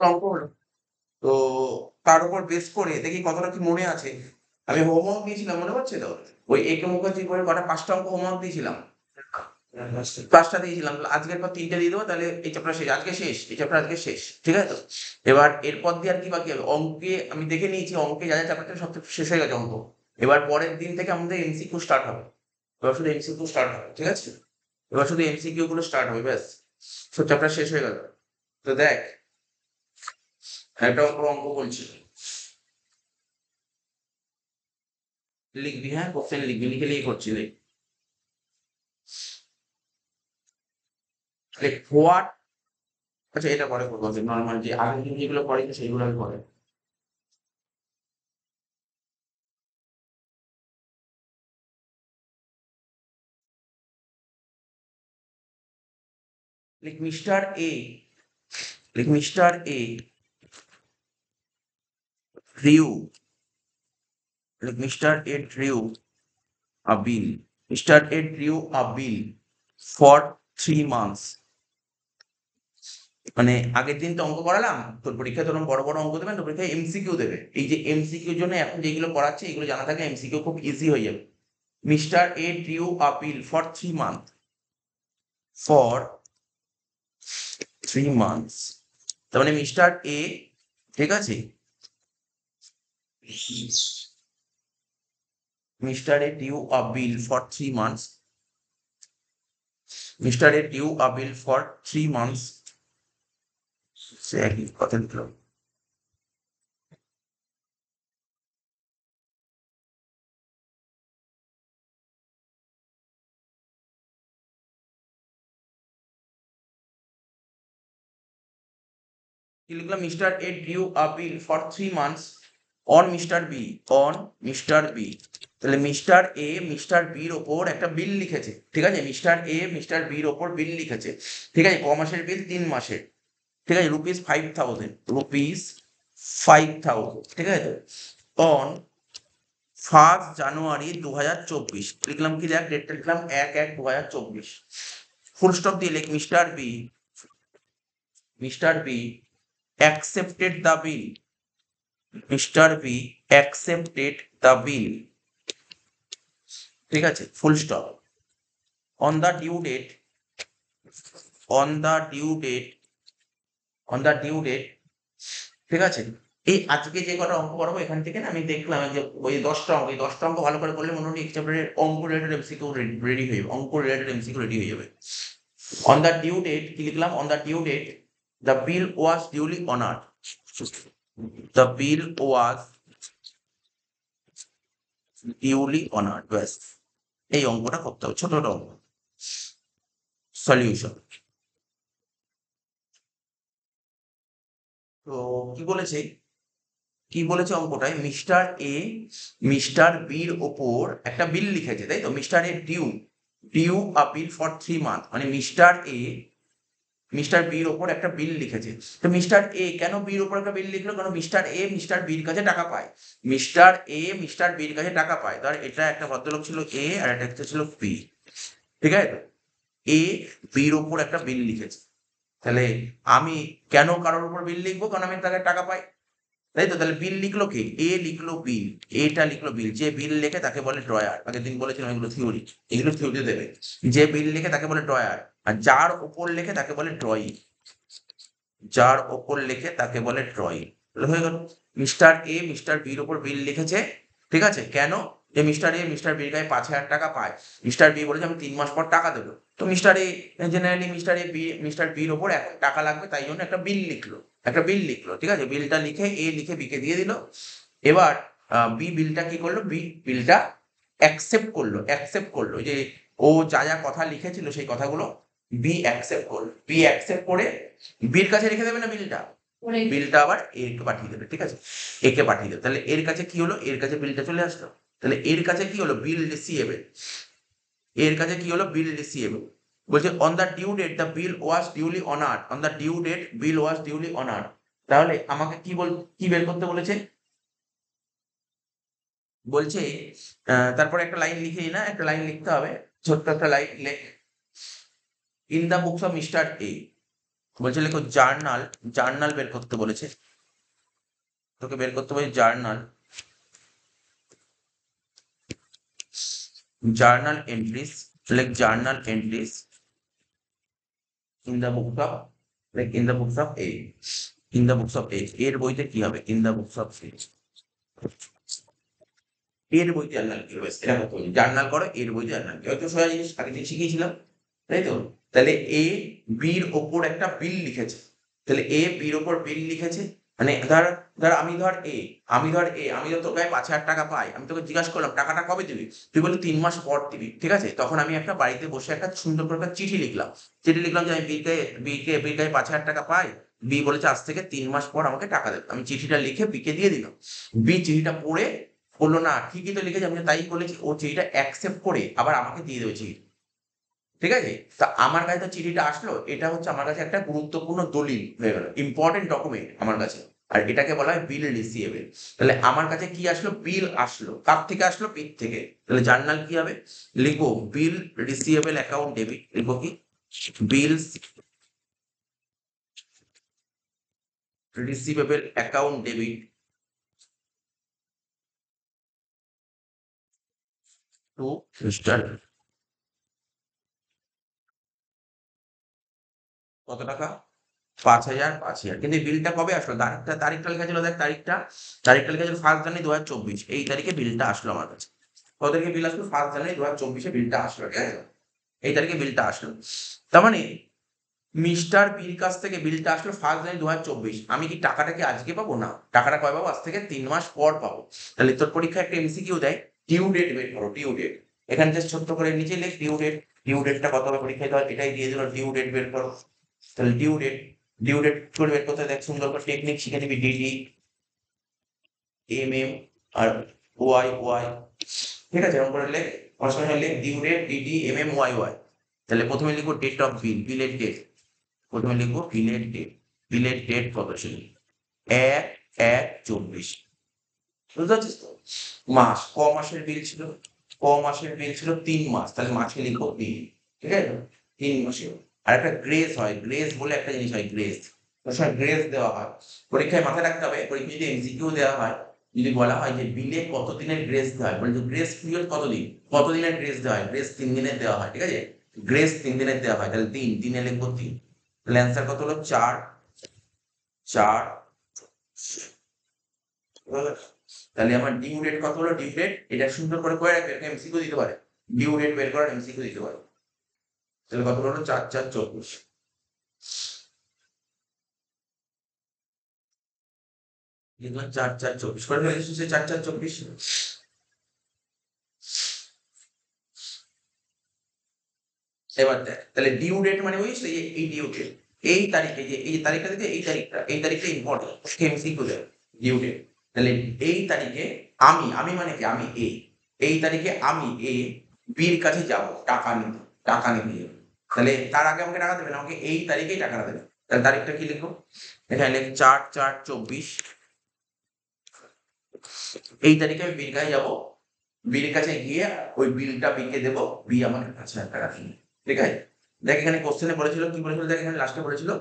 অঙ্ক হলো। তো তার উপর বেস করে দেখি কতটা কি মনে আছে। আমি হোমওয়ার্ক দিয়েছিলাম মনে পড়ছে তো? ওই একে মুখার্জির বইয়ের কটা ৫ টা অঙ্ক হোমওয়ার্ক দিয়েছিলাম। ৫ টা দিয়েছিলাম। আজকের পর ৩ টে দিয়ে দেবো তাহলে এই চ্যাপ্টার শেষ। আজকে শেষ। এই চ্যাপ্টার আজকে শেষ। ঠিক আছে তো? এবার এরপর দিয়ে আর কি বাকি হবে? অঙ্কে আমি দেখে নিয়েছি অঙ্কে যা চ্যাপ্টার ছিল সব শেষ হয়ে গেছে অঙ্ক। এবার পরের দিন থেকে আমাদের এমসিকিউ স্টার্ট হবে। এবার শুধু এমসিকিউ স্টার্ট হবে। ঠিক আছে? এবার শুধু এমসিকিউ গুলো স্টার্ট হবে ব্যাস। সব চ্যাপ্টার শেষ হয়ে গেল। তো দেখ একটা অঙ্ক বলছি। লিখবি হ্যাঁ? কোশ্চেন লিখবি। লিখে লিখে করছি দেখ। হোয়াট আচ্ছা এটা পরে করবো নরমাল যে আগের দিন যেগুলো পড়েছি সেগুলো আমি পরে। লিখ মিস্টার এ লিখ মিস্টার এ ড্রিউ লিখ mister A drew a bill mister A drew a bill for 3 months। মানে আগের দিন তো অঙ্ক করালাম তোর পরীক্ষায় তোর বড় বড় অঙ্ক দেবেন তোর পরীক্ষায় এমসিকিউ দেবে এই যে এমসিকিউর জন্য এখন যেগুলো পড়াচ্ছে এগুলো জানা থাকলে এমসিকিউ খুব ইজি হয়ে যাবে। Mr A drew a bill for 3 months for 3 months। তার মানে মিস্টার এ ঠিক আছে Mr A due a bill for 3 months Mr A due a bill for 3 months সে একই কথা লিখলো। কি লিখলাম Mr A due a bill for 3 months on Mr B on Mr B. তাহলে মিস্টার এ মিস্টার বির ওপর একটা বিল লিখেছে ঠিক আছে মিস্টার এ মিস্টার বির ওপর বিল লিখেছে ঠিক আছে ক মাসের বিল 3 মাসের ঠিক আছে রুপিস 5,000 ঠিক আছে অন 1 জানুয়ারি 2024 লিখলাম কি দেখ ডেটটা লিখলাম 1/1/2024 ফুল স্টপ দিয়ে লিখ Mr B accepted the bill Mr B accepted the bill ঠিক আছে full stop on the due date on the due date on the due date ঠিক আছে এই আজকে যে কটা অঙ্ক করবো এখান থেকে না আমি দেখলাম যে ওই 10টা অঙ্ক এই 10টা অঙ্ক ভালো করে করলে মোটামুটি এক চ্যাপ্টারের অঙ্ক রিলেটেড এমসিকিউ রেডি হয়ে যাবে অঙ্ক রিলেটেড এমসিকিউ রেডি হয়ে যাবে। অন দ্য ডিউ ডেট কি লিখলাম on the due date the bill was duly honoured the bill was duly honoured ব্যাস এই অঙ্কটা করতে হবে ছোট ছোট অঙ্ক সলিউশন। তো কি বলেছে অঙ্কটায় মিস্টার এ মিস্টার বির ওপর একটা বিল লিখেছে তাই তো Mr A due a bill for 3 month মানে মিস্টার বির ওপর একটা বিল লিখেছে। তো মিস্টার এ কেন বির ওপর একটা বিল লিখলো কারণ মিস্টার এ মিস্টার বির কাছে টাকা পায় মিস্টার এ মিস্টার বির কাছে টাকা পায় ধর এটা একটা ভদ্রলোক ছিল এ আর একটা ছিল বি ঠিক আছে তো এ বির ওপর একটা বিল লিখেছে তাহলে আমি কেন কারোর উপর বিল লিখবো কারণ আমি তাকে টাকা পাই তাই তো তাহলে বিল লিখলো কে এ লিখলো বিল এটা লিখলো বিল যে বিল লেখে তাকে বলে ড্রয়ার আগের দিন বলেছিলাম এগুলো থিওরি এগুলো থিওরিতে দেবে যে বিল লেখে তাকে বলে ড্রয়ার আর যার ওপর লেখে তাকে বলে ড্রয়িং যার ওপর লেখে তাকে বলে ড্রয়িং হয়ে গেল মিস্টার এ মিস্টার বির ওপর বিল লিখেছে ঠিক আছে কেন যে মিস্টার এ মিস্টার বির গায়ে 5,000 টাকা পায় মিস্টার বি বলেছে আমি 3 মাস পর টাকা দেবো তো মিস্টার এ জেনারেলি মিস্টার বির ওপর এখন টাকা লাগবে তাই জন্য একটা বিল লিখলো ঠিক আছে বিলটা লিখে এ লিখে বিকে দিয়ে দিল। এবার বি বিলটা কি করলো বি বিলটা অ্যাকসেপ্ট করলো যে ও যা যা কথা লিখেছিল সেই কথাগুলো বি অ্যাকসেপ্ট করে বির কাছে রেখে দেবে না বিলটা বিলটা আবার একে পাঠিয়ে দেবে ঠিক আছে একে পাঠিয়ে দেবে তাহলে এর কাছে কি হলো এর কাছে বিলটা চলে আসলো তাহলে এর কাছে কি হলো বিল রিসিভেবল বলছে on the due date the bill was duly honoured on the due date bill was duly honoured তাহলে আমাকে কি বের করতে বলেছে বলছে তারপরে একটা লাইন লিখে না একটা লাইন লিখতে হবে ছোট্ট একটা লাইন লেখ in the books of mister এ বলছে লেখো জার্নাল, জার্নাল বের করতে বলেছে, তোকে বের করতে বলেছে journal, journal entries, like journal entries in the books of, like in the books of A, in the books of A, এর বইতে কি হবে, in the books of A, এর বইতে জার্নাল কি হবে, এটা করতে হবে, জার্নাল করো এর বইতে জার্নাল কি হবে, তো সোজা জিনিস আগে থেকে শিখিয়েছিলাম, তাই তো? তাহলে এ বির ওপর একটা বিল লিখেছে, তাহলে এ বির ওপর বিল লিখেছে, মানে ধর, ধর আমি ধর এ, আমি ধর এ, আমি ধর তোর কাছে 5,000 টাকা পাই, আমি তোকে জিজ্ঞাসা করলাম টাকাটা কবে দিবি, তুই বলি 3 মাস পর দিবি, ঠিক আছে? তখন আমি একটা বাড়িতে বসে একটা সুন্দর করে একটা চিঠি লিখলাম, চিঠি লিখলাম যে আমি বির কাছে 5,000 টাকা পাই, বি বলেছে আজ থেকে 3 মাস পর আমাকে টাকা দেবে, আমি চিঠিটা লিখে বিকে দিয়ে দিলাম, বি চিঠিটা পড়ে বললো না ঠিকই তো লিখেছি, আমি তাই বলেছি, ও চিঠিটা অ্যাকসেপ্ট করে আবার আমাকে দিয়ে দেবে চিঠি, ঠিক আছে? তা আমার কাছে তো চিঠিটা আসলো, এটা হচ্ছে আমার কাছে একটা গুরুত্বপূর্ণ দলিল হয়ে গেল, ইম্পর্টেন্ট ডকুমেন্ট আমার কাছে, আর এটাকে বলা হয় বিল রিসিভেবল। তাহলে আমার কাছে কি আসলো, বিল আসলো, কার থেকে আসলো, বিল থেকে, তাহলে জার্নাল কি হবে, লিখো বিল রিসিভেবল অ্যাকাউন্ট ডেবিট, লিখো কি bills receivable account debit to mister, কত টাকা, 5,000, 5,000, কিন্তু বিলটা কবে আসলো, তারিখটা, তারিখটা লেখা ছিল, দেখ তারিখটা, তারিখটা লেখা ছিল 1 জানুয়ারি 2024, এই তারিখে বিলটা আসলো আমার কাছে, কত তারিখে বিল আসলো, 1 জানুয়ারি 2024 বিলটা আসলো, ঠিক আছে? এই তারিখে বিলটা আসলো, তার মানে মিস্টার বির কাছ থেকে বিলটা আসলো 1 জানুয়ারি 2024, আমি কি টাকাটা কি আজকে পাবো, না, টাকাটা কবে পাবো, আজ থেকে 3 মাস পর পাবো। তাহলে তোর পরীক্ষা একটা এমসিকিউ দেয়, ডিউ ডেট বের করো, ডিউ ডেট, এখানে জাস্ট ছোট্ট করে নিচে লেখ ডিউ ডেট, ডিউ ডেটটা কত হবে পরীক্ষায়, ধর এটাই দিয়ে দিল, ডিউ ডেট বের করো, তাহলে ডিউ ডেট, ডিউ ডেট করে বের করতে দেখ, সুন্দর করে টেকনিক শিখে নিবি, ডিডি এম এম আর ওয়াই ওয়াই, ঠিক আছে? এরকম করে লেখ, পড়াশোনা লেখ due date DD M M Y Y, তাহলে প্রথমে লিখবো ডেট অফ বিল, বিলের ডেট, প্রথমে লিখবো বিলের ডেট, বিলের ডেট কত ছিল, 1/1/24, বুঝতে পারছিস তো? মাস, মাসের বিল ছিল, মাসের বিল ছিল 3 মাস, তাহলে মাসে লিখো 3, ঠিক আছে? 3 মাসে। আর একটা গ্রেস হয়, গ্রেস বলে একটা জিনিস হয়, গ্রেস, ওর সময় গ্রেস দেওয়া হয়, পরীক্ষায় মাথায় রাখতে হবে, পরীক্ষায় যদি এমসিকিউ দেওয়া হয়, যদি বলা হয় যে বিলে কত দিনের গ্রেস দেওয়া হয়, বলে গ্রেস পিরিয়ড কতদিন, কত দিনের গ্রেস দেওয়া হয়, গ্রেস 3 দিনের দেওয়া হয়, ঠিক আছে? গ্রেস 3 দিনের দেওয়া হয়, তাহলে 3 লিখবো 3, তাহলে অ্যান্সার কত হলো, 4, 4, তাহলে আমার ডিউ ডেট কত হলো, ডিউ ডেট, এটা সুন্দর করে করে রাখবে, এমসিকিউ দিতে পারে, ডিউ ডেট বের করার এমসিকিউ দিতে পারে, তাহলে কত হলো, 4/4/24, লিখলাম 4/4/24 করে ফেলেছি, সে 4/4/24। এবার দেখ, তাহলে ডিউ ডেট মানে বুঝিস তো, এই ডিউ ডেট, এই তারিখে, যে এই তারিখটা থেকে এই তারিখটা, এই তারিখটা ইম্পর্টেন্ট, এমসিকিউ দেবে, ডিউ ডেট, তাহলে এই তারিখে আমি মানে কি, আমি এই তারিখে আমি বির কাছে যাব টাকা নিতে, টাকা নিতে যাবো। তাহলে তার আগে আমাকে টাকা দেবে না, আমাকে এই তারিখেই টাকাটা দেবে, তাহলে তারিখটা কি লিখবো, এখানে লিখ 4/4/24, এই তারিখে আমি বির কাছে যাবো, বির কাছে গিয়ে ওই বিলটা বিকে দেবো, বি আমাকে 5,000 টাকা দিবে, ঠিক আছে? দেখ এখানে কোশ্চেনে বলেছিল, কি বলেছিল, দেখ এখানে লাস্টে বলেছিল,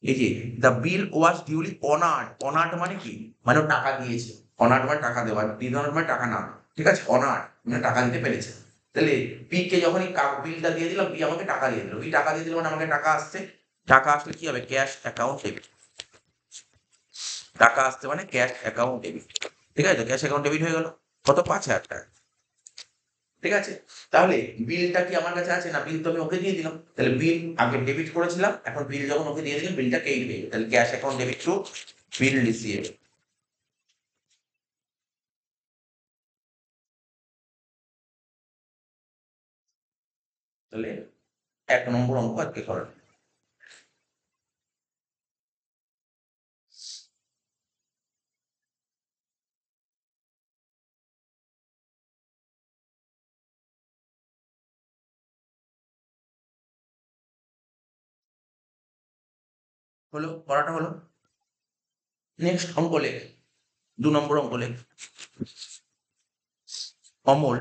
এই যে the bill was duly honoured, honoured মানে কি, মানে ও টাকা দিয়েছে, অনার্ড মানে টাকা দেওয়া, ডিসঅনার্ড মানে টাকা না, ঠিক আছে? অনার্ড মানে টাকা দিতে পেরেছে, তাহলে বি কে যখনই বিলটা দিয়ে দিলাম, বি আমাকে টাকা দিয়ে দিল, বি টাকা দিয়ে দিল মানে আমাকে টাকা আসছে, টাকা আসলে কি হবে, ক্যাশ অ্যাকাউন্ট ডেবিট, টাকা আসতে মানে ক্যাশ অ্যাকাউন্ট ডেবিট, ঠিক আছে? ক্যাশ অ্যাকাউন্ট ডেবিট হয়ে গেল, কত, 5,000 টাকা, ঠিক আছে? তাহলে বিলটা কি আমার কাছে আছে, না, বিল তো আমি ওকে দিয়ে দিলাম, তাহলে বিল আগে ডেবিট করেছিলাম, এখন বিল যখন ওকে দিয়ে দিলাম, বিলটা কেই পেয়ে গেল, তাহলে cash account debit to bill receive, তাহলে 1 নম্বর অঙ্ক আজকে করা হলো, পড়াটা হলো, নেক্সট অঙ্ক লেখ, 2 নম্বর অঙ্ক লেখ, Amal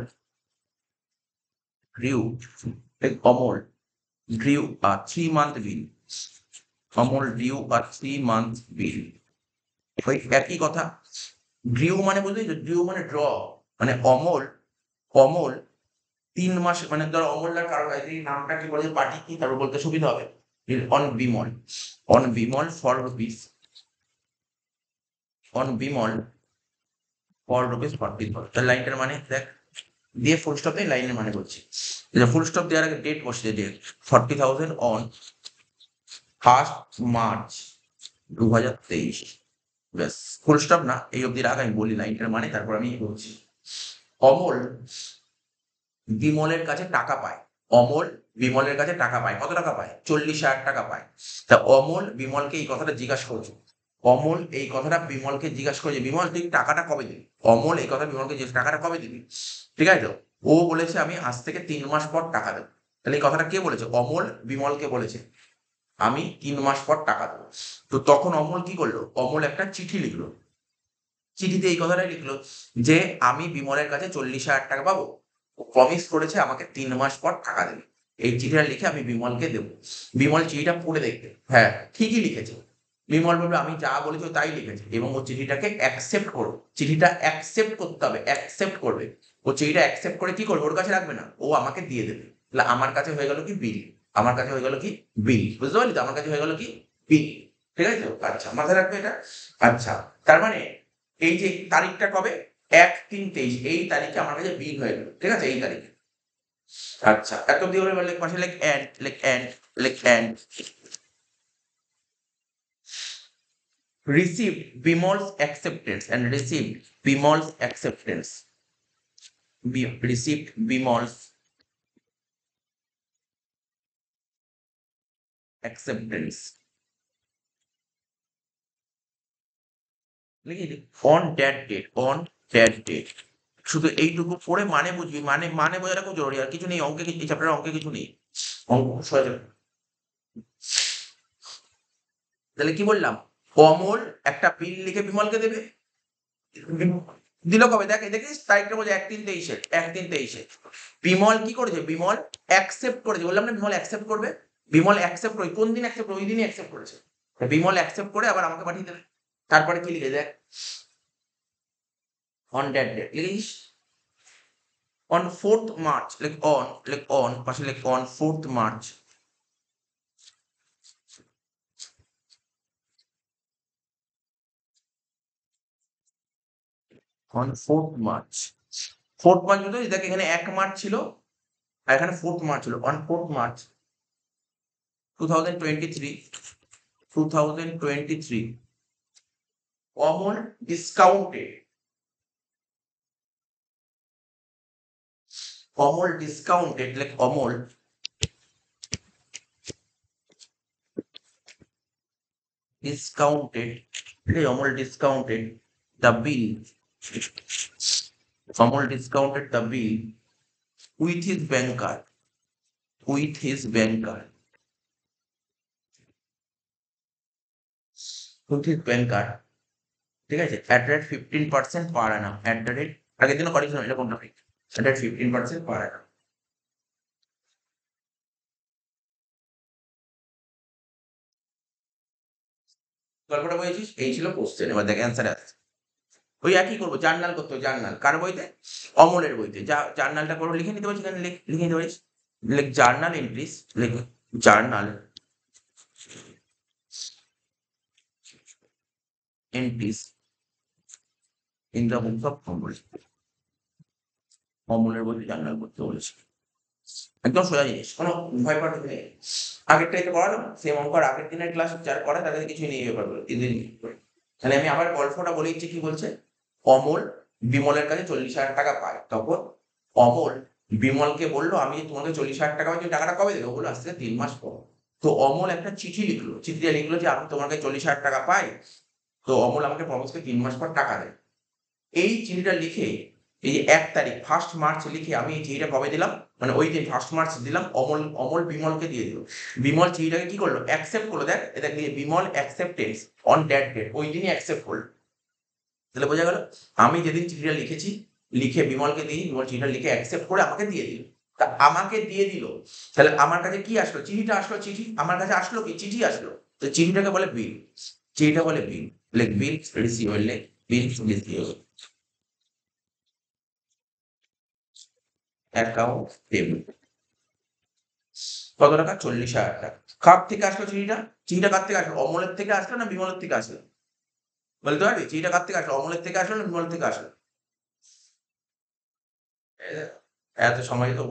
grew, Amal grew a 3 month bill, Amal drew আর 3 month বিল। ওই একই কথা। ডিউ মানে বুঝলি তো, ডিউ মানে ড্র, মানে অমল, অমল 3 মাস, মানে ধর অমলদার কারো নামটা কি বলে, পার্টি কি, তারপর বলতে সুবিধা হবে। On Bimal, on Bimal for rupees, on Bimal for rupees 40,000। তার লাইনটার মানে দেখ, দিয়ে ফুল স্টপ দিয়ে লাইনের মানে বলছি। ফুল স্টপ দেওয়ার আগে ডেট বসে, ডেট 40,000 অন 1 মার্চ 2023। ব্যাস, ফুল স্টপ না, এই অব্দি রাখ, আমি বলি লাইনটার মানে, তারপর আমি বলছি। অমল বিমলের কাছে টাকা পায়, অমল বিমলের কাছে টাকা পায়, কত টাকা পায়? 40,000 টাকা পায়। তা অমল বিমলকে এই কথাটা জিজ্ঞাসা করছে, অমল এই কথাটা বিমলকে জিজ্ঞাসা করেছে, বিমল তুই টাকাটা কবে দিবি? অমল এই কথা বিমলকে জিজ্ঞেস, টাকাটা কবে দিবি? ঠিক আছে তো? ও বলেছে আমি আজ থেকে 3 মাস পর টাকা দেবো। তাহলে এই কথাটা কে বলেছে? অমল বিমলকে বলেছে আমি 3 মাস পর টাকা দেবো। তো তখন অমল কি করলো? অমল একটা চিঠি লিখলো, চিঠিতে এই কথাটাই লিখলো যে আমি বিমলের কাছে 40,000 টাকা পাবো, প্রমিস করেছে আমাকে 3 মাস পর টাকা দেবে। এই চিঠিটা লিখে আমি বিমলকে দেবো। বিমল চিঠিটা পড়ে দেখবে, হ্যাঁ ঠিকই লিখেছে। বিমল বলবে আমি যা বলেছি ও তাই লিখেছে, এবং ও চিঠিটাকে অ্যাকসেপ্ট করবে। চিঠিটা অ্যাকসেপ্ট করতে হবে, অ্যাকসেপ্ট করবে। ও চিঠিটা অ্যাকসেপ্ট করে কি করবে? ওর কাছে রাখবে না, ও আমাকে দিয়ে দেবে। তাহলে আমার কাছে হয়ে গেল কি? বিল। আমার কাছে হয়ে গেল কি? বিল। বুঝতে পারলি তো? আমার কাছে হয়ে গেল কি? বিল। ঠিক আছে তো? আচ্ছা, মাথায় রাখবে এটা। আচ্ছা, তার মানে এই যে তারিখটা কবে? 1/3/23, এই তারিখে আমার কাছে বিল হয়ে গেল। ঠিক আছে, এই তারিখে। আচ্ছা, এত দিয়ে হলে লেখ পাশে, লেখ এন্ড, লেখ এন্ড, লেখ and. Received Bimol's acceptance and received Bimol's acceptance. Received Bimol's acceptance. On that date, on that date. শুধু এইটুকু পড়ে মানে বুঝবি, মানে মানে বোঝাটা খুব জরুরি, আর কিছু নেই অঙ্কে, এই চ্যাপ্টারে অঙ্কে কিছু নেই। অঙ্ক সহজ হবে। তাহলে কি বললাম? অমল একটা বিল লিখে বিমলকে দেবে, দিল কবে? দেখ দেখিস তারিখটা বোঝা, 1/3/23, 1/3/23। বিমল কি করেছে? বিমল অ্যাকসেপ্ট করেছে, বললাম না বিমল অ্যাকসেপ্ট করবে। বিমল অ্যাকসেপ্ট করে, কোন দিন অ্যাকসেপ্ট? ওই দিনই অ্যাকসেপ্ট করেছে। বিমল অ্যাকসেপ্ট করে আবার আমাকে পাঠিয়ে দেবে। তারপরে কি লিখে দেখ, অন দ্যাট ডেট লিখিস, অন 4th মার্চ, লেখ অন, লেখ অন, পাশে লেখ on 4th March. On 4th March, 4th March বুঝতে দেখ, এখানে 1 মার্চ ছিল আর এখানে 4th মার্চ ছিল। On 4th March 2023, 2023, Amal discounted, Amal discounted, like Amal discounted, Amal discounted the bill, Amal discounted the bill with his banker, with his banker, with his banker। ঠিক আছে, at rate 15% per annum, at the rate, আগের দিনও করেছিলাম এটা, কোনটা right? at rate 15% per annum। গল্পটা বুঝেছিস? এই ছিল কোশ্চেন, এবার দেখ অ্যান্সার আসছে। ওই একই করবো, জার্নাল করতে হবে, জার্নাল কার বইতে? অমলের বইতে। যা জার্নালটা করো, লিখে নিতে পারছিস, এখানে লিখে নিতে পারিস। লেখ জার্নাল এন্ট্রিস, লেখ journal entries in the books of Amal. অমলের বইতে জার্নাল করতে বলেছে। একদম সোজা জিনিস, কোনো ভয় পাওয়ার কিছু নেই। আগেরটাই তো করালাম, সেম অঙ্ক, আর আগের দিনের ক্লাস যারা করে তাদের কিছুই নেই ব্যাপার, ইজিলি। তাহলে আমি আবার গল্পটা বলে দিচ্ছি, কি বলছে? অমল বিমলের কাছে 40,000 টাকা পায়, তখন অমল বিমলকে বললো আমি তোমাকে 40,000 টাকা পাই, তুমি টাকাটা কবে দেবে? বললো আজ থেকে 3 মাস পর। তো অমল একটা চিঠি লিখলো, চিঠিতে লিখলো যে আমি তোমার কাছে 40,000 টাকা পাই, তো অমল আমাকে প্রমিস করে 3 মাস পর টাকা দেয়। এই চিঠিটা লিখে, এই যে 1 তারিখ 1 মার্চ লিখে আমি এই চিঠিটা কবে দিলাম? মানে ওই দিন 1 মার্চ দিলাম, অমল অমল বিমলকে দিয়ে দিল। বিমল চিঠিটাকে কি করলো? অ্যাকসেপ্ট করলো। দেখ এটা দিয়ে Bimal acceptance on that date, ওই দিনই অ্যাকসেপ্ট করলো। তাহলে বোঝা গেল, আমি যেদিন চিঠিটা লিখেছি, লিখে বিমলকে দিই, বিমল চিঠিটা লিখে অ্যাকসেপ্ট করে আমাকে দিয়ে দিল। তা আমাকে দিয়ে দিল, তাহলে আমার কাছে কি আসলো? চিঠিটা আসলো, চিঠি আমার কাছে আসলো, কি চিঠি আসলো। তো চিঠিটাকে বলে বিল, চিঠিটা বলে বিল, লেখ বিল রিসিভার, লেখ বিল রিসিভার, অ্যাকাউন্ট পেমেন্ট। কত টাকা? 40,000 টাকা। কার থেকে আসলো চিঠিটা? চিঠিটা কার থেকে আসলো? অমলের থেকে আসলো না বিমলের থেকে আসলো? বলতে পারবি চিঠিটা কার থেকে আসলো? অমলের থেকে আসলো না বিমলের থেকে আসলো? এত সময় তো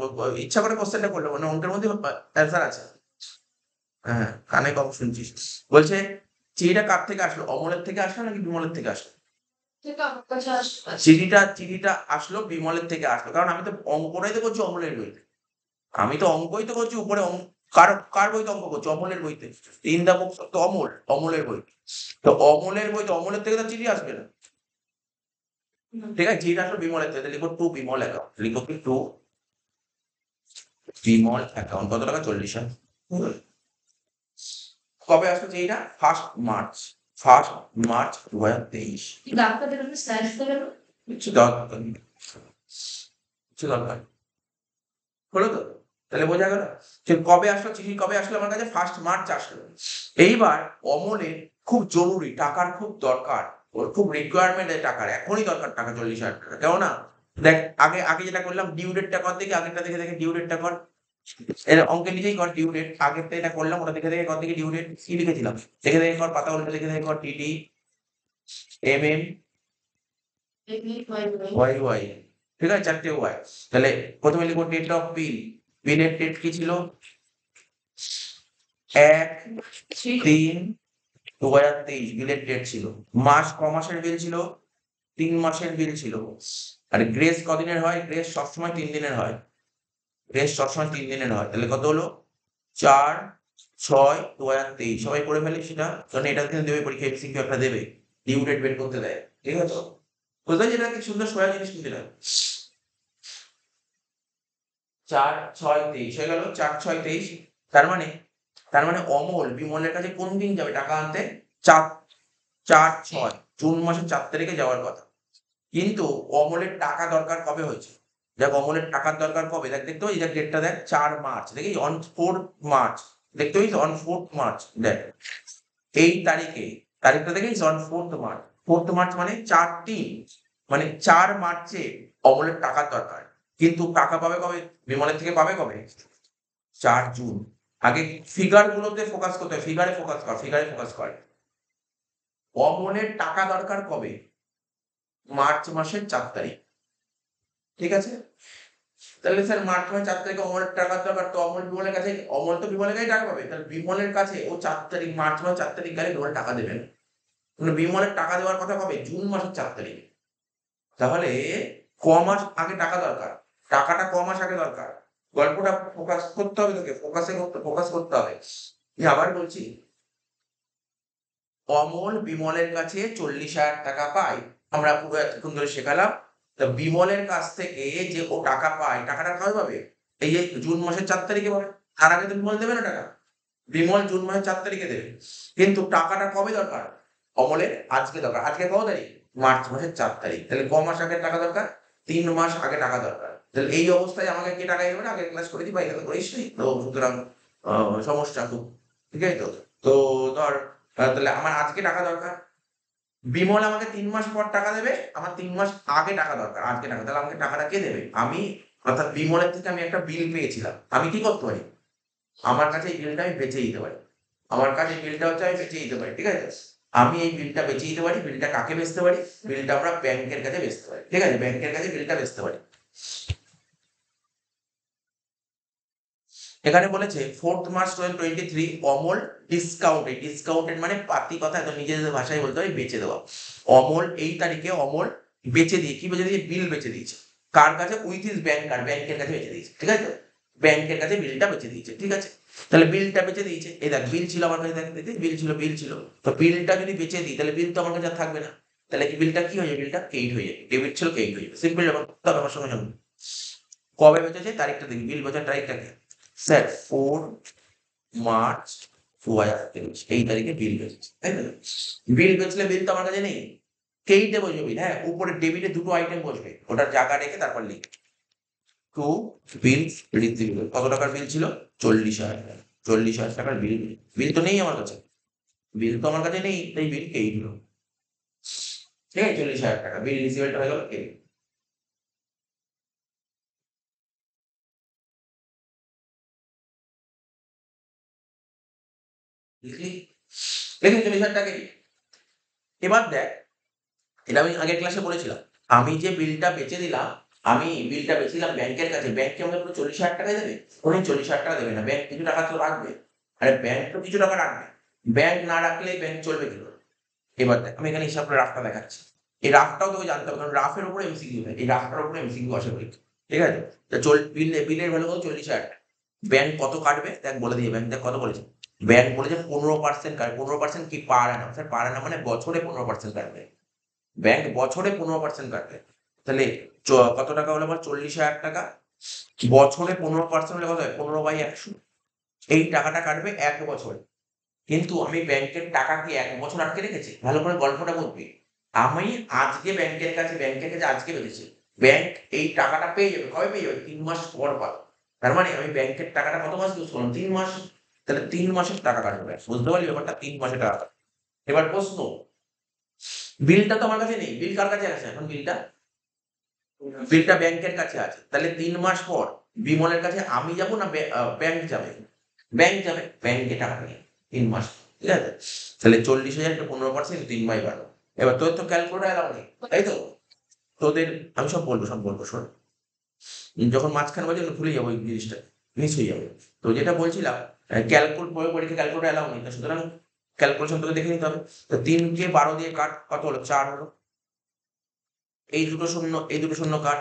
ইচ্ছা করে কোশ্চেনটা করলো, মানে অঙ্কের মধ্যে অ্যান্সার আছে। হ্যাঁ, কানে কম শুনছিস। বলছে চিঠিটা কার থেকে আসলো? অমলের থেকে আসলো নাকি বিমলের থেকে আসলো? চিঠিটা আসলো বিমলের থেকে আসলো, কারণ আমি তো অঙ্কটাই তো করছি অমলের বইতে। আমি তো অঙ্কই তো করছি উপরে কার বইতে অঙ্ক করছি? অমলের বইতে। ইন দা বুকস তো অমলের বই। তো অমলের বই তো অমলের থেকে তো চিঠি আসবে না। ঠিক আছে, চিঠিটা আসলো বিমলের থেকে, লিখো টু বিমল অ্যাকাউন্ট, লিখো কি টু বিমল অ্যাকাউন্ট। কত টাকা? 40,000। কবে আসলো চিঠিটা? 1 মার্চ, 1 মার্চ 2023। কিছু দরকার নেই, কিছু দরকার নেই। হলো তো? তাহলে বোঝা গেল? যে কবে আসলো চিঠি, কবে আসলো আমার কাছে? 1 মার্চ আসলো। এইবার অমলের খুব জরুরি, টাকার খুব দরকার। ওর খুব রিকোয়ারমেন্ট আছে টাকার, এখনই দরকার টাকা 40,000 টাকা। কেননা দেখ আগে যেটা করলাম ডিউ ডেটটা কর দেখি, আগেরটা দেখে ডিউ ডেটটা কর। এর অঙ্কের নিজেই কর ডিউ ডেট। আগেরটা এটা করলাম, ওটা দেখে কর দেখি ডিউ ডেট কি লিখেছিলাম। দেখে কর, পাতা উল্টে দেখে কর। টিটি এমএম ওয়াই ওয়াই, ঠিক আছে? 4টে ওয়াই। তাহলে প্রথমে লিখবো ডেট অফ বিল। বিলের ডেট কি ছিল? 1/3/2023 বিলের ডেট ছিল। মাস ক মাসের বিল ছিল? 3 মাসের বিল ছিল। আর গ্রেস কদিনের হয়? গ্রেস সবসময় 3 দিনের হয়। গ্রেস সবসময় 3 দিনের হয়। তাহলে কত হলো? 4/6/2023। সবাই করে ফেলে সেটা, কারণ এটা কিন্তু দেবে পরীক্ষায়, এমসিকিউ একটা দেবে। ডিউ ডেট বের করতে দেয়। ঠিক আছে? কোথায় যেটা কি সুন্দর সোজা জিনিস কিন্তু এটা। 4/6/23 হয়ে গেল। 4/6/23। তার মানে অমল বিমলের কাছে কোন দিন যাবে টাকা আনতে? 4/6 জুন মাসের 4 তারিখে যাওয়ার কথা। কিন্তু অমলের টাকা দরকার কবে হয়েছে? দেখ অমলের টাকার দরকার কবে? দেখ দেখতে পাচ্ছিস? দেখ ডেটটা দেখ 4 মার্চ। দেখিস অন 4 মার্চ। দেখতে পাচ্ছিস অন 4 মার্চ। দেখ এই তারিখে, তারিখটা দেখিস অন 4 মার্চ। 4 মার্চ মানে 4/3, মানে 4 মার্চে অমলের টাকার দরকার। কিন্তু টাকা পাবে কবে? বিমলের থেকে পাবে কবে? 4 জুন। আগে ফিগার গুলোতে ফোকাস করতে হয়, ফিগারে ফোকাস কর, ফিগারে ফোকাস কর। অমলের টাকা দরকার কবে? মার্চ মাসের 4 তারিখ। ঠিক আছে? তাহলে স্যার মার্চ মাসের 4 তারিখে অমলের টাকার দরকার, তো অমল বিমলের কাছে, অমল তো বিমলের কাছে টাকা পাবে, তাহলে বিমলের কাছে ও 4 তারিখ, মার্চ মাসের 4 তারিখ গেলে বিমল টাকা দেবে না। মানে বিমলের টাকা দেওয়ার কথা কবে? জুন মাসের 4 তারিখে। তাহলে ক মাস আগে টাকা দরকার, টাকাটা ক মাস আগে দরকার। গল্পটা ফোকাস করতে হবে তোকে, ফোকাস করতে হবে। আমি আবার বলছি, অমল বিমলের কাছে 40,000 টাকা পায়। আমরা পুরো এতক্ষণ ধরে শেখালাম। তা বিমলের কাছ থেকে যে ও টাকা পায়, টাকাটা কবে পাবে? এই যে জুন মাসের 4 তারিখে পাবে। তার আগে তো বিমল দেবে না টাকা। বিমল জুন মাসের 4 তারিখে দেবে। কিন্তু টাকাটা কবে দরকার? অমলের আজকে দরকার। আজকে কত তারিখ? মার্চ মাসের 4 তারিখ। তাহলে ক মাস আগে টাকা দরকার? 3 মাস আগে টাকা দরকার। তাহলে এই অবস্থায় আমাকে কে টাকা দেবে না? আগের ক্লাস করেছি বা এখানে করিসনি। তো সুতরাং সমস্যা খুব। ঠিক আছে তো? তো ধর তাহলে আমার আজকে টাকা দরকার। বিমল আমাকে 3 মাস পর টাকা দেবে, আমার 3 মাস আগে টাকা দরকার, আজকে টাকা। তাহলে আমাকে টাকাটা কে দেবে? আমি, অর্থাৎ বিমলের থেকে আমি একটা বিল পেয়েছিলাম। আমি কি করতে পারি? আমার কাছে এই বিলটা আমি বেচে দিতে পারি। আমার কাছে এই বিলটা হচ্ছে আমি বেচে দিতে পারি। ঠিক আছে? আমি এই বিলটা বেচে দিতে পারি। বিলটা কাকে বেচতে পারি? বিলটা আমরা ব্যাংকের কাছে বেচতে পারি। ঠিক আছে? ব্যাংকের কাছে বিলটা বেচতে পারি। এখানে বলেছে 4 মার্চ 2023 অমল ডিসকাউন্টেড। ডিসকাউন্টেড মানে পাতি কথা, একদম নিজেদের ভাষায় বলতে হয় বেচে দেওয়া। অমল এই তারিখে অমল বেচে দিয়ে, কি বেচে দিয়ে? বিল বেচে দিয়েছে। কার কাছে? উইথ হিজ ব্যাংকার, ব্যাংকের কাছে বেচে দিয়েছে। ঠিক আছে? ব্যাংকের কাছে বিলটা বেচে দিয়েছে। ঠিক আছে? তাহলে বিলটা বেচে দিয়েছে। এই দেখ বিল ছিল আমার কাছে, দেখ দেখি বিল ছিল। তো বিলটা যদি বেচে দিই তাহলে বিল তো আমার কাছে আর থাকবে না। তাহলে কি বিলটা কি হয়ে যাবে? বিলটা ক্রেডিট হয়ে যাবে। ডেবিট ছিল ক্রেডিট হয়ে যাবে। সিম্পল ব্যাপার। তবে আমার সঙ্গে সঙ্গে কবে বেচেছে তারিখটা দেখি, বিল বেচার তারিখটা কি? স্যার 4 মার্চ 2023 এই তারিখে বিল বেচেছে, তাই না? বিল বেচলে বিল তো আমার কাছে নেই। ক্রেডিটে বসবে বিল, হ্যাঁ, উপরে ডেবিটে দুটো আইটেম বসবে, ওটার জায়গা রেখে তারপর লিখ টু বিল রিসিভেবল। কত টাকার বিল ছিল? 40,000 টাকা। 40,000 টাকার বিল। বিল তো নেই আমার কাছে। বিল তো আমার কাছে নেই, তাই বিল কেই দিল। ঠিক আছে, 40,000 টাকা বিল রিসিভেলটা হয়ে গেল কে। লিখলি, লিখলি 40,000 টাকা। এবার দেখ, এটা আমি আগের ক্লাসে বলেছিলাম, আমি যে বিলটা বেচে দিলাম, আমি বিলটা বেচেছিলাম ব্যাংকের কাছে, ব্যাংক কি আমাকে পুরো 40,000 টাকাই দেবে? উনি 40,000 টাকা দেবে না, ব্যাংক কিছু টাকা তো রাখবে। আরে ব্যাংক তো কিছু টাকা রাখবে, ব্যাংক না রাখলে ব্যাংক চলবে কি করে? এবার দেখ, আমি এখানে হিসাব করে রাফটা দেখাচ্ছি। এই রাফটাও তোকে জানতে হবে, কারণ রাফের উপরে এমসিকিউ হয়, এই রাফটার উপরে এমসিকিউ আসে পরীক্ষা। ঠিক আছে, তা বিলের ভ্যালু কত? 40,000 টাকা। ব্যাংক কত কাটবে দেখ, বলে দিয়ে, ব্যাংক দেখ কত বলেছে। ব্যাংক বলেছে 15% কাটবে। 15% কি পার অ্যানাম? স্যার পার অ্যানাম মানে বছরে 15% কাটবে। ব্যাংক বছরে 15% কাটবে। তাহলে কত টাকা হলো আমার? 40,000 টাকা। বছরে 15% হলে কত হয়? 15/100। এই টাকাটা কাটবে 1 বছরে। কিন্তু আমি ব্যাংকের টাকা কি 1 বছর আটকে রেখেছি? ভালো করে গল্পটা বুঝবি। আমি আজকে ব্যাংকের কাছে আজকে বেঁধেছি। ব্যাংক এই টাকাটা পেয়ে যাবে। কবে পেয়ে যাবে? 3 মাস পর পাবে। তার মানে আমি ব্যাংকের টাকাটা কত মাস ইউজ করলাম? 3 মাস। তাহলে 3 মাসের টাকা কাটবে। বুঝতে পারলি ব্যাপারটা? 3 মাসের টাকা কাটবে। এবার প্রশ্ন, বিলটা তো আমার কাছে নেই। বিল কার কাছে আছে এখন? বিলটা ব্যাংকের কাছে আছে। তাহলে 3 মাস পর বিমলের কাছে আমি যাব না ব্যাংক যাবে? ব্যাংক যাবে। ব্যাংকে টাকা নিয়ে 3 মাস। ঠিক আছে, তাহলে 40,000 কে 15% 3/12। এবার তোর তো ক্যালকুলেটর অ্যালাউ নেই, তাই তো? তোদের আমি সব বলবো শোন। যখন মাঝখানে বলছি ভুলে যাবো এই জিনিসটা, মিস হয়ে যাবে। তো যেটা বলছিলাম, পরীক্ষা ক্যালকুলেটর অ্যালাউ নেই, সুতরাং ক্যালকুলেশন তোকে দেখে নিতে হবে। তো 3 কে 12 দিয়ে কাট, কত হলো? 4 হলো। এই দুটো শূন্য, এই দুটো শূন্য কাট।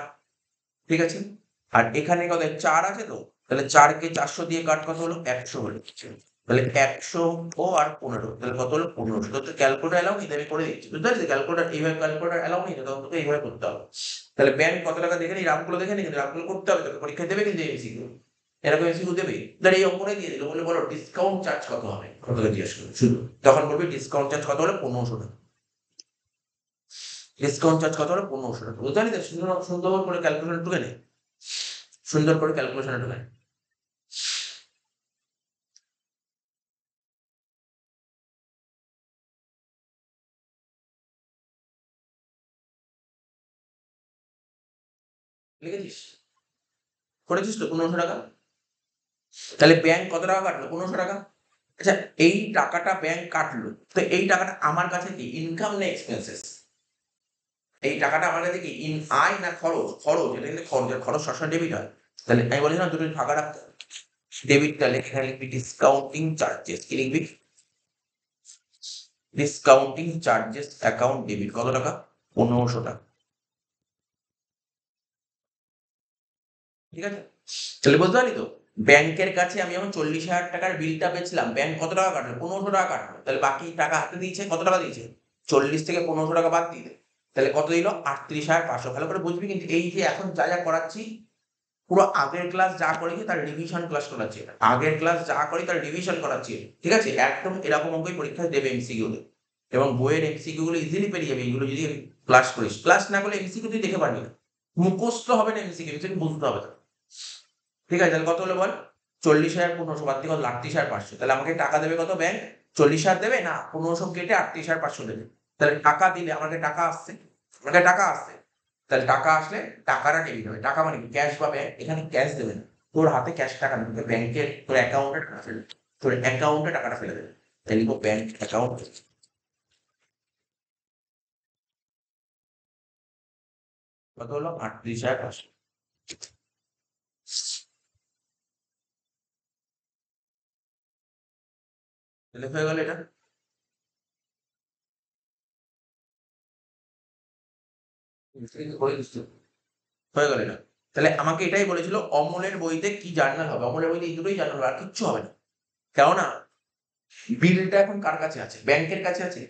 ঠিক আছে, আর এখানে কত? 4 আছে তো, তাহলে 4 কে 400 দিয়ে কাট, কত হলো? 100 হলো। তাহলে 100 ও আর 15, তাহলে কত হলো? 1500। তো ক্যালকুলেটর অ্যালাউ নেই, আমি করে দিচ্ছি। বুঝতে পারছিস? ক্যালকুলেটর এইভাবে, ক্যালকুলেটর অ্যালাউ নেই, তখন তোকে এইভাবে করতে হবে। তাহলে ব্যাংক কত টাকা দেখে নি, রাফগুলো দেখে নি, কিন্তু রাফগুলো করতে হবে তোকে, পরীক্ষায় দেবে কিন্তু এমসিকিউ। এরকম এমসিকিউ দেবে। ধর এই অঙ্কটাই দিয়ে দিল, বলে বলো ডিসকাউন্ট চার্জ কত হবে, কত টাকা জিজ্ঞেস করবে শুধু, তখন বলবি ডিসকাউন্ট চার্জ কত হলো? 1500 টাকা। ডিসকাউন্ট চার্জ কত হলো? 1500 টাকা। বুঝতে পারলি তো? সুন্দর সুন্দর করে ক্যালকুলেশন ঢুকে নে, সুন্দর করে ক্যালকুলেশনে ঢুকে নে। লিখেছিস? করেছিস তো? 1500 টাকা। তাহলে ব্যাংক কত টাকা কাটলো? 1500 টাকা। আচ্ছা, এই টাকাটা ব্যাংক কাটলো, তো এই টাকাটা আমার কাছে কি ইনকাম না এক্সপেন্সেস? এই টাকাটা আমার কাছে কি আয় না খরচ? খরচ, এটা কিন্তু খরচ, আর খরচ সবসময় ডেবিট হয়। তাহলে আমি বলেছিলাম দুটো ফাঁকা রাখতে। ডেবিটটা লিখে, এখানে লিখবি ডিসকাউন্টিং চার্জেস। কি লিখবি? Discounting charges account debit. কত টাকা? 1500 টাকা। ঠিক আছে, তাহলে বুঝতে পারলি তো? ব্যাংকের কাছে আমি যখন 40,000 টাকার বিলটা বেচলাম, ব্যাংক কত টাকা কাটলো? 1500 টাকা কাটলো। তাহলে বাকি টাকা হাতে দিয়েছে, কত টাকা দিয়েছে? 40 থেকে 1500 টাকা বাদ দিয়ে দে। তাহলে কত দিল? 38,500। ভালো করে বুঝবি কিন্তু, এই যে এখন যা যা করাচ্ছি, পুরো আগের ক্লাস যা করেছি তার রিভিশন ক্লাস করাচ্ছি। আগের ক্লাস যা করি তার রিভিশন করাচ্ছি। ঠিক আছে, একদম এরকম অঙ্কই পরীক্ষায় দেবে এমসিকিউ তে, এবং বইয়ের এমসিকিউ গুলো ইজিলি পেরিয়ে যাবে এগুলো যদি ক্লাস করিস। ক্লাস না করলে এমসিকিউ তুই দেখে পারবি না, মুখস্থ হবে না এমসিকিউ, এমসিকিউ বুঝতে হবে তো। ঠিক আছে, তাহলে কত হলো বল? 40,500 বাদ দিয়ে কত? 38,500। তাহলে আমাকে টাকা দেবে কত ব্যাংক? 40,000 দেবে না, 1500 কেটে 38,500 দেবে। তাহলে টাকা দিলে আমাকে টাকা আসছে, আমাকে টাকা আসছে। তাহলে টাকা আসলে টাকাটা ডেবিট হবে। টাকা মানে কি? ক্যাশ বা ব্যাংক। এখানে ক্যাশ দেবে না, তোর হাতে ক্যাশ টাকা নেবে, ব্যাংকের তোর অ্যাকাউন্টে টাকা ফেলে দেবে। তোর অ্যাকাউন্টে টাকাটা ফেলে দেবে। তাই লিখবো ব্যাংক অ্যাকাউন্ট। কত হলো? 38,500। তাহলে হয়ে গেল এটা। করে দিচ্ছি। হয়ে গেল এটা। তাহলে আমাকে এটাই বলেছিল, অমলের বইতে কি জার্নাল হবে? অমলের বইতে এই দুটোই জার্নাল হবে, আর কিচ্ছু হবে না। কেননা বিলটা এখন কার কাছে আছে? ব্যাংকের কাছে আছে।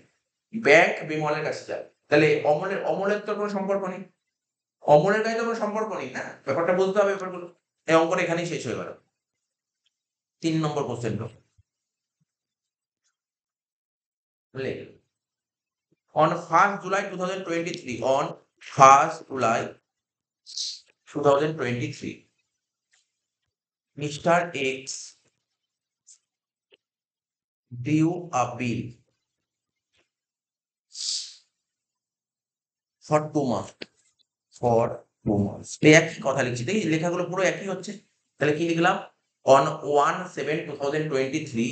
ব্যাংক বিমলের কাছে যাবে। তাহলে অমলের তো কোনো সম্পর্ক নেই। অমলের কাছে তো কোনো সম্পর্ক নেই না, ব্যাপারটা বুঝতে হবে ব্যাপারগুলো। এই অঙ্কটা এখানেই শেষ হয়ে গেল। 3 নম্বর question. On 1st July 2023, on 1st July 2023, Mr. X due a bill for 2 month, for 2 months. একই কথা লিখছি, দেখি লেখাগুলো পুরো একই হচ্ছে। তাহলে কি লিখলাম? On 1/7/2023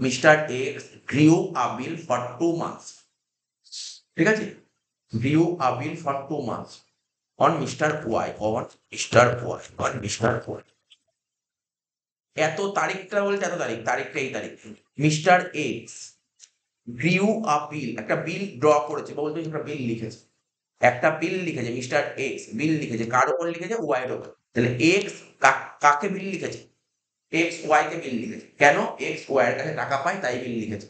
mister X গ্রিউ a bill for 2 months. ঠিক আছে, grew a bill for 2 months on mister Y, on mister Y. এত তারিখটা বলছে, এত তারিখ, তারিখটা এই তারিখ। মিস্টার এক্স গ্রিউ আ বিল, একটা বিল ড্র করেছে, বলতে একটা বিল লিখেছে, একটা বিল লিখেছে মিস্টার এক্স, বিল লিখেছে কার ওপর লিখেছে? ওয়াই এর ওপর। তাহলে এক্স কাকে বিল লিখেছে? এক্স ওয়াই কে বিল লিখেছে। কেন? এক্স ওয়াই এর কাছে টাকা পায় তাই বিল লিখেছে।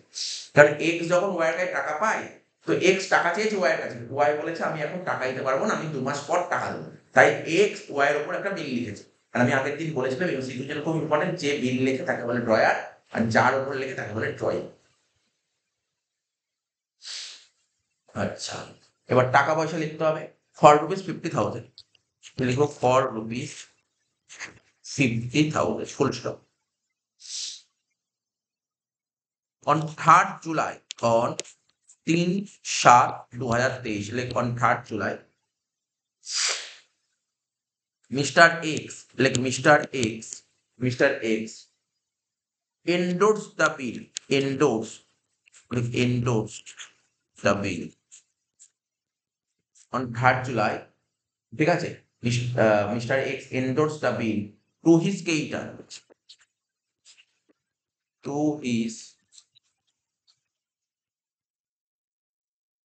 কারণ এক্স যখন ওয়াই এর কাছে টাকা পায়, তো এক্স টাকা চেয়েছে ওয়াই এর কাছে, ওয়াই বলেছে আমি এখন টাকা দিতে পারবো না, আমি 2 মাস পর টাকা দেবো, তাই এক্স ওয়াই এর উপর একটা বিল লিখেছে। আর আমি আগের দিন বলেছিলাম এমসিকিউর জন্য খুব ইম্পর্টেন্ট, যে বিল লেখে তাকে বলে ড্রয়ার, আর যার উপর লেখে তাকে বলে ড্রয়িং। আচ্ছা, এবার টাকা পয়সা লিখতে হবে। ফর রুপিস 50,000 লিখবো, for rupees 50,000 full stop. On 3rd July, on 3/7/2023, লিখ on 3rd July mister X, লিখ mister X endorse the bill, endorse, লিখ endorse the bill on 3rd July. ঠিক আছে, mister X endorse the bill to his creditor, to his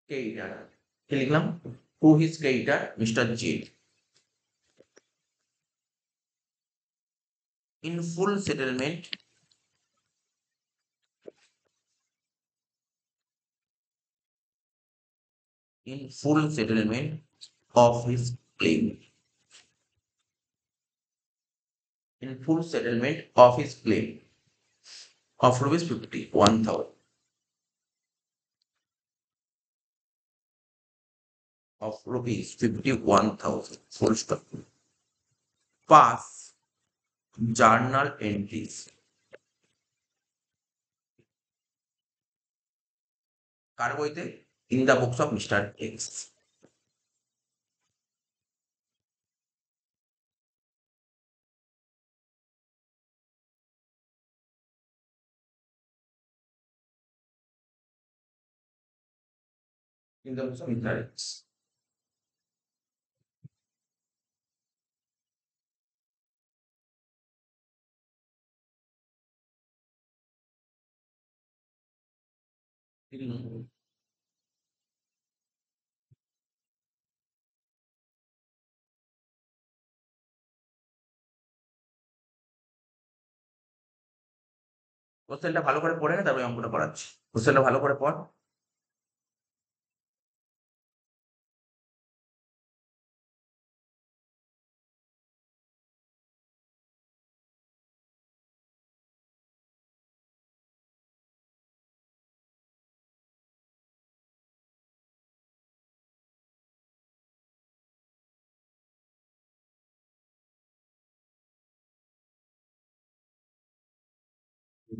creditor. কি লিখলাম? To his creditor mister Z, in full settlement, in full settlement of his claim, in full settlement of his claim of rupees 51,000, of rupees 51,000 full stop. Pass journal entries, কার বইতে? in the books of Mr. X, in the books of Mr. X। কোশ্চেনটা ভালো করে পড়ে নে, তারপরে অঙ্কটা করাচ্ছি। কোশ্চেনটা ভালো করে পড়।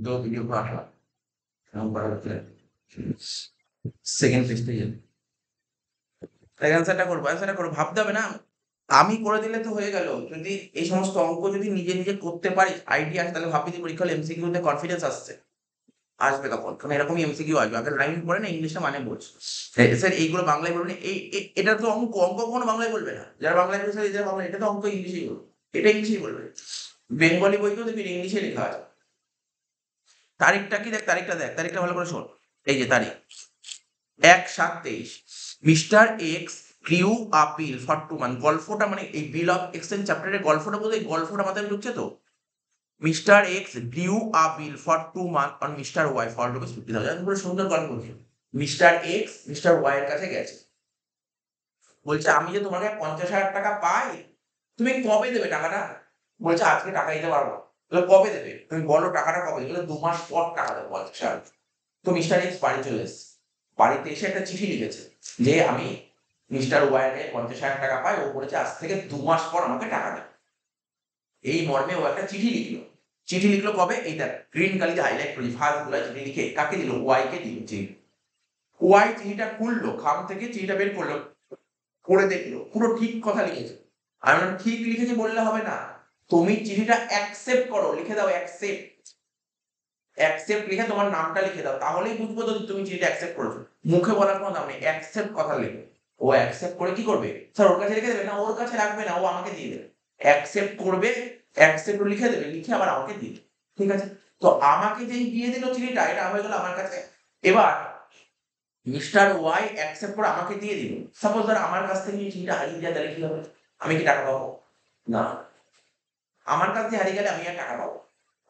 दो वीडियो को आठवा हम पढ़ा হচ্ছে সেকেন্ড পেজটা যাবে, তাই অ্যান্সারটা করবো, অ্যান্সারটা করবো, ভাবতে হবে না। আমি করে দিলে তো হয়ে গেল। যদি এই সমস্ত অঙ্ক যদি নিজে নিজে করতে পারি, আইডিয়া আসে, তাহলে ভাববি যে পরীক্ষা হলে এমসিকিউ তে কনফিডেন্স আসছে, আসবে তখন। কারণ এরকমই এমসিকিউ আসবে। আগে লাইন পড়ে না, ইংলিশে মানে বোঝ। স্যার এইগুলো বাংলায় বলবেন, এটা তো অঙ্ক, অঙ্ক কখনো বাংলায় বলবে না। যারা বাংলায় বলবে স্যার এটা বাংলা, এটা তো অঙ্ক ইংলিশেই বলবে, এটা ইংলিশেই বলবে। বেঙ্গলি বইতেও দেখবি ইংলিশে লেখা আছে। তারিখটা কি দেখ, তারিখটা দেখ, তারিখটা ভালো করে শোন। এই যে তারিখ 1/7/23, mister X গ্রিউ a bill for 2 month. গল্পটা মানে এই বিল অফ এক্সচেঞ্জ চ্যাপ্টারের গল্পটা বলতে, এই গল্পটা মাথায় ঢুকছে তো? Mister X গ্রিউ a bill for 2 month on mister Y for rupees 50,000। পুরো সুন্দর গল্প বলছে। মিস্টার এক্স মিস্টার ওয়াই এর কাছে গেছে, বলছে আমি যে তোমাকে 50,000 টাকা পাই, তুমি কবে দেবে টাকাটা? বলছে আজকে টাকা দিতে পারবো না। বলে কবে দেবে? তুমি বলো টাকাটা কবে দেবে? বলে 2 মাস পর টাকা দেবো 50,000। তো মিস্টার এক্স বাড়ি চলে এসেছে। বাড়িতে এসে একটা চিঠি লিখেছে যে আমি মিস্টার ওয়াই এর 50,000 টাকা পাই, ও বলেছে আজ থেকে 2 মাস পর আমাকে টাকা দেবে। এই মর্মে ও একটা চিঠি লিখলো। চিঠি লিখলো কবে? এই দেখ গ্রিন কালিতে হাইলাইট করেছি, ফার্স্ট জুলাই চিঠি লিখে কাকে দিল? ওয়াই কে দিল। ওয়াই চিঠিটা খুললো, খাম থেকে চিঠিটা বের করলো, করে দেখলো, পুরো ঠিক কথা লিখেছে। আমি বললাম ঠিক লিখেছি বললে হবে না, তুমি চিঠিটা অ্যাকসেপ্ট করো, লিখে দাও অ্যাকসেপ্ট। অ্যাকসেপ্ট লিখে তোমার নামটা লিখে দাও, তাহলেই বুঝবো তো তুমি চিঠিটা অ্যাকসেপ্ট করেছো। মুখে বলার কোনো দাম নেই, অ্যাকসেপ্ট কথা লিখবে। ও অ্যাকসেপ্ট করে কি করবে? স্যার ওর কাছে রেখে দেবে? না, ওর কাছে রাখবে না, ও আমাকে দিয়ে দেবে। অ্যাকসেপ্ট করবে, অ্যাকসেপ্ট লিখে দেবে, লিখে আবার আমাকে দিয়ে দেবে। ঠিক আছে? তো আমাকে যেই দিয়ে দিল চিঠিটা, এটা হয়ে গেল আমার কাছে। এবার মিস্টার ওয়াই অ্যাকসেপ্ট করে আমাকে দিয়ে দিল। সাপোজ ধর আমার কাছ থেকে এই চিঠিটা হারিয়ে যায়, তাহলে কি হবে? আমি কি টাকা পাবো? না। আমার কাছ থেকে হারিয়ে গেলে আমি আর টাকা পাবো?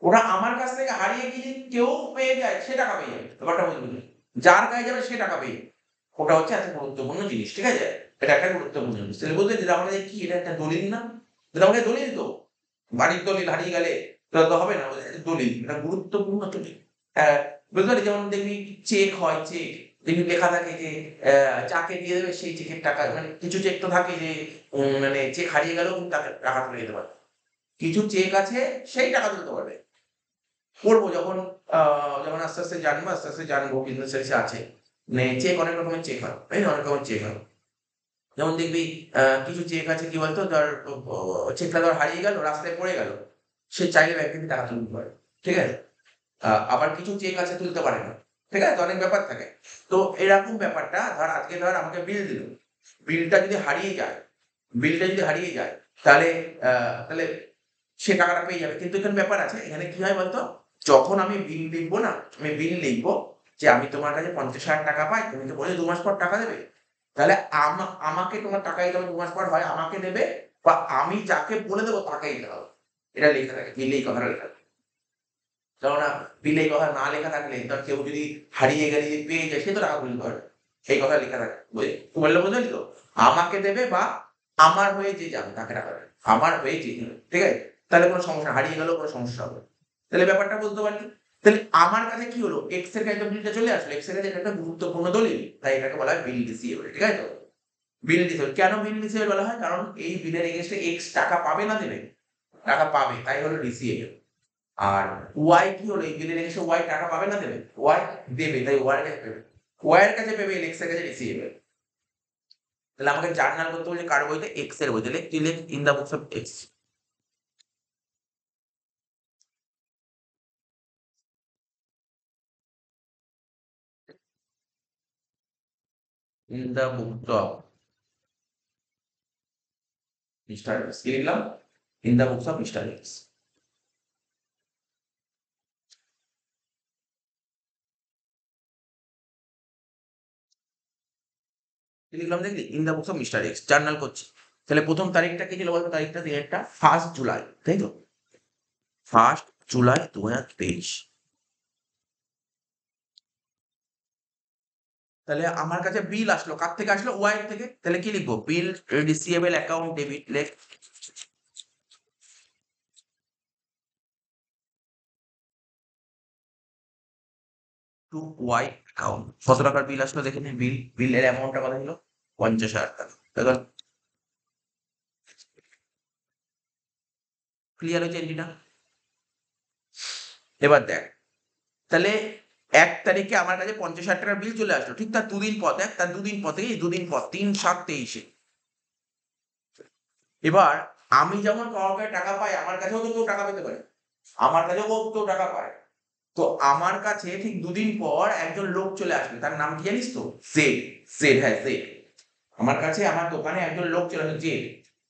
ওরা আমার কাছ থেকে হারিয়ে গিয়ে যদি কেউ পেয়ে যায়, সে টাকা পেয়ে যাবে। ব্যাপারটা বুঝলি? যার গায়ে যাবে সে টাকা পেয়ে যাবে। ওটা হচ্ছে একটা গুরুত্বপূর্ণ জিনিস। ঠিক আছে? এটা একটা গুরুত্বপূর্ণ জিনিস। তাহলে বলতে দিদি আমাদের কি এটা একটা দলিল না? এটা আমাকে দলিল তো। বাড়ির দলিল হারিয়ে গেলে তো হবে না, দলিল। এটা গুরুত্বপূর্ণ দলিল। হ্যাঁ, বুঝতে পারলি? যেমন দেখবি চেক হয়, চেক দেখবি লেখা থাকে যে যাকে দিয়ে দেবে সেই চেকের টাকা, মানে কিছু চেক তো থাকে যে মানে চেক হারিয়ে গেলেও কিন্তু তাকে টাকা তুলে দিতে পারে। কিছু চেক আছে সেই টাকা তুলতে পারবে। করবো যখন যখন আস্তে, আস্তে জানবো, আস্তে, আস্তে জানবো বিজনেস সেন্স আছে। মানে চেক অনেক রকমের চেক হয়, তাই না? অনেক রকমের চেক হয়। যেমন দেখবি কিছু চেক আছে কি বলতো? ধর চেকটা ধর হারিয়ে গেল, রাস্তায় পড়ে গেল। সে চাইলে ব্যাংক থেকে টাকা তুলতে পারে। ঠিক আছে? আবার কিছু চেক আছে তুলতে পারে না। ঠিক আছে? তো অনেক ব্যাপার থাকে। তো এরকম ব্যাপারটা ধর আজকে ধর আমাকে বিল দিল। বিলটা যদি হারিয়ে যায়, বিলটা যদি হারিয়ে যায় তাহলে তাহলে সে টাকাটা পেয়ে যাবে। কিন্তু এখানে ব্যাপার আছে। এখানে কি হয় বলতো? যখন আমি বিল লিখবো না, আমি বিল লিখবো যে আমি তোমার কাছে ৫০,০০০ টাকা পাই, তুমি তো বলেছো ২ মাস পর টাকা দেবে। তাহলে আমাকে তোমার টাকা দিতে হবে ২ মাস পর, হয় আমাকে দেবে বা আমি যাকে বলে দেবো তাকে দিতে হবে। এটা লেখা থাকে, বিলে এই কথাটা লেখা থাকে। কেননা বিলে এই কথা না লেখা থাকলে ধর কেউ যদি হারিয়ে গেলে যদি পেয়ে যায়, সে তো টাকা তুলতে পারবে। এই কথা লেখা থাকে। বললে বুঝলি তো? আমাকে দেবে বা আমার হয়ে যে যাবে তাকে টাকা দেবে। আমার হয়ে যে যাবে। ঠিক আছে? তাহলে কোনো সমস্যা না, হারিয়ে গেলেও কোনো সমস্যা হবে না। তাহলে ব্যাপারটা বুঝতে পারলি? তাহলে আমার কাছে কি হলো? এক্স এর কাছে তো বিলটা চলে আসলো। এক্স এর কাছে এটা একটা গুরুত্বপূর্ণ দলিল। তাই এটাকে বলা হয় বিল রিসিভেবল। ঠিক আছে তো? Bill receivable. কেন বিল রিসিভেবল বলা হয়? কারণ এই বিলের এগেইনস্টে এক্স টাকা পাবে না দেবে? টাকা পাবে। তাই হলো রিসিভেবল। আর ওয়াই কি হলো? এই বিলের এগেইনস্টে ওয়াই টাকা পাবে না দেবে? ওয়াই দেবে। তাই ওয়াই এর কাছে পেবে। ওয়াই এর কাছে পেবে, এক্স এর কাছে রিসিভেবল। তাহলে আমাকে জার্নাল করতে বলছে কার বইতে? এক্স এর বইতে। তুই লেখ in the books of x. In the books of mister x. কি লিখলাম? In the books of mister x. কি লিখলাম দেখলি? In the books of mister x. Journal করছি। তাহলে প্রথম তারিখটা কি ছিল বলতো? তারিখটা দিনেরটা 1 জুলাই। তাই তো? 1 জুলাই ২০২৩। তাহলে আমার কাছে বিল আসলো। কার থেকে আসলো? ওয়াই এর থেকে। তাহলে কি লিখবো? বিল রিসিভেবল অ্যাকাউন্ট ডেবিট লেখ টু ওয়াই অ্যাকাউন্ট। কত টাকার বিল আসলো দেখে নিন। বিলের অ্যামাউন্টটা কত ছিল? ৫০,০০০ টাকা। দেখুন ক্লিয়ার হয়েছে এন্ট্রিটা? এবার দেখ, তাহলে ১ তারিখে আমার কাছে ৫০,০০০ টাকার বিল চলে আসলো। ঠিক তার দুদিন পর, দেখ তার দুদিন পর থেকে, এই দুদিন পর ৩/৭/২৩ এ। এবার আমি যেমন কাউকে টাকা পাই, আমার কাছেও তো কেউ টাকা পেতে পারে। আমার কাছেও কেউ টাকা পায়। তো আমার কাছে ঠিক দুদিন পর একজন লোক চলে আসবে। তার নাম কি জানিস তো? জেড। জেড, হ্যাঁ জেড। আমার কাছে আমার দোকানে একজন লোক চলে আসবে, জেড।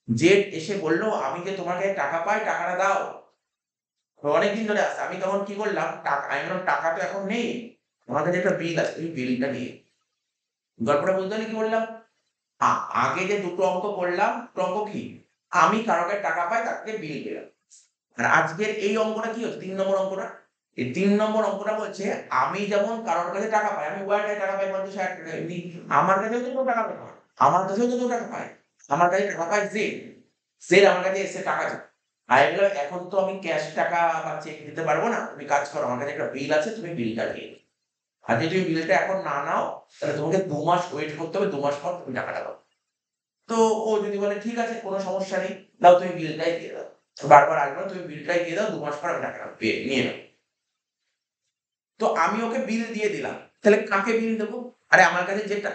জেড এসে বলল, "আমি যে তোমার কাছে টাকা পাই, টাকাটা দাও।" অনেকদিন ধরে আসছে। আমি তখন কি করলাম? আমি বললাম, "টাকা তো এখন নেই। আমার কাছে একটা বিল আছে, তুমি বিলটা নিয়ে।" গল্পটা বুঝতে পারলি কি বললাম? আ আগে যে দুটো অঙ্ক করলাম, দুটো অঙ্ক কি? আমি কারো কাছে টাকা পাই, তার থেকে বিল পেলাম। আর আজকের এই অঙ্কটা কি হচ্ছে? ৩ নম্বর অঙ্কটা। এই ৩ নম্বর অঙ্কটা বলছে, আমি যেমন কারোর কাছে টাকা পাই, আমি ওয়ার কাছে টাকা পাই ৫০,০০০ টাকা এমনি। আমার কাছেও তো কেউ টাকা পায়। আমার কাছেও তো কেউ টাকা পায়। আমার কাছে টাকা পায় জেড। জেড আমার কাছে এসে টাকা চায়। আমি বললাম, "এখন তো আমি ক্যাশ টাকা বা চেক দিতে পারব না। তুমি কাজ করো, আমার কাছে একটা বিল আছে, তুমি বিলটা দিয়ে দাও। আর যদি তুমি বিলটা এখন না নাও, তাহলে তোমাকে ২ মাস ওয়েট করতে হবে। ২ মাস পর তুমি টাকাটা পাবে।" তো ও যদি বলে, "ঠিক আছে, কোনো সমস্যা নেই। দাও তুমি বিলটাই দিয়ে দাও। বারবার আসবে না, তুমি বিলটাই দিয়ে দাও। ২ মাস পর আমি টাকাটা নিয়ে নেব।" তো আমি ওকে বিল দিয়ে দিলাম। তাহলে কাকে বিল দেব? আরে আমার কাছে যেটা,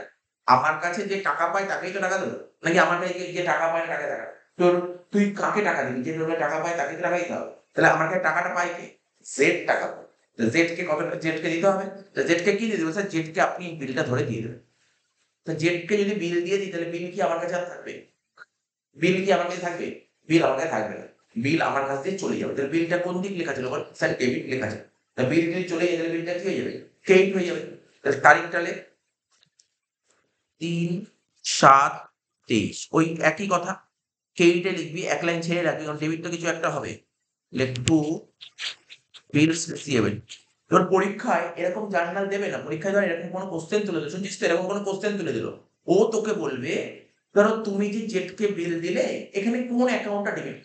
আমার কাছে যে টাকা পায় তাকেই তো টাকা দেবো, নাকি আমার কাছে যে টাকা পায় না তাকে টাকা? তোর তুই কাকে টাকা দিবি? যে তোর কাছে টাকা পায় তাকে তো টাকা দিতে হবে। তাহলে আমার কাছে টাকাটা পায় কে? জেড টাকা পায়। তো জেডকে কত টাকা জেডকে দিতে হবে? তো জেডকে কি দিয়ে দেবো স্যার? জেডকে আপনি বিলটা ধরে দিয়ে দেবেন। তো জেডকে যদি বিল দিয়ে দিই তাহলে বিল কি আমার কাছে আর থাকবে? বিল কি আমার কাছে থাকবে? বিল আমার কাছে থাকবে না। বিল আমার কাছ দিয়ে চলে যাবে। তাহলে বিলটা কোন দিক লেখা ছিল বল? স্যার ডেবিট লেখা আছে। তা বিল যদি চলে যায় তাহলে বিলটা কি হয়ে যাবে? ক্রেডিট হয়ে যাবে। তাহলে তারিখটা লেখ ৩/৭/২৩। ওই একই কথা। ক্রেডিটে লিখবি, এক লাইন ছেড়ে রাখবি, কারণ ডেবিট তো কিছু একটা হবে। লেখ টু বিলস রিসিভেবল। এবার পরীক্ষায় এরকম জার্নাল দেবে না। পরীক্ষায় ধর এরকম কোনো কোশ্চেন তুলে দিল, শুনছিস তো এরকম কোনো কোশ্চেন তুলে দিল। ও তোকে বলবে ধরো তুমি যে জেডকে বিল দিলে এখানে কোন অ্যাকাউন্টটা ডেবিট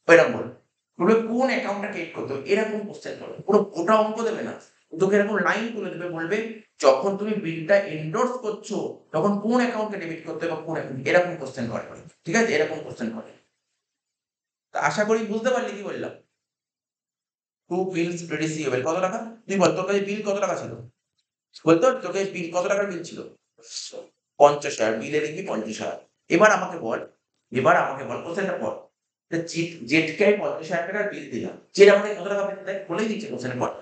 এরকম বলবে। বলবে কোন অ্যাকাউন্টটা ক্রেডিট করতে হবে, এরকম কোশ্চেন করবে। পুরো গোটা অঙ্ক দেবে না, তোকে এরকম লাইন তুলে দেবে, বলবে যখন তুমি বিলটা এন্ডোর্স করছো তখন কোন অ্যাকাউন্টকে ডেবিট করতে হবে বা কোন অ্যাকাউন্ট, এরকম কোশ্চেন করে। ঠিক আছে, এরকম কোশ্চেন করে। তা আশা করি বুঝতে পারলি কি বললাম। টু বিলস রিসিভেবল কত টাকা? তুই বল তোর কাছে বিল কত টাকা ছিল? বলতো তোর কাছে বিল কত টাকার বিল ছিল? ৫০,০০০। বিলে লিখবি ৫০,০০০। এবার আমাকে বল কোশ্চেনটা পড়। জেডকে আমি ৫০,০০০ টাকার বিল দিলাম। জেড আমাকে কত টাকা পেতে দেয় বলেই দিচ্ছে কোশ্চেনে পড়।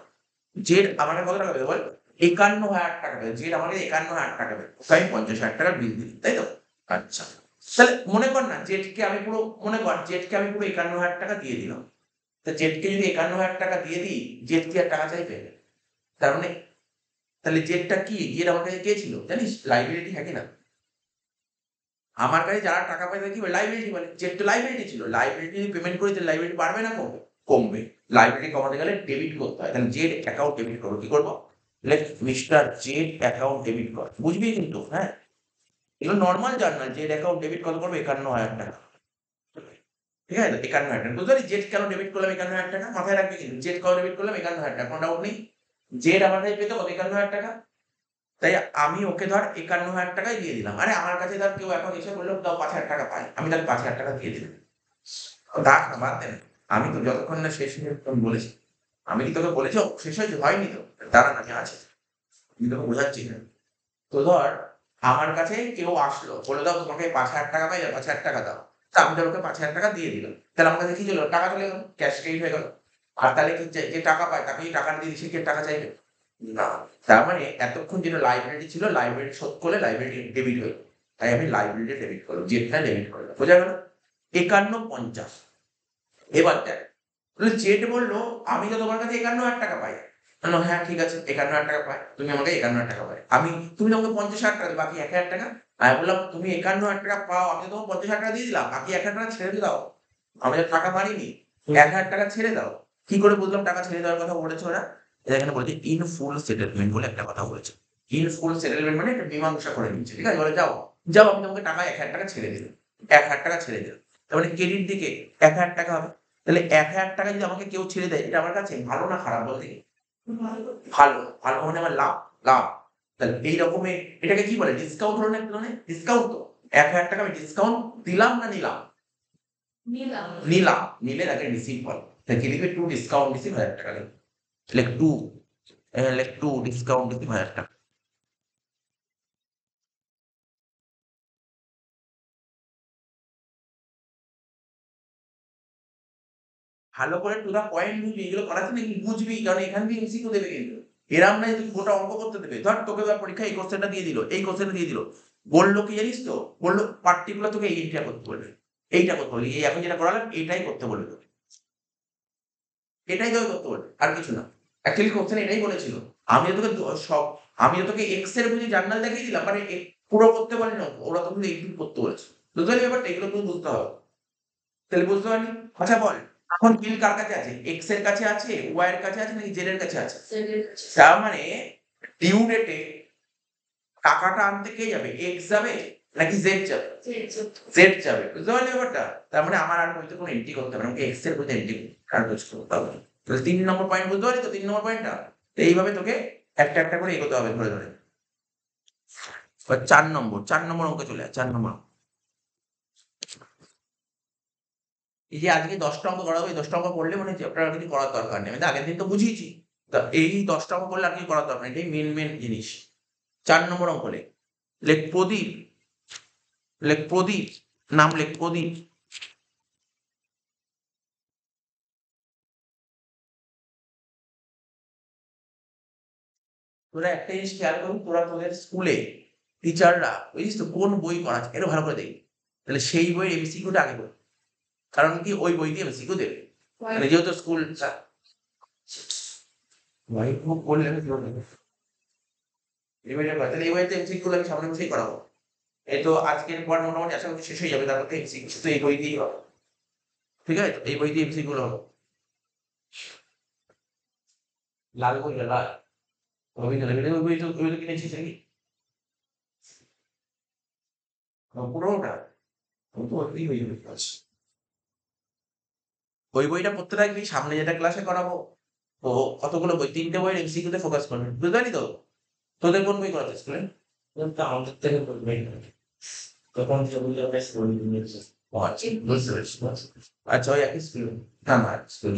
জেড আমাকে কত টাকা দেবে বল? ৫১,০০০ টাকা দেবে। জেড আমাকে ৫১,০০০ টাকা দেবে। ওকে আমি ৫০,০০০ টাকার বিল দিই, তাই তো? আচ্ছা। তাহলে মনে কর না জেডকে আমি পুরো ৫১,০০০ টাকা দিয়ে দিলাম। তো জেডকে যদি ৫১,০০০ টাকা দিয়ে দিই, জেড কি আর টাকা চাইবে? তার মানে তাহলে জেডটা কি? জেড আমার কাছে কে ছিল জানিস? লাইবিলিটি, হ্যাঁ কি না? আমার কাছে যারা টাকা পায় তাকে কি বলে? লাইবিলিটি বলে। জেড তো লাইবিলিটি ছিল। লাইবিলিটি যদি পেমেন্ট করি তাহলে লাইবিলিটি বাড়বে না কমবে? কমবে। লাইবিলিটি কমাতে গেলে ডেবিট করতে হয়। তাহলে জেড অ্যাকাউন্ট ডেবিট করবো। কি করবো? লেখ মিস্টার জেড অ্যাকাউন্ট ডেবিট কর। বুঝবি কিন্তু, হ্যাঁ? এগুলো normal journal. Z account debit কত করবে? ৫১,০০০ টাকা। ঠিক আছে? তো ৫১,০০০ টাকা। বুঝতে পারলি জেড কেন ডেবিট করলাম ৫১,০০০ টাকা? মাথায় রাখবি কিন্তু। জেড কেন ডেবিট করলাম ৫১,০০০ টাকা? কোনো ডাউট নেই? জেড আমার কাছে পেত কত? ৫১,০০০ টাকা। তাই আমি ওকে ধর ৫১,০০০ টাকাই দিয়ে দিলাম। আরে আমার কাছে ধর কেউ এখন এসে বলল দাও ৫,০০০ টাকা পাই। আমি তাহলে ৫,০০০ টাকা দিয়ে দিলাম। থাক না, বাদ দে না। আমি তো যতক্ষণ না শেষ হয়নি ততক্ষণ বলেছি। আমি কি তোকে বলেছি শেষ হয়েছে? হয়নি তো। দাঁড়া না, আমি আছি। আমি তোকে বোঝাচ্ছি না। তো ধর আমার কাছে কেউ আসলো, বলল দাও তোমাকে ৫,০০০ টাকা পাই, ৫,০০০ টাকা দাও। তা আমি ধর ওকে ৫,০০০ টাকা দিয়ে দিলাম। তাহলে আমার কাছে কি চলে গেল? টাকা চলে গেল। ক্যাশ ক্রেডিট হয়ে গেল। আর তাহলে কি যে টাকা পায় তাকে যদি টাকাটা দিয়ে দিই সে কি আর টাকা চাইবে? না। তার মানে এতক্ষণ যেটা লাইব্রেরি ছিল, লাইব্রেরি শোধ করলে লাইব্রেরি ডেবিট হলো। তাই আমি লাইব্রেরিটা ডেবিট করলাম, জেডটা ডেবিট করলাম। বোঝা গেল? ৫১,৫০। এবার দেখ, জেড বললো আমি তো তোমার কাছে ৫১,০০০ টাকা পাই। বললাম হ্যাঁ ঠিক আছে ৫১,০০০ টাকা পাই, তুমি আমাকে ৫১,০০০ টাকা পাই। তুমি আমাকে ৫০,০০০ টাকা দিও, বাকি ১,০০০ টাকা। আমি বললাম তুমি ৫১,০০০ টাকা পাও, আমি তো তোমাকে ৫০,০০০ টাকা দিয়ে দিলাম, বাকি ১,০০০ টাকা ছেড়ে দাও। আমি তো টাকা মারিনি, ১,০০০ টাকা ছেড়ে দাও। কি করে বুঝলাম টাকা ছেড়ে দেওয়ার কথা বলেছে ওরা? এখানে বলেছে ইন ফুল সেটেলমেন্ট বলে একটা কথা বলেছে। ইন ফুল সেটেলমেন্ট মানে একটা মীমাংসা করে নিচ্ছে। ঠিক আছে, বলে যাও যাও আমি তোমাকে টাকা ১,০০০ টাকা ছেড়ে দিলাম। ১,০০০ টাকা ছেড়ে দিলাম। তার মানে ক্রেডিট দিকে ১,০০০ টাকা হবে। তাহলে ১,০০০ টাকা যদি আমাকে কেউ ছেড়ে দেয়, এটা আমার কাছে ভালো না খারাপ বল দেখি? ভালো। ভালো মানে আমার লাভ, লাভ। তাহলে এই রকমের এটাকে কি বলে? ডিসকাউন্ট হলো না এক ধরনের? ডিসকাউন্ট তো। ১,০০০ টাকা আমি ডিসকাউন্ট দিলাম না নিলাম? নিলাম। নিলে তাকে রিসিভ বলে। তাহলে কি লিখবে? টু ডিসকাউন্ট রিসিভ ১,০০০ টাকা লিখবে। লেখ টু, লেখ টু ডিসকাউন্ট রিসিভ ১,০০০ টাকা। ভালো করে টু দা পয়েন্ট বুঝবি। এগুলো করাচ্ছি না কিন্তু বুঝবি, কারণ এখান থেকে এমসিকিউ দেবে কিন্তু। এরম না যে তুই গোটা অঙ্ক করতে দেবে। ধর তোকে এবার পরীক্ষায় এই কোশ্চেনটা দিয়ে দিল, এই কোশ্চেনটা দিয়ে দিল। বললো কি জানিস তো? বললো পার্টিকুলার তোকে এইটা করতে বলবে। এইটা করতে বলবে। এই এখন যেটা করালাম এটাই করতে বলবে তোকে। এটাই তোকে করতে বলবে, আর কিছু না। অ্যাকচুয়ালি কোশ্চেন এটাই বলেছিল। আমি তো তোকে সব আমি তো তোকে এক্স এর বুঝি জার্নাল দেখিয়ে দিলাম, মানে পুরো করতে পারিনি অঙ্ক। ওরা তো কিন্তু এইটুকু করতে বলেছে। বুঝতে পারলি ব্যাপারটা? এগুলো তুই বুঝতে হবে। তাহলে বুঝতে পারলি? আচ্ছা বল, এখন বিল কার কাছে আছে? এক্স এর কাছে আছে, ওয়াই এর কাছে আছে, নাকি জেড এর কাছে আছে? তার মানে ডিউ ডেটে টাকাটা আনতে কে যাবে? এক্স যাবে নাকি জেড যাবে? জেড যাবে। বুঝতে পারলি ব্যাপারটা? তার মানে আমার আর বইতে কোনো এন্ট্রি করতে হবে না, আমাকে এক্স এর বইতে এন্ট্রি করতে হবে। তাহলে ৩ নম্বর পয়েন্ট বুঝতে পারলি তো? ৩ নম্বর পয়েন্টটা। তো এইভাবে তোকে একটা একটা করে এগোতে হবে ধরে ধরে। এবার ৪ নম্বর অঙ্কে চলে আয়। ৪ নম্বর। এই যে আজকে ১০টা অঙ্ক করাবো, এই 10টা অঙ্ক করলে মনে হচ্ছে আপনার আর কিছু করার দরকার নেই। আমি তো আগের দিন তো বুঝিয়েছি। তা এই 10টা অঙ্ক করলে আর কিছু করার দরকার নেই। এটাই মেন জিনিস। ৪ নম্বর অঙ্ক লেখ। লেখ প্রদীপ, লেখ প্রদীপ, নাম লেখ প্রদীপ। তোরা একটা জিনিস খেয়াল করবি, তোরা তোদের স্কুলে টিচাররা বুঝিস তো কোন বই পড়াচ্ছে এটা ভালো করে দেখবি, তাহলে সেই বইয়ের এমসিকিউটা আগে করবি। কারণ কি ওই বই দিয়ে এমসিকিউ দেবে, মানে যেহেতু স্কুল হোয়াইট বুক করলে এই বইটা করা, তাহলে এই বইতে এমসিকিউ আমি সামনে বসেই করাবো। এই তো আজকের পর মোটামুটি আশা করি শেষ হয়ে যাবে, তারপর তো এমসিকিউ তো এই বই দিয়েই হবে। ঠিক আছে, এই বই দিয়ে এমসিকিউ গুলো হবে। লাল বই লাল রবীন্দ্র ওই বই তো কিনেছিস নাকি পুরোটা? তো ওই বই আছে। ওই বইটা পড়তে থাকবি, সামনে যেটা ক্লাসে করাবো তো কতগুলো বই, 3টে বইয়ের এমসিকিউ তে ফোকাস করবি, বুঝতে পারলি তো? তোদের কোন বই করাতে স্কুলে? আমাদের থেকে বই তখন যেগুলো বেশ বই নিয়েছে। ও আচ্ছা, বুঝতে পেরেছি। আচ্ছা ওই একই স্কুলে? না না স্কুল,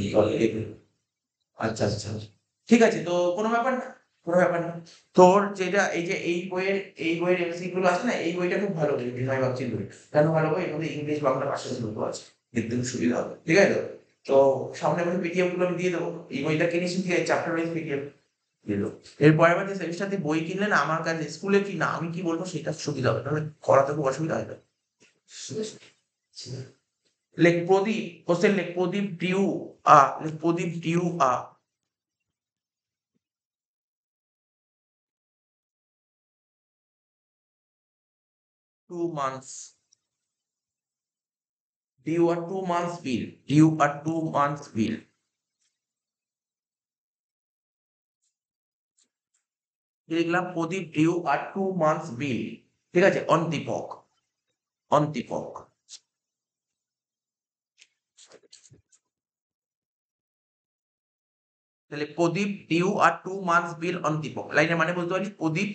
আচ্ছা আচ্ছা, ঠিক আছে, তো কোনো ব্যাপার না, কোনো ব্যাপার না। তোর যেটা এই যে এই বইয়ের এমসিকিউ গুলো আছে না, এই বইটা খুব ভালো বই, আমি ভাবছি বই কেন ভালো বই, এর মধ্যে ইংলিশ বাংলা ভাষা দুটো আছে, দেখতে খুব সুবিধা হবে, ঠিক আছে তো? তো সামনে বছর পিডিএফ গুলো আমি দিয়ে দেবো, এই বইটা কিনিস, ঠিক আছে, চ্যাপ্টার ওয়াইজ পিডিএফ দিয়ে দেবো। এর পরের বার যে সেমিস্টার দিয়ে বই কিনলে না আমার কাছে স্কুলে কি না আমি কি বলবো সেটা সুবিধা হবে, তাহলে করাতে খুব অসুবিধা হয় না। লেখ প্রদীপ, কোশ্চেন লেখ প্রদীপ ডিউ লেখ প্রদীপ due 2 months, due a 2 months bill, due a 2 months bill. লিখলাম প্রদীপ ডিউ আর 2 months বিল, ঠিক আছে, অন দীপক, অন দীপক। তাহলে প্রদীপ ডিউ আর 2 months বিল অন দীপক, লাইনের মানে বলতে পারি প্রদীপ,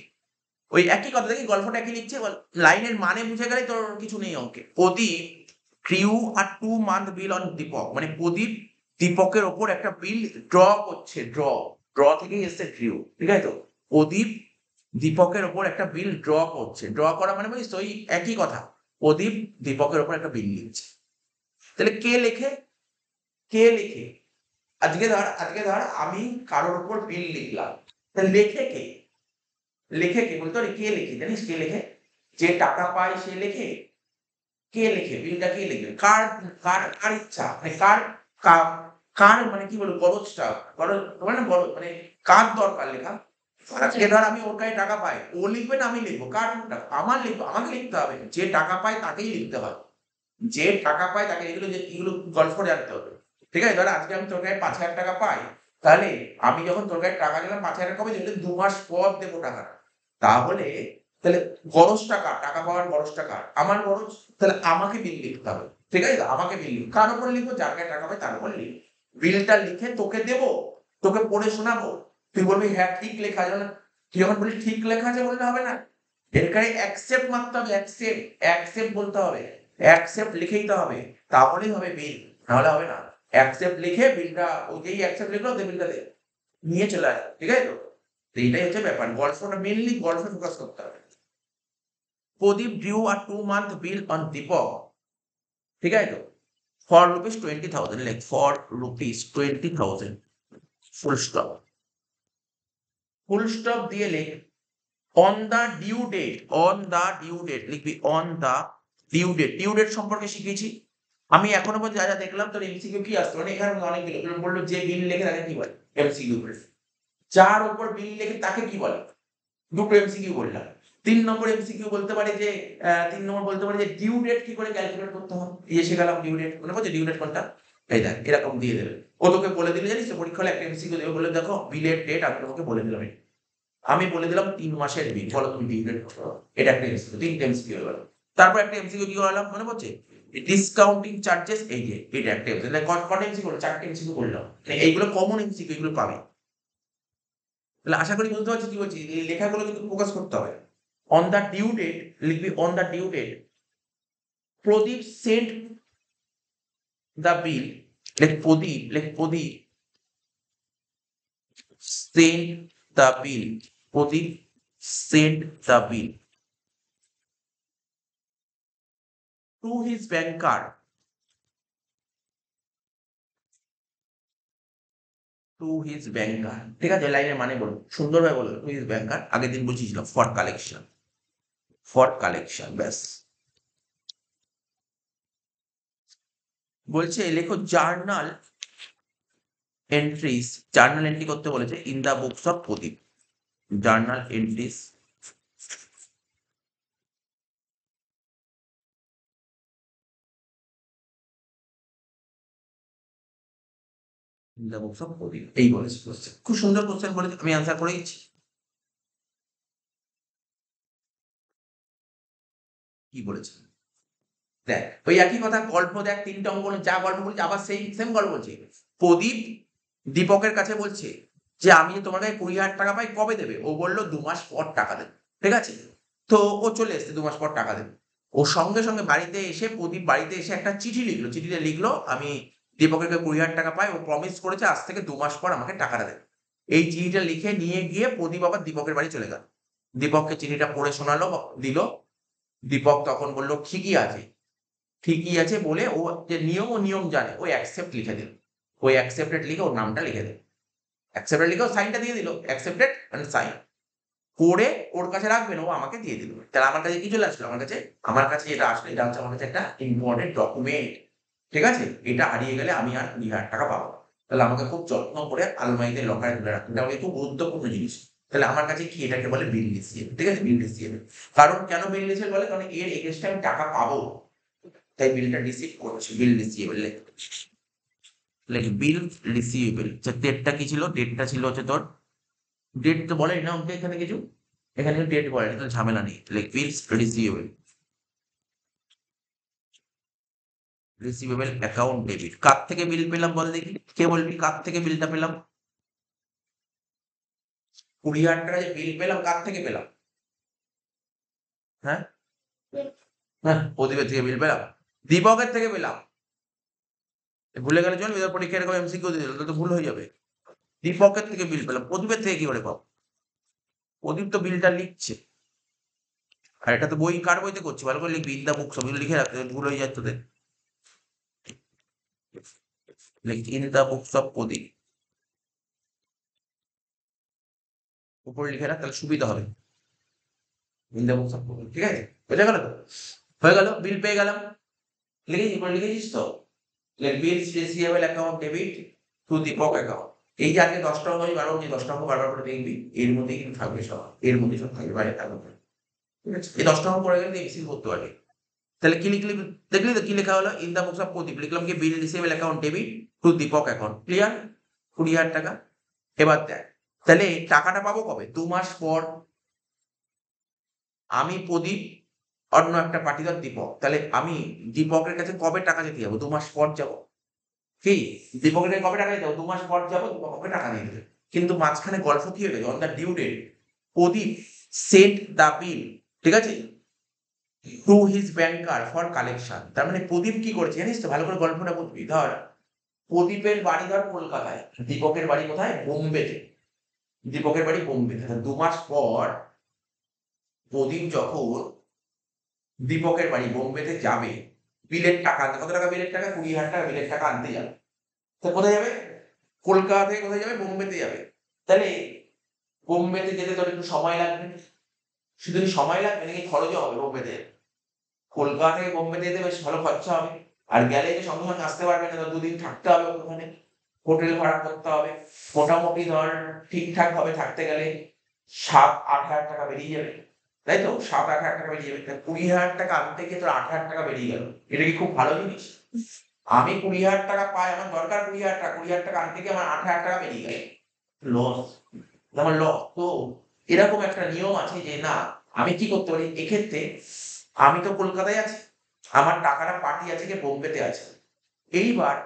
ওই একই কথা দেখি গল্পটা একই লিখছে, লাইনের মানে বুঝে গেলে তোর কিছু নেই অঙ্কে। প্রদীপ ডিউ আর 2 month বিল অন দীপক, মানে প্রদীপ দীপকের ওপর একটা বিল ড্র করছে, ড্র থেকেই এসছে ডিউ, ঠিক আছে তো? প্রদীপ দীপকের ওপর একটা বিল ড্র করছে, ড্র করা মানে বুঝিস ওই একই কথা, প্রদীপ দীপকের ওপর একটা বিল লিখছে। তাহলে কে লেখে, কে লেখে? আজকে ধর আমি কারোর উপর বিল লিখলাম, তাহলে লেখে কে? লেখে কে বলতে পারি, কে লেখে জানিস, কে লেখে? যে টাকা পায় সে লেখে। কে লেখে বিলটা, কে লেখে? কার কার কার ইচ্ছা, মানে কার কার কার মানে কি বলবো, গরজটা, গরজ মানে গরজ মানে কার দরকার লেখা? আজকে ধর আমি ওর কাছে টাকা পাই, ও লিখবে না আমি লিখবো, কার টাকা? আমার লিখবো, আমাকে লিখতে হবে, যে টাকা পায় তাকেই লিখতে হবে, যে টাকা পায় তাকে, এগুলো যে এগুলো গল্প জানতে হবে, ঠিক আছে? ধর আজকে আমি তোর কাছে 5,000 টাকা পাই, তাহলে আমি যখন তোর কাছে টাকা নিলাম 5,000 কবে দিলে 2 মাস পর দেবো টাকা, তাহলে তাহলে গরজটা কার, টাকা পাওয়ার গরজটা কার? আমার গরজ, তাহলে আমাকে বিল লিখতে হবে, ঠিক আছে তো? আমাকে বিল লিখ, কার উপর লিখবো? যার কাছে টাকা পাই তার উপর লিখ, বিলটা লিখে তোকে দেবো, তোকে পড়ে শোনাবো, তুই বলবি হ্যাঁ ঠিক লেখা আছে, তুই যখন বলি ঠিক লেখা আছে বললে হবে না, এর কাছে অ্যাকসেপ্ট মারতে হবে, অ্যাকসেপ্ট, অ্যাকসেপ্ট বলতে হবে, অ্যাকসেপ্ট লিখেই তো হবে, তাহলেই হবে বিল, নাহলে হবে না। অ্যাকসেপ্ট লিখে বিলটা, ও যেই অ্যাকসেপ্ট লিখলো যে বিলটা দে, নিয়ে চলে আসবে, ঠিক আছে তো? তো এইটাই হচ্ছে ব্যাপার, গল্পটা মেনলি গল্পে ফোকাস করতে হবে। প্রদীপ ডিউ আর 2 month বিল অন দীপক, ঠিক আছে তো? For rupees 20,000, like for rupees 20,000, full stop, full stop দিয়ে লেখ on the due date, on the due date লিখবি, on the due date, due date সম্পর্কে শিখেছি আমি এখনো পর্যন্ত, যা যা দেখলাম তোর এমসিকিউ কি আসতো, মানে এখানে অনেকগুলো বললো যে বিল লেখে তাকে কি বলে, এমসিকিউ করে, যার উপর বিল লেখে তাকে কি বলে, দুটো এমসিকিউ বললাম। 3 নম্বর এমসিকিউ বলতে পারে যে 3 নম্বর বলতে পারে যে ডিউ ডেট কি করে ক্যালকুলেট করতে হয়, এই শিখালাম ডিউ ডেট, মনে পড়ছে ডিউ ডেট কোনটা? এই দেখ এরকম দিয়ে দেবে, ও তোকে বলে দিলে জানিস তো, পরীক্ষা হলে একটা এমসিকিউ দেবে, বলে দেখো বিলের ডেট আমি তোমাকে বলে দিলাম, আমি বলে দিলাম 3 মাসের বিল, বলো তুমি ডিউ ডেট করো, এটা একটা এমসিকিউ, 3টে এমসিকিউ হয়ে গেল। তারপর একটা এমসিকিউ কি করলাম মনে পড়ছে, ডিসকাউন্টিং চার্জেস, এই যে এটা একটা এমসিকিউ, কটা এমসিকিউ করলাম, 4টে এমসিকিউ করলাম, এইগুলো কমন এমসিকিউ, এগুলো পাবে। তাহলে আশা করি বুঝতে পারছি কি বলছি, এই লেখাগুলো কিন্তু ফোকাস করতে হবে। অন দ্য ডিউ ডেট লিখবি, on the due date Pradeep sent the bill, Pradeep sent the bill, Pradeep sent the bill, to his banker, to his banker, ঠিক আছে, লাইনের মানে বলুন, সুন্দরভাবে বলুন, টু হিজ ব্যাংকার, আগের দিন বুঝিয়েছিলাম, ফর কালেকশন, ফর কালেকশন, ব্যাস। বলছে লেখো জার্নাল এন্ট্রিজ, জার্নাল এন্ট্রি করতে বলেছে in the books of Pradeep, journal entries in the books of Pradeep, এই বলেছে কোশ্চেন, খুব সুন্দর কোশ্চেন বলেছে, আমি আনসার করে দিচ্ছি। কি বলেছে দেখ, ওই একই কথা, গল্প দেখ, তিনটা অঙ্ক যা গল্প বলছে আবার সেই সেম গল্প বলছে। প্রদীপ দীপকের কাছে বলছে যে আমি যে তোমার কাছে 20,000 টাকা পাই, কবে দেবে? ও বললো 2 মাস পর টাকা দেবে, ঠিক আছে। তো ও চলে এসছে 2 মাস পর টাকা দেবে। ও সঙ্গে সঙ্গে বাড়িতে এসে, প্রদীপ বাড়িতে এসে একটা চিঠি লিখলো, চিঠিতে লিখলো আমি দীপকের কাছে 20,000 টাকা পাই, ও প্রমিস করেছে আজ থেকে 2 মাস পর আমাকে টাকাটা দেবে। এই চিঠিটা লিখে নিয়ে গিয়ে প্রদীপ আবার দীপকের বাড়ি চলে গেল, দীপককে চিঠিটা পড়ে শোনালো, দিল। দীপক তখন বললো ঠিকই আছে, ঠিকই আছে বলে ও যে নিয়ম, ও নিয়ম জানে, ওই অ্যাকসেপ্ট লিখে দিল, ওই অ্যাকসেপ্টেড লিখে ওর নামটা লিখে দিল, অ্যাকসেপ্টেড লিখে ও সাইনটা দিয়ে দিল, অ্যাকসেপ্টেড মানে সাইন করে ওর কাছে রাখবেন, ও আমাকে দিয়ে দিল। তাহলে আমার কাছে কি চলে আসলো, আমার কাছে এটা আসলে, এটা হচ্ছে আমার কাছে একটা ইম্পর্টেন্ট ডকুমেন্ট, ঠিক আছে। এটা হারিয়ে গেলে আমি আর 20,000 টাকা পাবো না। তাহলে আমাকে খুব যত্ন করে আলমারিতে লকারে তুলে রাখতে হবে, এটা খুব গুরুত্বপূর্ণ জিনিস। তাহলে আমার কাছে কি, এটাকে বলে বিল রিসিভ, ঠিক আছে, বিল রিসিভ। কারণ কেন বিল রিসিভ বলে, কারণ এর এগেনস্টে আমি টাকা পাবো, তাই বিলটা রিসিভ করছি, বিল রিসিভেবল লাইক বিল রিসিভেবল। ডেটটা কি ছিল, ডেটটা ছিল হচ্ছে তোর, ডেট তো বলেনি না ওকে এখানে কিছু, এখানে ডেট বলেনি, তো ঝামেলা নেই, লাইক বিলস রিসিভেবল, রিসিভেবল অ্যাকাউন্ট ডেবিট। কার থেকে বিল পেলাম বল দেখি, কে বলবি কার থেকে বিলটা পেলাম? 20,000 টাকা যে বিল পেলাম, কার থেকে পেলাম? হ্যাঁ, হ্যাঁ, প্রদীপের থেকে বিল পেলাম, দীপকের থেকে পেলাম। ভুলে গেলে চলবে, এবার পরীক্ষা এরকম এমসিকিউ দিয়ে দিল, তো ভুল হয়ে যাবে। দীপকের থেকে বিল পেলাম, প্রদীপের থেকে কি করে পাবো? প্রদীপ তো বিলটা লিখছে, আর এটা তো বই, কার বইতে করছি, ভালো করে লিখবি, ইন দা বুক, সব লিখে রাখতে, ভুল হয়ে যায় তোদের। ইন দা বুকস অফ প্রদীপ, উপরে লিখে রাখ, তাহলে সুবিধা হবে। ইন দা বুকস অফ প্রদীপ, ঠিক আছে, বোঝা গেল তো? হয়ে গেল, বিল পেয়ে গেলাম, লিখেছি, উপরে লিখেছিস তো, bill receivable account debit to Deepak account. এই যে আজকে 10টা অঙ্ক আমি বারবার বলছি, 10টা অঙ্ক বারবার করে দেখবি, এর মধ্যেই কিন্তু থাকবে সব, এর মধ্যেই সব থাকবে, বাইরে থাকবে না। ঠিক আছে, এই 10টা অঙ্ক পড়ে গেলে এমসিকিউ করতে পারবি। তাহলে কি লিখলি, দেখলি তো কি লেখা হলো, in the books of Pradeep, লিখলাম কি bill receivable account debit to Deepak account, clear, 20,000 টাকা। এবার দেখ, তাহলে টাকাটা পাবো কবে? 2 মাস পর। আমি প্রদীপ, অন্য একটা পার্টিদার দীপক, তাহলে আমি দীপকের কাছে কবে টাকা দিতে যাবো? 2 মাস পর যাবো। কি, দীপকের কাছে কবে টাকা দিতে যাবো? 2 মাস পর যাবো, দীপককে টাকা দিয়ে দেবে। কিন্তু মাঝখানে গল্প কি হয়ে গেছে, on the due date Pradeep sent the bill, ঠিক আছে, to his banker for collection. তার মানে প্রদীপ কি করেছে জানিস তো, ভালো করে গল্পটা বুঝবি। ধর প্রদীপের বাড়ি ধর কলকাতায়, দীপকের বাড়ি কোথায়? বোম্বেতে। দীপকের বাড়ি বোম্বেতে। 2 মাস পর প্রদীপ যখন দীপকের বাড়ি বোম্বেতে যাবে, বিলের টাকা আনতে, কত টাকা বিলের টাকা? 20,000 টাকা বিলের টাকা আনতে যাবে। তো কোথায় যাবে? কলকাতা থেকে কোথায় যাবে? বোম্বেতে যাবে। তাহলে বোম্বেতে যেতে তোর একটু সময় লাগবে, শুধু কি সময় লাগবে নাকি খরচও হবে বোম্বেতে? কলকাতা থেকে বোম্বেতে যেতে বেশ ভালো খরচা হবে। আর গেলে যে সঙ্গে সঙ্গে আসতে পারবে না, 2 দিন থাকতে হবে ওখানে, হোটেল ভাড়া করতে হবে। মোটামুটি ধর ঠিকঠাক ভাবে থাকতে গেলে 7-8 হাজার টাকা বেরিয়ে যাবে, তাই তো? 7-8 হাজার টাকা বেরিয়ে যাবে। তা 20,000 টাকা আনতে গিয়ে তোর 8,000 টাকা বেরিয়ে গেল। এটা কি খুব ভালো জিনিস? আমি 20,000 টাকা পাই, আমার দরকার 20,000 টাকা, 20,000 টাকা আনতে গিয়ে আমার 8,000 টাকা বেরিয়ে গেল, লস, আমার লস। তো এরকম একটা নিয়ম আছে যে না, আমি কি করতে পারি এক্ষেত্রে, আমি তো কলকাতায় আছি, আমার টাকাটা পার্টি আছে যে বোম্বেতে আছে। এইবার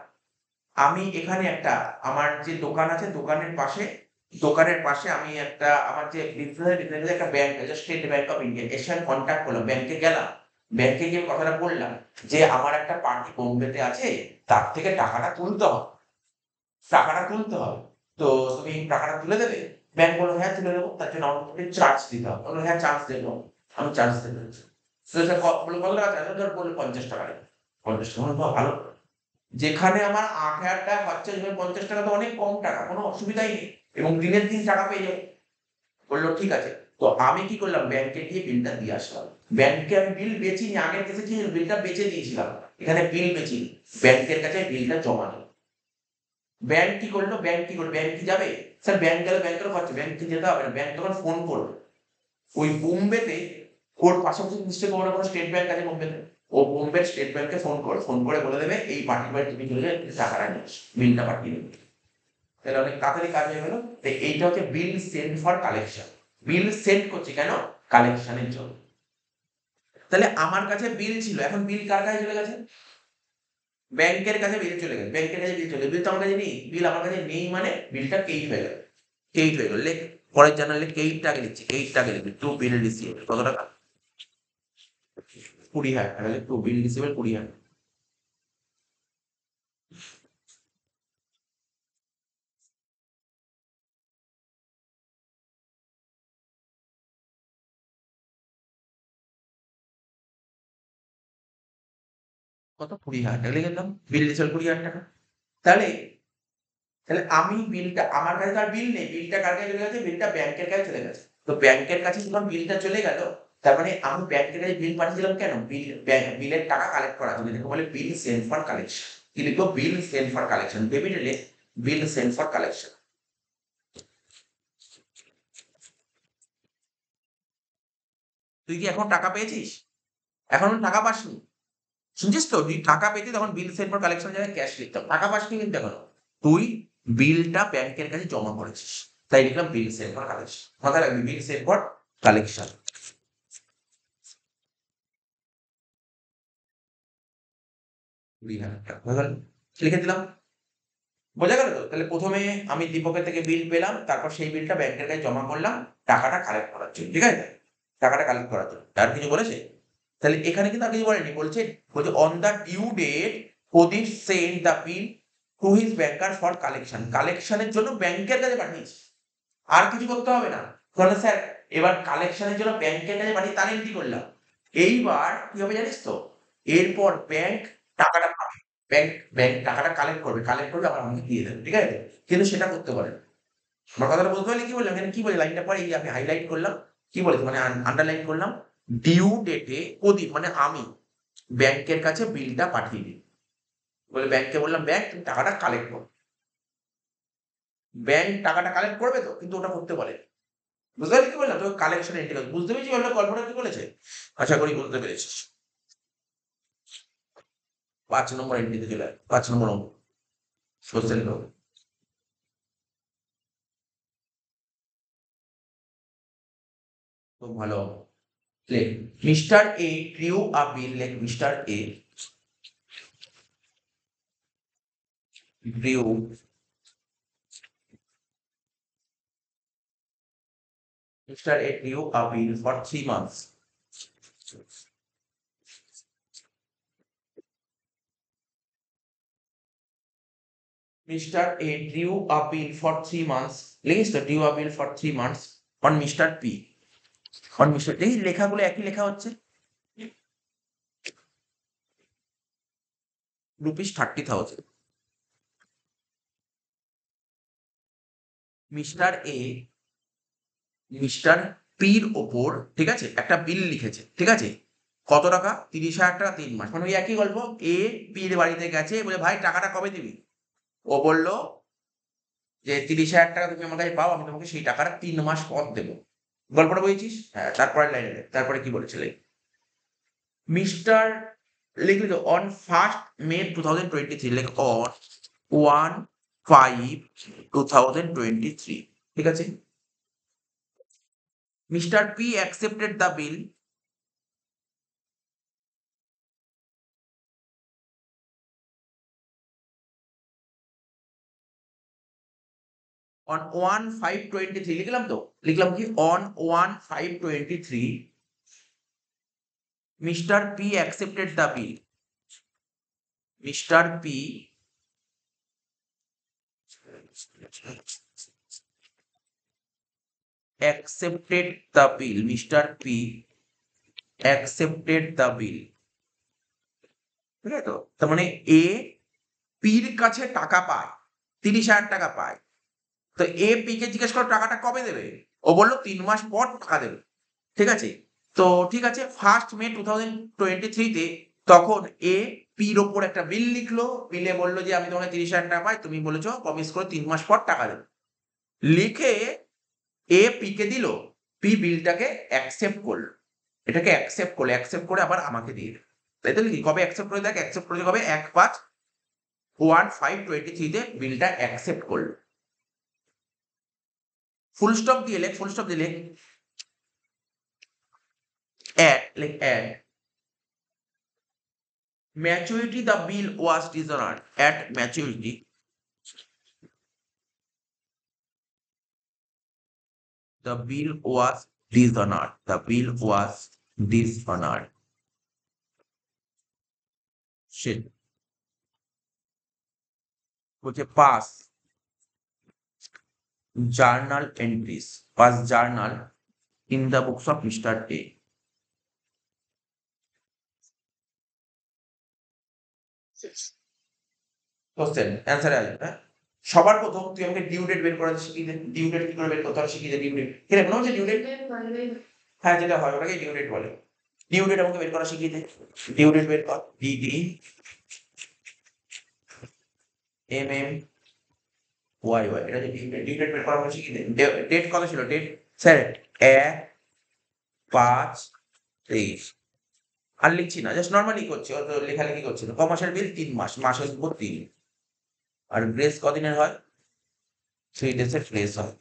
আমি এখানে একটা, আমার যে দোকান আছে, দোকানের পাশে আমি একটা, আমার যে বিজনেস একটা ব্যাংক আছে, স্টেট ব্যাংক অফ ইন্ডিয়া, এর সঙ্গে কন্ট্যাক্ট করলাম, ব্যাংকে গেলাম, ব্যাংকে গিয়ে কথাটা বললাম যে আমার একটা পার্টি বোম্বেতে আছে, তার থেকে টাকাটা তুলতে হবে, টাকাটা তুলতে হবে, তো তুমি টাকাটা তুলে দেবে? ব্যাংক বললো হ্যাঁ তুলে দেবো, তার জন্য আমাকে চার্জ দিতে হবে। বললো হ্যাঁ চার্জ দেবো, আমি চার্জ দেবো। স্যার বললো কত টাকা চাই? ধর বললো 50 টাকা নেবে। 50 টাকা মানে ভালো। যেখানে আমার 8,000 টাকা খরচা, সেখানে 50 টাকা তো অনেক কম টাকা, কোনো অসুবিধাই নেই এবং দিনের দিন টাকা পেয়ে যাবো। বললো ঠিক আছে। তো আমি কি করলাম, ব্যাংকে গিয়ে বিলটা দিয়ে আসলাম। ব্যাংকে আমি বিল বেচিনি, আগের কেসে কি হলো, বিলটা বেচে দিয়েছিলাম, এখানে বিল বেচিনি, ব্যাংকের কাছে বিলটা জমা নেই। ব্যাংক কি করলো, ব্যাংক কি যাবে? স্যার ব্যাংক গেলে ব্যাংকের খরচা, ব্যাংকে যেতে হবে না, ব্যাংক তখন ফোন করবে। ওই বোম্বেতে ওর পাশাপাশি নিশ্চয়ই কোনো স্টেট ব্যাংক আছে বোম্বেতে, ও বোম্বের স্টেট ব্যাংকে ফোন করে বলে দেবে এই পার্টির বাড়ি তুমি চলে যাবে, টাকাটা নিয়ে এসো, বিলটা পাঠিয়ে দেবে। তাহলে অনেক তাড়াতাড়ি কাজ হয়ে গেল। তো এইটা হচ্ছে bill send for collection. Bill send করছি কেন? কালেকশনের জন্য। তাহলে আমার কাছে বিল ছিল, এখন বিল কার কাছে চলে গেছে? ব্যাংকের কাছে বিল চলে গেছে, ব্যাংকের কাছে বিল চলে গেছে, বিল তো আমার কাছে নেই, বিল আমার কাছে নেই মানে বিলটা কেই হয়ে গেল। কেইট হয়ে গেল, লেখ পরের জানালে কেইটটা আগে লিখছি, কেইটটা আগে লিখবি, টু বিল রিসিভ কত টাকা? 20,000 টাকা, টু বিল রিসিভের 20,000। কত? 20,000 টাকা লিখে দিলাম, বিল রিসিভ 20,000 টাকা। তাহলে তাহলে আমি বিলটা, আমার কাছে তো আর বিল নেই, বিলটা কার কাছে চলে গেছে? বিলটা ব্যাংকের কাছে চলে গেছে। তো ব্যাংকের কাছে যখন বিলটা চলে গেল, তার মানে আমি ব্যাংকের কাছে বিল পাঠিয়েছিলাম কেন? বিলের টাকা কালেক্ট করার জন্য, যেটাকে বলে বিল সেন্ড ফর কালেকশন। কি লিখবো? বিল সেন্ড ফর কালেকশন, ডেবিটে বিল সেন্ড ফর কালেকশন। তুই কি এখন টাকা পেয়েছিস? এখন টাকা পাসনি, শুনছিস তো? তুই টাকা পেতি তখন বিল সেন্ড ফর কালেকশন জায়গায় ক্যাশ লিখতাম, টাকা পাসনি কিন্তু এখনো। তুই বিলটা ব্যাংকের কাছে জমা করেছিস, তাই লিখলাম বিল সেন্ড ফর কালেকশন। মাথায় রাখবি, বিল সেন্ড ফর কালেকশন। 20,000 টাকা হয়ে গেল, লিখে দিলাম। বোঝা গেল তো? তাহলে প্রথমে আমি দীপকের থেকে বিল পেলাম, তারপর সেই বিলটা ব্যাংকের কাছে জমা করলাম টাকাটা কালেক্ট করার জন্য, ঠিক আছে? টাকাটা কালেক্ট করার জন্য আর কিছু বলেছে? তাহলে এখানে কিন্তু আর কিছু বলেনি, বলছে on the due date Pradeep send the bill to his banker for collection. কালেকশনের জন্য ব্যাংকের কাছে পাঠিয়েছি, আর কিছু করতে হবে না। তাহলে স্যার এবার কালেকশনের জন্য ব্যাংকের কাছে পাঠিয়ে তার এন্ট্রি করলাম। এইবার কি হবে জানিস তো? এরপর ব্যাংক টাকাটা পাবে, ব্যাংক ব্যাংক টাকাটা কালেক্ট করবে আবার আমাকে দিয়ে দেবে, ঠিক আছে? কিন্তু সেটা করতে পারে না। আমার কথাটা বুঝতে পারলি কি বললাম? এখানে কি বলে লাইনটা পরে, এই যে আমি হাইলাইট করলাম, কি বলেছে মানে আন্ডারলাইন করলাম, ডিউ ডেটে প্রদীপ মানে আমি ব্যাংকের কাছে বিলটা পাঠিয়ে দিই। বলে ব্যাংককে বললাম, ব্যাংক তুমি টাকাটা কালেক্ট করো। ব্যাংক টাকাটা কালেক্ট করবে তো, কিন্তু ওটা করতে বলে। বুঝতে পারলি কি বললাম? তোকে কালেকশন এন্ট্রি করতে, বুঝতে পেরেছিস বললে গল্পটা কি বলেছে? আশা করি বুঝতে পেরেছিস। 5 নম্বর এন্ট্রিতে চলে আয়, 5 নম্বর অঙ্ক, কোশ্চেন করো। খুব ভালো অঙ্ক। লেখ, মিস্টার এ ড্রিউ আ বিল, লেখ mister A drew Mr. A drew a bill for 3 months. Mr. A drew a bill for 3 months. Please drew a bill for 3 months on Mr. P. On Mr. এই লেখাগুলো একই লেখা হচ্ছে, ₹30,000। Mister A mister পির ওপর, ঠিক আছে, একটা বিল লিখেছে, ঠিক আছে? কত টাকা? 30,000 টাকা 3 মাস, মানে ওই একই গল্প। এ পির বাড়িতে গেছে, বলে ভাই টাকাটা কবে দিবি? ও বলল যে 30,000 টাকা তুমি আমার কাছে পাও, আমি তোমাকে সেই টাকাটা 3 মাস পর দেবো। গল্পটা বুঝেছিস? হ্যাঁ, তারপরে লাইনে তারপরে কি বলেছিল? মিস্টার, লিখলি তো? অন 1st May 2023, লেখ অন 1/5/2023, ঠিক আছে? Mister P accepted the bill on 1/5/23, লিখলাম তো? লিখলাম কি? On 1/5/23 mister P accepted the bill. Mister P accepted the bill. Mr. P accepted the bill. ঠিক আছে তো? তার মানে এ পির কাছে টাকা পায়, 30,000 টাকা পায়। তো এ পি কে জিজ্ঞেস করো টাকাটা কবে দেবে? ও বলল ৩ মাস পর টাকা দেবে। ঠিক আছে? তো ঠিক আছে 1st May 2023 তে তখন এ পির ওপর একটা বিল লিখলো। বিলে বলল যে আমি তোমাকে 30,000 টাকা পাই। তুমি বলেছ প্রমিস করে ৩ মাস পর টাকা দেবে। লিখে এ পি কে দিল। পি বিলটাকে অ্যাকসেপ্ট করল। এটাকে অ্যাকসেপ্ট করলো। অ্যাকসেপ্ট করে আবার আমাকে দিয়ে দিল। তাই তো লিখি কবে অ্যাকসেপ্ট করে দেখ অ্যাকসেপ্ট করেছে কবে 1/5/23 তে বিলটা অ্যাকসেপ্ট করল। ফুল স্টপ দিয়ে লেখ ফুল স্টপ দিয়ে লেখ add maturity the bill was dishonored at maturity the bill was dishonored shit বলছে pass journal in the books of Mr. A question অ্যান্সারে আসবে হ্যাঁ সবার প্রথম তুই আমাকে ডিউ ডেট বের করা শিখিয়ে দে ডিউ ডেট কি করে বের করতে হবে শিখিয়ে দে ডিউ ডেট কি রে মনে হচ্ছে ডিউ ডেট হ্যাঁ যেটা হয় ওটাকে ডিউ ডেট বলে ডিউ ডেট আমাকে বের করা শিখিয়ে দে ডিউ ডেট বের কর ডিডি এম ওয়াই ওয়াই এটা যে ডিউ ডেট বের করা আমাকে শিখিয়ে দে ডেট কত ছিল ডেট স্যার 1/5/23 আর লিখছি না জাস্ট নরমালি করছি অত লেখালেখি করছি না ক মাসের বিল ৩ মাস মাসের উপর ৩ আর গ্রেস কদিনের হয় 3 ডেজের গ্রেস হয়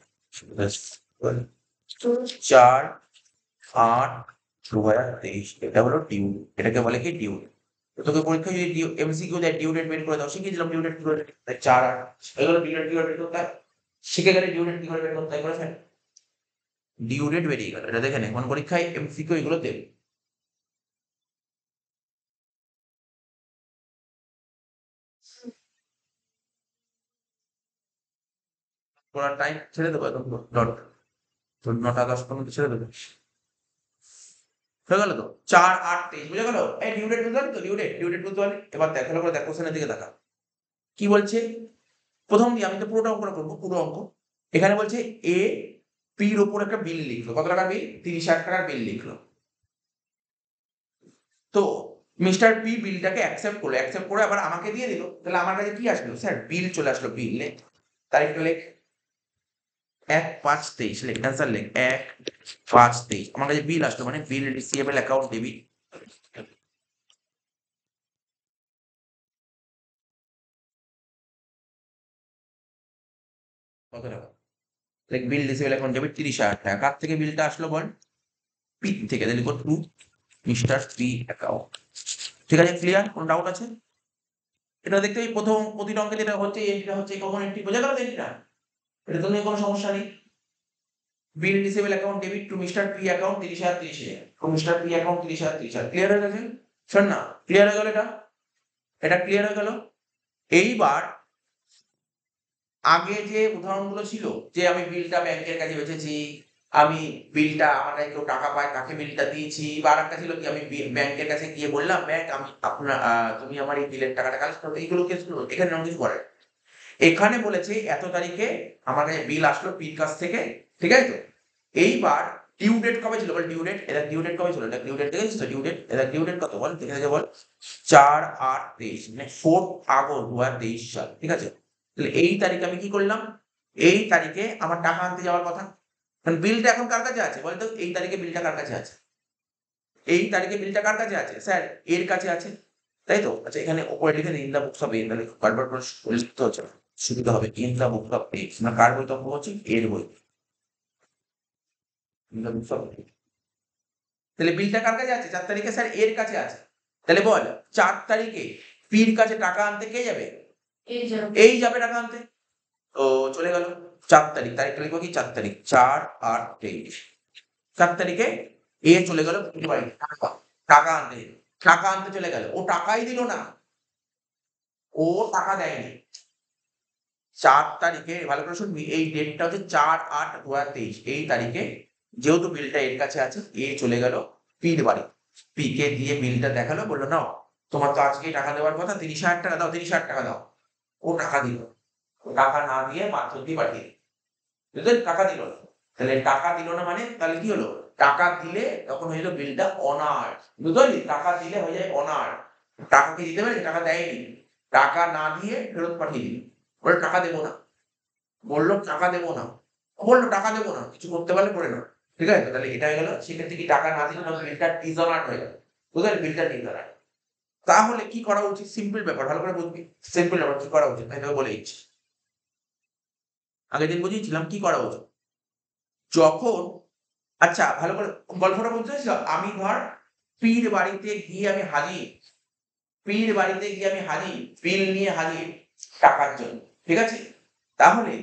4/8/2023 এটা হলো ডিউ এটাকে বলে কি ডিউ তোকে পরীক্ষায় যদি ডিউ এমসিকিউ দেয় ডিউ ডেট বের করে দাও শিখিয়ে দিলাম ডিউ ডেট কি করে তাই 4/8 এগুলো ডিউ ডেট কি করে বের করতে হয় শিখে গেলে ডিউ ডেট কি করে বের করতে হয় করে ফেল ডিউ ডেট বেরিয়ে গেল এটা দেখে নে কোন পরীক্ষায় এমসিকিউ এগুলো দেবে পড়ার টাইম ছেড়ে দেবো একদম ডট 9:10 পর্যন্ত ছেড়ে দেবো হয়ে গেল তো 4/8/23 বুঝে গেল এই ডিউ ডেট বুঝতে পারলি তো ডিউ ডেট বুঝতে পারলি এবার দেখ ভালো করে দেখ কোশ্চেনের দিকে দেখা কি বলছে প্রথম দিয়ে আমি তো পুরোটা অঙ্ক করবো পুরো অঙ্ক এখানে বলছে এ পির ওপর একটা বিল লিখলো কত টাকার বিল 30,000 টাকার বিল লিখলো তো মিস্টার পি বিলটাকে অ্যাকসেপ্ট করলো অ্যাকসেপ্ট করে আবার আমাকে দিয়ে দিল তাহলে আমার কাছে কি আসলো স্যার বিল চলে আসলো বিল লেখ তারিখটা লেখ 1/5/23 লেখ অ্যান্সার লেখ 1/5/23 আমার কাছে বিল আসলো মানে বিল রিসিভেবল অ্যাকাউন্ট ডেবিট কত টাকা লাইক বিল রিসিভেবল অ্যাকাউন্ট ডেবিট 30,000 টাকা কার থেকে বিলটা আসলো বল পি থেকে তাহলে লিখো টু মিস্টার পি অ্যাকাউন্ট ঠিক আছে ক্লিয়ার কোনো ডাউট আছে এটা দেখতে এই প্রথম প্রতিটা অঙ্কে যেটা হচ্ছে এন্ট্রিটা হচ্ছে কমন এন্ট্রি বোঝা গেল এন্ট্রিটা এটা তো নিয়ে কোনো সমস্যা নেই bill receivable account debit to mister P account 30,000 to mister P account 30,000 clear হয়ে গেছে শোন না ক্লিয়ার হয়ে গেল এটা ক্লিয়ার হয়ে গেল এইবার আগে যে উদাহরণগুলো ছিল যে আমি বিলটা ব্যাংকের কাছে বেচেছি আমি বিলটা আমার কাছে কেউ টাকা পায় তাকে বিলটা দিয়েছি বা আরেকটা ছিল কি আমি ব্যাংকের কাছে গিয়ে বললাম ব্যাংক আমি আপনার তুমি আমার এই বিলের টাকাটা কালেক্ট করো এইগুলো কেসগুলো এখানে অনেক কিছু করে এখানে বলেছে এত তারিখে আমার কাছে বিল আসলো পির কাছ থেকে ঠিক আছে তো এইবার ডিউ ডেট কবে ছিল বল ডিউ ডেট এটা ডিউ ডেট কবে ছিল এটা ডিউ ডেট দেখেছিস তো ডিউ ডেট এটা ডিউ ডেট কত বল দেখে আছে বল 4/8/23 মানে 4th আগস্ট 2023 সাল ঠিক আছে তাহলে এই তারিখে আমি কি করলাম এই তারিখে আমার টাকা আনতে যাওয়ার কথা কারণ বিলটা এখন কার কাছে আছে বলতো এই তারিখে বিলটা কার কাছে আছে এই তারিখে বিলটা কার কাছে আছে স্যার এর কাছে আছে তাই তো আচ্ছা এখানে উপরে লিখে দিন ইন দা বুকস অফ এ তাহলে বারবার করে লিখতে হচ্ছে না সুবিধা হবে ইন দা বুকস অফ এ না কার বই তখন হচ্ছে এর বই ইন দা বুকস অফ এ তাহলে বিলটা কার কাছে আছে 4 তারিখে স্যার এর কাছে আছে তাহলে বল 4 তারিখে পির কাছে টাকা আনতে কে যাবে এই যাবে টাকা আনতে তো চলে গেল 4 তারিখ তারিখটা লিখবো কি 4 তারিখ 4/8/23 4 তারিখে এ চলে গেল বাড়ি টাকা আনতে টাকা আনতে চলে গেল ও টাকাই দিল না ও টাকা দেয়নি 4 তারিখে ভালো করে শুনবি এই ডেটটা হচ্ছে 4/8/2023 এই তারিখে যেহেতু বিলটা এর কাছে আছে এ চলে গেল পির বাড়ি পি কে দিয়ে বিলটা দেখালো, বললো নাও তোমার তো আজকেই টাকা দেওয়ার কথা, 30,000 টাকা দাও, 30,000 টাকা দাও। ও টাকা দিল, টাকা না দিয়ে পাথর দিয়ে পাঠিয়ে দিল, বুঝলেন? টাকা দিল না। তাহলে টাকা দিল না মানে তাহলে কি হলো? টাকা দিলে তখন হয়ে গেল বিলটা অনার্ড, বুঝতে পারলি? টাকা দিলে হয়ে যায় অনার্ড। টাকা কি দিতে পারে? টাকা দেয়নি, টাকা না দিয়ে ফেরত পাঠিয়ে দিল, বলে টাকা দেবো না, বললো টাকা দেবো না, বললো টাকা দেবো না, কিছু করতে পারলে করে না, ঠিক আছে? তাহলে এটা হয়ে গেল, সেক্ষেত্রে কি টাকা না দিলে তখন বিলটা ডিসঅনার্ড হয়ে গেল, বুঝলেন? বিলটা ডিসঅনার্ড। তাহলে কি করা উচিত? সিম্পল ব্যাপার, ভালো করে বুঝবি। সিম্পল ব্যাপার, কি করা উচিত আমি তোকে বলে দিচ্ছি। আগের দিন বুঝিয়েছিলাম কি করা উচিত। যখন, আচ্ছা ভালো করে গল্পটা বলতে চাইছো? আমি ধর পীর বাড়িতে গিয়ে আমি হাজির, পীর বাড়িতে গিয়ে আমি হাজির, বিল নিয়ে হাজির টাকার জন্য, ঠিক আছে? তাহলে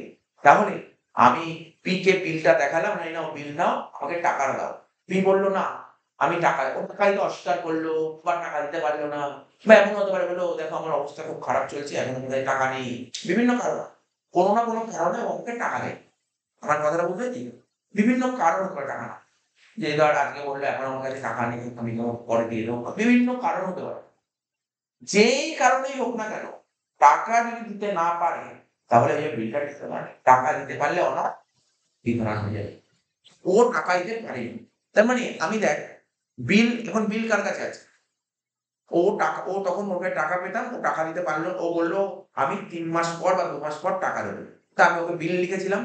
তাহলে আমি পি কে বিলটা দেখালাম, এই নাও বিল নাও, আমাকে টাকাটা দাও। পি বললো না, আমি টাকা, ও টাকা দিতে অস্বীকার করলো বা টাকা দিতে পারলো না, বা এমন হতে পারে বললো দেখো আমার অবস্থা খুব খারাপ চলছে, এখন আমাদের টাকা নেই, বিভিন্ন কারণ, কোনো না কোনো কারণে আমাকে টাকা নেই। আমার কথাটা বুঝতে পেরেছিস? বিভিন্ন কারণ হতে পারে টাকা না, যে ধর আজকে বললো এখন আমার কাছে টাকা নেই, আমি পরে দিয়ে দেবো, বিভিন্ন কারণ হতে পারে। যেই কারণেই হোক না কেন, টাকা যদি দিতে না পারে তাহলে ওই যে বিলটা দিতে পারে, টাকা দিতে পারলে অনার বিধান হয়ে যাবে। ও টাকা দিতে পারেনি, তার মানে আমি দেখ, বিল এখন বিল কার কাছে আছে? ও টাকা, ও তখন ওকে টাকা পেতাম, ও টাকা দিতে পারলো, ও বললো আমি 3 মাস পর বা 2 মাস পর টাকা দেবো। তা আমি ওকে বিল লিখেছিলাম,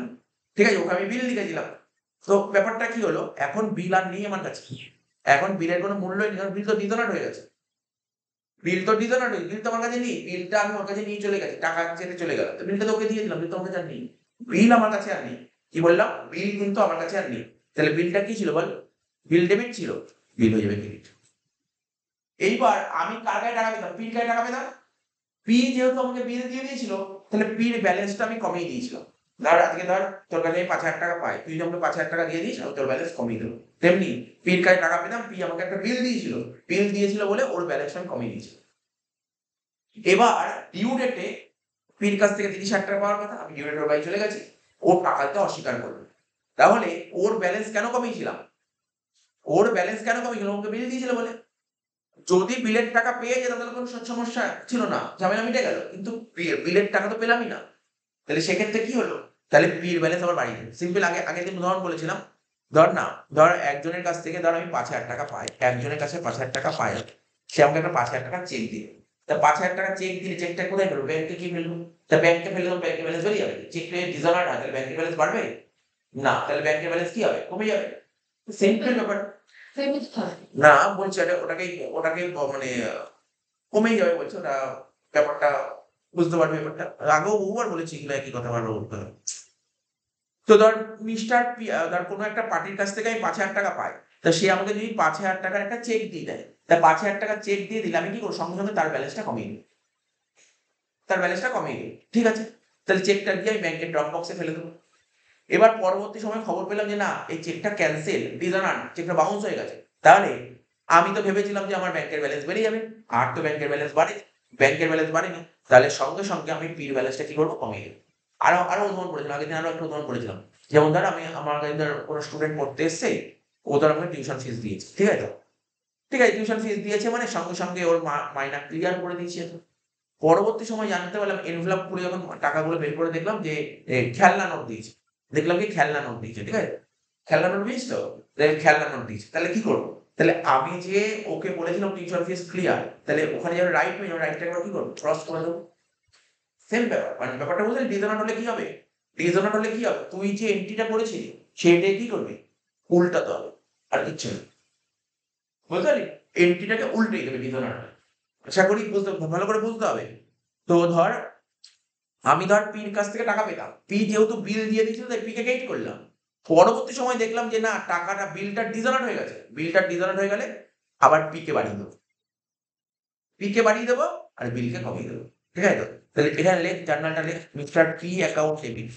ঠিক আছে? ওকে আমি বিল লিখেছিলাম। তো ব্যাপারটা কি হলো? এখন বিল আর নেই আমার কাছে। এখন বিলের কোনো মূল্যই নেই, কারণ বিল তো ডিসঅনার্ড হয়ে গেছে। বিল তো ডিসঅনার্ড হয়ে, বিল তো আমার কাছে নেই। বিলটা আমি ওর কাছে নিয়ে চলে গেছি, টাকা চেতে চলে গেল। তো বিলটা তো ওকে দিয়ে দিলাম, বিল তো আমার কাছে আর নেই। বিল আমার কাছে আর নেই। কি বললাম? বিল কিন্তু আমার কাছে আর নেই। তাহলে বিলটা কি ছিল বল? বিল ডেবিট ছিল, বিল হয়ে যাবে ক্রেডিট। এইবার আমি কার গায়ে টাকা পেতাম? পির গায়ে টাকা পেতাম। পি যেহেতু আমাকে বিল দিয়ে দিয়েছিল, তাহলে পির ব্যালেন্সটা আমি কমিয়ে দিয়েছিলাম। ধর আজকে ধর তোর কাছে আমি 5,000 টাকা পাই, তুই যদি আমাকে 5,000 টাকা দিয়ে দিস, আমি তোর ব্যালেন্স কমিয়ে দেবো। তেমনি পির কাছে টাকা পেতাম, পি আমাকে একটা বিল দিয়েছিল, বিল দিয়েছিল বলে ওর ব্যালেন্সটা আমি কমিয়ে দিয়েছি। এবার ডিউ ডেটে পির কাছ থেকে 30,000 টাকা পাওয়ার কথা, আমি ডিউ ডেটের বাড়ি চলে গেছি, ও টাকা দিতে অস্বীকার করলো। তাহলে ওর ব্যালেন্স কেন কমিয়েছিলাম? ওর ব্যালেন্স কেন কমিয়েছিলাম? ওকে বিল দিয়েছিল বলে। যদি বিলের টাকা পেয়ে যেতাম তাহলে কোনো সমস্যা ছিল না, ঝামেলা মিটে গেল। কিন্তু বিলের টাকা তো পেলামই না। তাহলে সেক্ষেত্রে কি হলো? তাহলে পির ব্যালেন্স আবার বাড়িয়ে দিল। সিম্পল, আগের দিন উদাহরণ বলেছিলাম। ধর না, ধর একজনের কাছ থেকে ধর আমি 5,000 টাকা পাই, একজনের কাছে 5,000 টাকা পাই, সে আমাকে একটা 5,000 টাকা চেক দিল। তা 5,000 টাকা চেক দিলে চেকটা কোথায় ফেলবো? ব্যাংকে কি ফেলবো? তা ব্যাংকে ফেললে তো ব্যাংকের ব্যালেন্স বেরিয়ে যাবে। চেক পেয়ে ডিসঅনার্ড হয়, তাহলে ব্যাংকের ব্যালেন্স বাড়বে না, তাহলে ব্যাংকের ব্যালেন্স কি হবে? কমে যাবে। সিম্পল ব্যাপার। না বলছি ওটাকেই মানে কমেই যাবে বলছে ওটা, ব্যাপারটা বুঝতে পারবে ব্যাপারটা। আগেও বহুবার বলেছি এগুলো, একই কথা বারবার বলতে হবে। তো ধর মিস্টার পি, ধর কোনো একটা পার্টির কাছ থেকে আমি 5,000 টাকা পাই, তা সে আমাকে যদি 5,000 টাকার একটা চেক দিয়ে দেয়, তা 5,000 টাকা চেক দিয়ে দিলে আমি কি করবো? সঙ্গে সঙ্গে তার ব্যালেন্সটা কমিয়ে দিই, তার ব্যালেন্সটা কমিয়ে দিই, ঠিক আছে? তাহলে চেকটা গিয়ে আমি ব্যাংকের ড্রপ বক্সে ফেলে দেবো। এবার পরবর্তী সময় খবর পেলাম যে না, এই চেকটা ক্যান্সেল, ডিসঅনার্ড, চেকটা বাউন্স হয়ে গেছে। তাহলে আমি তো ভেবেছিলাম যে আমার ব্যাংকের ব্যালেন্স বেড়ে যাবে, আর তো ব্যাংকের ব্যালেন্স বাড়ে, ব্যাংকের ব্যালেন্স বাড়েনি। তাহলে সঙ্গে সঙ্গে আমি পির ব্যালেন্সটা কি করবো? কমিয়ে দেবো। আরো উদাহরণ করেছিলাম, আগের দিন আরো একটা উদাহরণ করেছিলাম। যেমন ধর আমি, আমার কাছে ধর কোনো স্টুডেন্ট পড়তে এসছে, ও ধর আমাকে টিউশন ফিস দিয়েছে, ঠিক আছে? ঠিক আছে, টিউশন ফিস দিয়েছে মানে সঙ্গে সঙ্গে ওর মাইনা ক্লিয়ার করে দিয়েছে। পরবর্তী সময় জানতে পারলাম, এনভেলপ খুলে যখন টাকাগুলো বের করে দেখলাম যে খেলনা নোট দিয়েছে। দেখলাম কি খেলনা নোট দিয়েছে, ঠিক আছে? খেলনা নোট দিয়েছে তো? খেলনা নোট দিয়েছে। তাহলে কি করবো? তাহলে আমি যে ওকে বলেছিলাম টিউশন ফিস ক্লিয়ার, তাহলে ওখানে যারা রাইট পেয়ে রাইটটা একবার কি করবো? ক্রস করে দেবো। সেম ব্যাপার, মানে ব্যাপারটা বুঝলি? ডিসঅনার্ড হলে কি হবে? ডিসঅনার্ড হলে কি হবে? তুই যে এন্ট্রিটা করেছিলি সেইটাই কি করবি? উল্টাতে হবে, আর কিচ্ছু না। বুঝতে পারলি? এন্ট্রিটাকে উল্টেই দেবে ডিসঅনার্ড হলে। আশা করি বুঝতে, ভালো করে বুঝতে হবে। তো ধর আমি ধর পির কাছ থেকে টাকা পেতাম, পি যেহেতু বিল দিয়ে দিয়েছিল তাই পিকে ক্রেডিট করলাম। পরবর্তী সময় দেখলাম যে না, টাকাটা, বিলটা ডিসঅনার্ড হয়ে গেছে। বিলটা ডিসঅনার্ড হয়ে গেলে আবার পিকে বাড়িয়ে দেবো, পিকে বাড়িয়ে দেবো আর বিলকে কমিয়ে দেবো, ঠিক আছে? তো তাহলে এখানে লেখ, জার্নালটা লেখ, মিস্টার পি অ্যাকাউন্ট ডেবিট।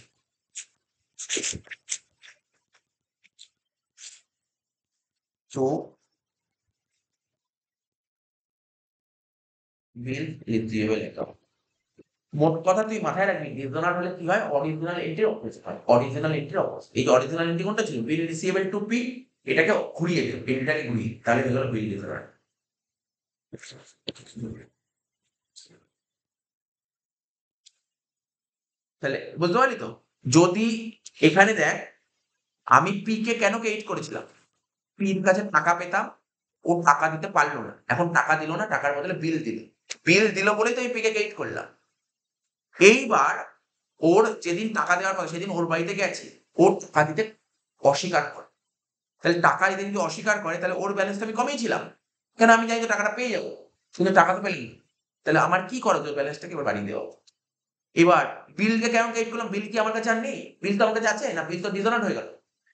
তো বিল রিসিভেবল অ্যাকাউন্ট। মোট কথা তুই মাথায় রাখবি, ডিসঅনার্ড হলে কি হয়? অরিজিনাল এন্ট্রির অপোজিট হয়, অরিজিনাল এন্ট্রির অপোজিট। এই অরিজিনাল এন্ট্রি কোনটা ছিল? বিল রিসিভেবল টু পি, এটাকে ঘুরিয়ে দেব, পেনটাকে ঘুরিয়ে, তাহলে হয়ে গেল বিল ডিফারেন্ট। তাহলে বুঝতে পারলি তো? যদি এখানে দেখ, আমি পি কে কেন ক্রেডিট করেছিলাম? পির কাছে টাকা পেতাম, ও টাকা দিতে পারলো না, এখন টাকা দিল না, টাকার বদলে বিল দিল, বিল দিল বলেই তো আমি পি কে ক্রেডিট করলাম। এইবার ওর যেদিন টাকা দেওয়ার কথা সেদিন ওর বাড়িতে গেছে, ওর টাকা দিতে অস্বীকার করে, তাহলে টাকা দিতে যদি অস্বীকার করে তাহলে ওর ব্যালেন্সটা আমি কমিয়েছিলাম, কেন আমি জানি তো টাকাটা পেয়ে যাবো, কিন্তু টাকা তো পেলি না। তাহলে আমার কি করা যায়, ব্যালেন্সটাকে এবার বাড়িয়ে দেওয়া। এবার বিলকে কেমন ক্রেডিট করলাম? বিল কি আমার কাছে আর নেই? বিল তো আমার কাছে আছে না, বিল তো ডিসঅনার্ড হয়ে গেল,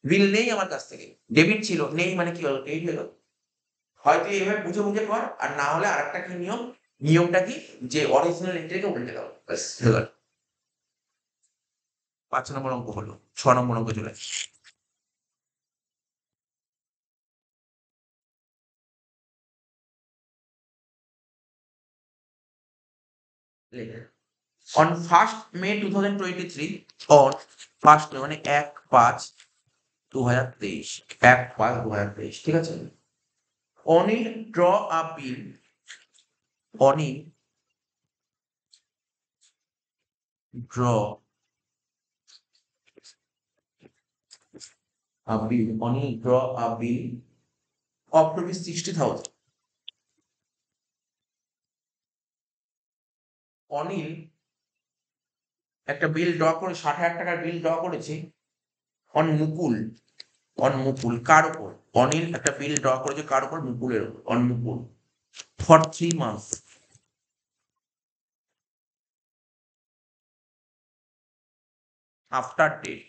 বিল নেই আমার কাছ থেকে, ডেবিট ছিল, নেই মানে কি হলো, ক্রেডিট হয়ে গেল। হয়তো এইভাবে বুঝে বুঝে কর, আর না হলে আরেকটা কি নিয়ম, নিয়মটা কি, যে অরিজিনাল এন্ট্রিকে উল্টে দাও, ব্যাস হয়ে গেল। 5 নম্বর অঙ্ক হলো, 6 নম্বর অঙ্ক চলে আসে। On 1st May 2023, on 1st May মানে 1/5/2023, 1/5/2023, ঠিক আছে? Anil draw a bill, Anil draw a bill, Anil draw a bill of rupees 60,000. Anil একটা বিল ড্র করে, 60,000 টাকার বিল ড্র করেছে অন মুকুল, অন মুকুল কার উপর? অনিল একটা বিল ড্র করেছে কার উপর? মুকুলের উপর, on Mukul, for 3 months after date.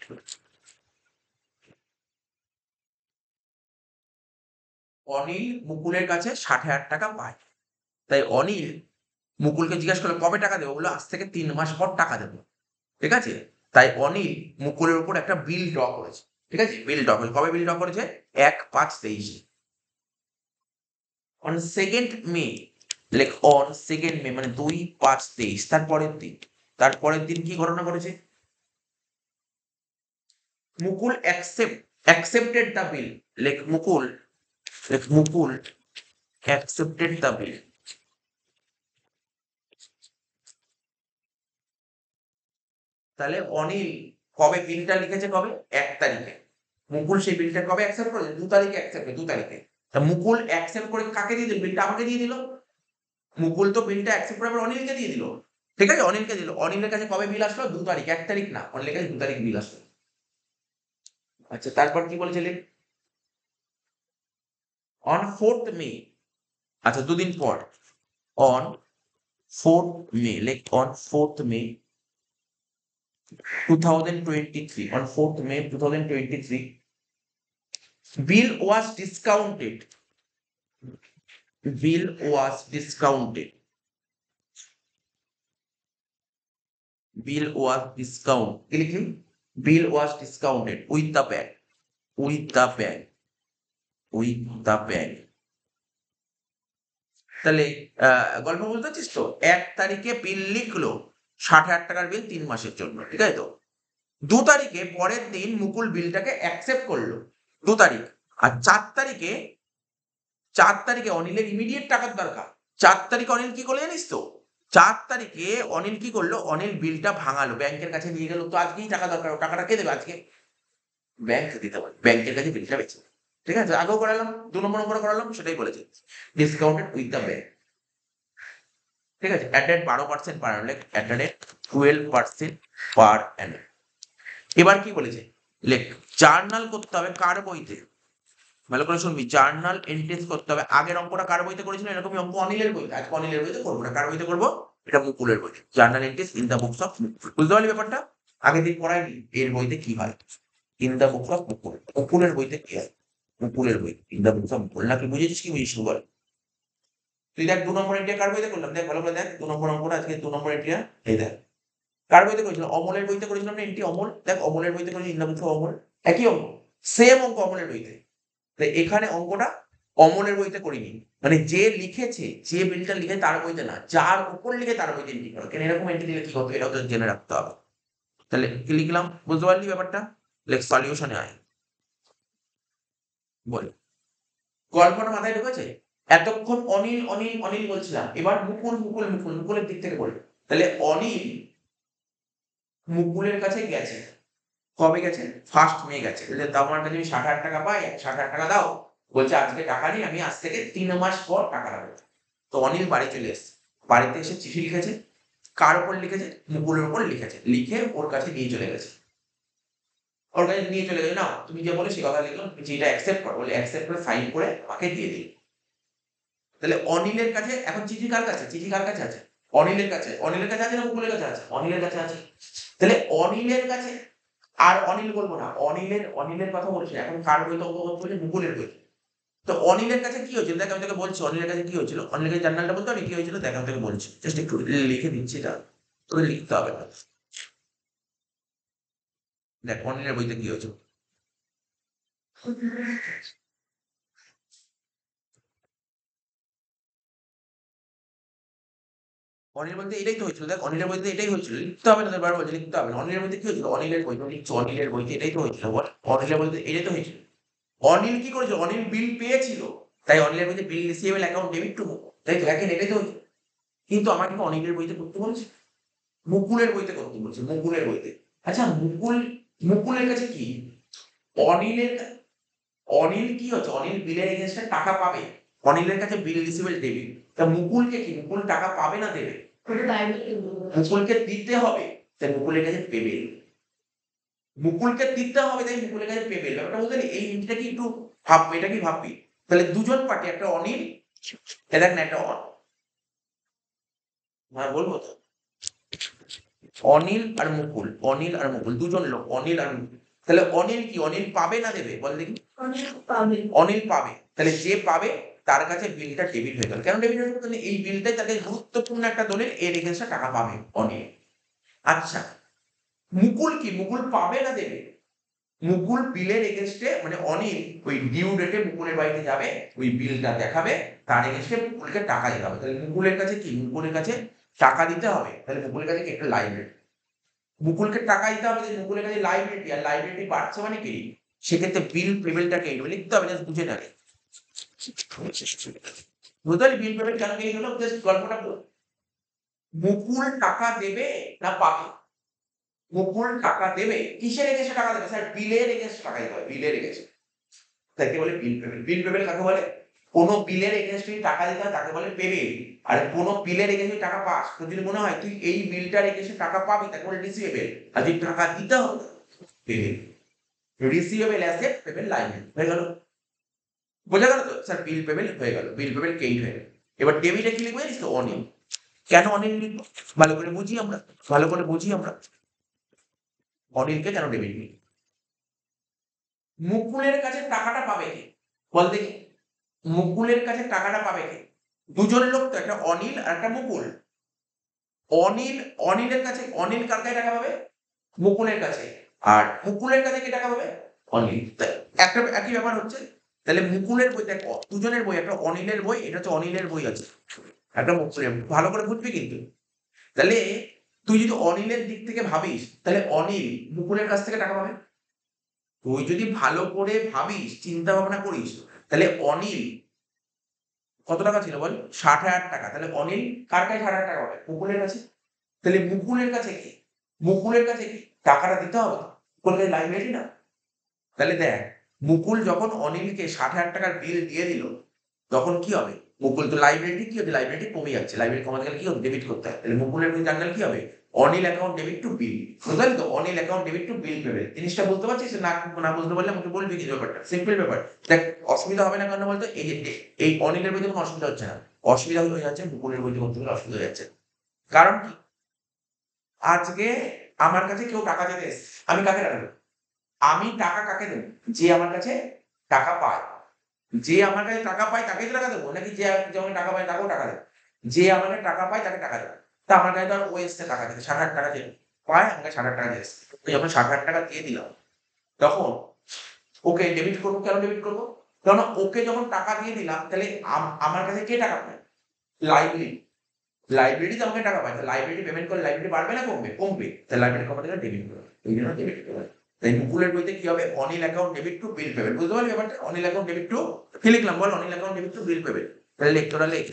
Anil মুকুলের কাছে 60,000 টাকা পায়, তাই অনিল মুকুলকে জিজ্ঞাসা করলো কবে টাকা দেবো, বললো আজ থেকে 3 মাস পর টাকা দেবো, ঠিক আছে? তাই অনিল মুকুলের উপর একটা বিল ড্র করেছে, ঠিক আছে? বিল ড্র করেছে, কবে বিল ড্র করেছে? 1/5/23। On 2nd May, like on 2nd মে মানে 2/5/23, তারপরের দিন, তারপরের দিন কি ঘটনা ঘটেছে? মুকুল accepted the bill, like Mukul accepted the bill। তাহলে অনিল কবে বিলটা লিখেছে, কবে? 1 তারিখে। মুকুল সেই বিলটা কবে অ্যাকসেপ্ট করেছে? 2 তারিখে অ্যাকসেপ্ট, 2 তারিখে। তা মুকুল অ্যাকসেপ্ট করে কাকে দিয়ে দিল? বিলটা আমাকে দিয়ে দিল। মুকুল তো বিলটা অ্যাকসেপ্ট করে আবার অনিলকে দিয়ে দিল, ঠিক আছে? অনিলকে দিল, অনিলের কাছে কবে বিল আসলো? 2 তারিখ, 1 তারিখ না, অনিলের কাছে 2 তারিখ বিল আসলো। আচ্ছা, তারপর কি বলেছিলেন? অন 4th মে, আচ্ছা 2 দিন পর, on 4th May, like on 4th May 2023, on 4th May 2023, bill was discounted, bill was discounted, bill was discount, কি লিখি? bill was discounted with the bank, with the bank, with the bank। তাহলে গল্প বুঝতে পারছিস তো? 1 তারিখে বিল লিখলো, 60,000 টাকার বিল 3 মাসের জন্য, ঠিক আছে তো? 2 তারিখে পরের দিন মুকুল বিলটাকে অ্যাকসেপ্ট করলো, 2 তারিখ। আর 4 তারিখে, 4 তারিখে অনিলের ইমিডিয়েট টাকার দরকার। 4 তারিখে অনিল কি করলো জানিস তো? 4 তারিখে অনিল কি করলো? অনিল বিলটা ভাঙালো, ব্যাংকের কাছে নিয়ে গেল, তো আজকেই টাকা দরকার, টাকাটা কে দেবে আজকে? ব্যাংক দিতে পারে, ব্যাংকের কাছে বিলটা বেঁচে, ঠিক আছে? আগেও করালাম, 2 নম্বর করালাম, সেটাই বলেছে, ডিসকাউন্টেড উইথ দ্য ব্যাংক, ঠিক আছে? অ্যাট 12% পার অ্যানাম, অ্যাট 12% পার অ্যানাম। এবার কি বলেছে? লেখ, জার্নাল করতে হবে কার বইতে? ভালো করে শুনবি, জার্নাল এন্ট্রিজ করতে হবে। আগের অঙ্কটা কার বইতে করেছিলাম? এরকমই অঙ্ক অনিলের বইতে, আজকে অনিলের বইতে করবো না, কার বইতে করবো? এটা মুকুলের বইতে, journal entries in the books of Mukul. বুঝতে পারলি ব্যাপারটা? আগের দিন পড়াইনি এর বইতে কি হয়, ইন দ্য বুকস অফ মুকুল, মুকুলের বইতে কি হয়, মুকুলের বই ইন দ্য বুকস অফ মুকুল। না, তুই বুঝেছিস কি বুঝিস বল? তুই দেখ 2 নম্বর এন্ট্রি কার বইতে করলাম, দেখ ভালো করে দেখ 2 নম্বর অঙ্কটা, আজকে 2 নম্বর এন্ট্রি, এই দেখ কার বইতে করেছিলাম, অমলের বইতে করেছিলাম না এন্ট্রি, অমল, দেখ অমলের বইতে করেছি, in the books of Amal, একই অঙ্ক, সেম অঙ্ক অমলের বইতে। তাই এখানে অঙ্কটা অমলের বইতে করিনি, মানে যে লিখেছে, যে বিলটা লিখে তার বইতে না, যার উপর লিখে তার বইতে এন্ট্রি করো, কেন এরকম এন্ট্রি দিলে কি হতো, এটাও তো জেনে রাখতে হবে। তাহলে কি লিখলাম, বুঝতে পারলি ব্যাপারটা? লেখ সলিউশনে আয়, বলো, গল্পটা মাথায় ঢুকেছে? এতক্ষণ অনিল অনিল অনিল বলছিলাম, এবার মুকুল মুকুল মুকুল, মুকুলের দিক থেকে বলবো। তাহলে অনিল মুকুলের কাছে গেছে, কবে গেছে? 1 মে গেছে। বলছে তোমার কাছে আমি 60,000 টাকা পাই, 60,000 টাকা দাও। বলছে আজকে টাকা নেই, আমি আজ থেকে 3 মাস পর টাকা দেবো। তো অনিল বাড়ি চলে এসছে, বাড়িতে এসে চিঠি লিখেছে। কার উপর লিখেছে? মুকুলের উপর লিখেছে, লিখে ওর কাছে নিয়ে চলে গেছে। ওর কাছে নিয়ে চলে গেছে, নাও তুমি যে বলে সে কথা লিখলাম, তুমি চিঠিটা অ্যাকসেপ্ট করো। বলে অ্যাকসেপ্ট করে সাইন করে আমাকে দিয়ে দিই। তাহলে অনিলের কাছে এখন চিঠি কার কাছে? চিঠি কার কাছে আছে? অনিলের কাছে। অনিলের কাছে আছে না মুকুলের কাছে আছে? অনিলের কাছে আছে। তাহলে অনিলের কাছে, আর অনিল বলবো না, অনিলের কথা বলছি এখন। কার বইতে অবগত বলছে? মুকুলের বই। তো অনিলের কাছে কি হয়েছিল দেখ, আমি তোকে বলছি অনিলের কাছে কি হয়েছিল। অনিলের কাছে জার্নালটা বলতে পারি কি হয়েছিল? দেখ আমি তোকে বলছি, জাস্ট একটু লিখে দিচ্ছি, এটা তোকে লিখতে হবে না। দেখ অনিলের বইতে কি হয়েছিল। অনিল বলতে এটাই তো হয়েছিল। দেখ অনিলের বইতে এটাই হয়েছিল, লিখতে হবে না, তোর বারবার বলছে লিখতে হবে না। অনিলের বইতে কি হয়েছিল? অনিলের বইতে লিখছো, অনিলের বইতে এটাই তো হয়েছিল। বল, অনিলের বইতে এটাই তো হয়েছিল। অনিল কি করেছিল? অনিল বিল পেয়েছিল, তাই অনিলের বইতে বিল রিসিভেবল অ্যাকাউন্ট ডেবিট টু মুকুল, তাই তো দেখেন এটাই তো হয়েছে। কিন্তু আমাকে কি অনিলের বইতে করতে বলছে? মুকুলের বইতে করতে বলছে, মুকুলের বইতে। আচ্ছা মুকুলের কাছে কি? অনিলের অনিল কি হচ্ছে? অনিল বিলের এগেনস্টে টাকা পাবে, অনিলের কাছে বিল রিসিভেবল ডেবিট। তা মুকুলকে কি? মুকুল টাকা পাবে না দেবে? মুকুলকে দিতে হবে, তাই মুকুলের কাছে পেবে। মুকুলকে দিতে হবে, তাই মুকুলের কাছে পেবে। ব্যাপারটা বুঝলি? এই জিনিসটা কি একটু ভাববে, এটা কি ভাববি? তাহলে দুজন পার্টি, একটা অনিল, দেখ না একটা হ্যাঁ বলবো তো, অনিল আর মুকুল, অনিল আর মুকুল দুজন লোক, অনিল আর মুকুল। তাহলে অনিল কি? অনিল পাবে না দেবে? বল দেখি। অনিল পাবে। তাহলে যে পাবে তার কাছে বিলটা ডেবিট হয়ে গেল। কেন ডেবিট হয়ে গেল? এই বিলটাই তাকে গুরুত্বপূর্ণ একটা দলিল, এর এগেন্সটে টাকা পাবে অনিল। আচ্ছা মুকুল কি? মুকুল পাবে না দেবে? মুকুল বিলের এগেন্সটে, মানে অনিল ওই ডিউ ডেটে মুকুলের বাড়িতে যাবে, ওই বিলটা দেখাবে, তার এগেন্সটে মুকুলকে টাকা দিতে হবে। তাহলে মুকুলের কাছে কি? মুকুলের কাছে টাকা দিতে হবে। তাহলে মুকুলের কাছে কি? একটা লাইব্রেরি। মুকুলকে টাকা দিতে হবে, যে মুকুলের কাছে লাইব্রেরি, আর লাইব্রেরি বাড়ছে মানে কি? সেক্ষেত্রে বিল পেমেন্টটা কে লিখতে হবে, জাস্ট বুঝে নেবে। বুঝতে পারলি বিল পেমেন্ট কেন ক্রেডিট হলো? জাস্ট গল্পটা বল। মুকুল টাকা দেবে না পাবে? মুকুল টাকা দেবে, কিসের এগেন্সটে টাকা দেবে? স্যার বিলের এগেন্সটে টাকা দিতে হবে, বিলের এগেন্সটে। তাকে বলে বিল পেমেন্ট। বিল পেমেন্ট কাকে বলে? কোন বিলের এগেন্সটে টাকা দিতে হয় তাকে বলে পেমেন্ট। আর কোন বিলের এগেন্সটে টাকা পাস, তোর যদি মনে হয় তুই এই বিলটার এগেন্সটে টাকা পাবি, তাকে বলে রিসিভেবল। আর যদি টাকা দিতে হবে payment. Receivable asset, payment liability, হয়ে গেল। বোঝা গেল তো? স্যার বিল পেমেন্ট হয়ে গেল, বিল পেমেন্ট ক্রেডিট হয়ে গেল। এবার ডেবিটে কি লিখবো জানিস তো? অনিল। কেন অনিল লিখবো? ভালো করে বুঝি আমরা, ভালো করে বুঝি আমরা অনিলকে কেন ডেবিট লিখবো। মুকুলের কাছে টাকাটা পাবে কে? বল দেখি, মুকুলের কাছে টাকাটা পাবে কে? দুজন লোক তো, একটা অনিল আর একটা মুকুল। অনিল, অনিলের কাছে, অনিল কার কাছে টাকা পাবে? মুকুলের কাছে। আর মুকুলের কাছে কি টাকা পাবে? অনিল। একটা একই ব্যাপার হচ্ছে। তাহলে মুকুলের বই দেখ, দুজনের বই, একটা অনিলের বই, এটা হচ্ছে অনিলের বই আছে, একটা মুকুলের। ভালো করে বুঝবি কিন্তু। তাহলে তুই যদি অনিলের দিক থেকে ভাবিস, তাহলে অনিল মুকুলের কাছ থেকে টাকা পাবে। তুই যদি ভালো করে ভাবিস, চিন্তা ভাবনা করিস, তাহলে অনিল কত টাকা ছিল বল? 60,000 টাকা। তাহলে অনিল কার কাছে 60,000 টাকা পাবে? মুকুলের কাছে। তাহলে মুকুলের কাছে কি? মুকুলের কাছে কি টাকাটা দিতে হবে? মুকুলের লাইব্রেরি না। তাহলে দেখ, মুকুল যখন অনিলকে 60,000 টাকার বিল দিয়ে দিল, তখন কি হবে? মুকুল তো লাইব্রেরি কি হচ্ছে? লাইব্রেরি কমে যাচ্ছে, লাইব্রেরি কমাতে গেলে কি হবে? ডেবিট করতে হয়। তাহলে মুকুলের বই জানলে কি হবে? অনিল অ্যাকাউন্ট ডেবিট টু বিল। বুঝলি তো? Anil account debit to bill payment. জিনিসটা বুঝতে পারছিস? না না বুঝতে পারলে আমাকে বলবি কি ব্যাপারটা, সিম্পল ব্যাপার। দেখ অসুবিধা হবে না কেন বলতো? এই যে এই অনিলের বইতে কোনো অসুবিধা হচ্ছে না, অসুবিধা হয়ে যাচ্ছে মুকুলের বইতে করতে গেলে অসুবিধা হয়ে যাচ্ছে। কারণ কি? আজকে আমার কাছে কেউ টাকা চেয়ে এসেছে, আমি কাকে টাকা দেবো? আমি টাকা কাকে দেবো? যে আমার কাছে টাকা পায়। যে আমার কাছে টাকা পায় তাকেই তো টাকা দেবো, নাকি যে যে আমাকে টাকা পায় তাকেও টাকা দেবো? যে আমার কাছে টাকা পায় তাকে টাকা দেবো। তা আমার কাছে ধর ও এসছে টাকা দিতে, 60,000 টাকা যে পায়, আমাকে 60,000 টাকা দিয়ে এসছে। তো যখন 60,000 টাকা দিয়ে দিলাম, তখন ওকে ডেবিট করবো। কেন ডেবিট করবো? কারণ ওকে যখন টাকা দিয়ে দিলাম, তাহলে আমার কাছে কে টাকা পায়? লাইব্রেরি। লাইব্রেরি তো আমাকে টাকা পায়, লাইব্রেরি পেমেন্ট করলে লাইব্রেরি বাড়বে না কমবে? কমবে। তাহলে লাইব্রেরি কমাতে গেলে ডেবিট করবে, এই জন্য ডেবিট করবে। তাই মুকুলের বইতে কি হবে, Anil account debit to bill payment, বুঝতে পারলি ব্যাপারটা, অনিল অ্যাকাউন্ট ডেবিট টু, কি লিখলাম বল, Anil account debit to bill payment, তাহলে লেখ তোরা লেখ,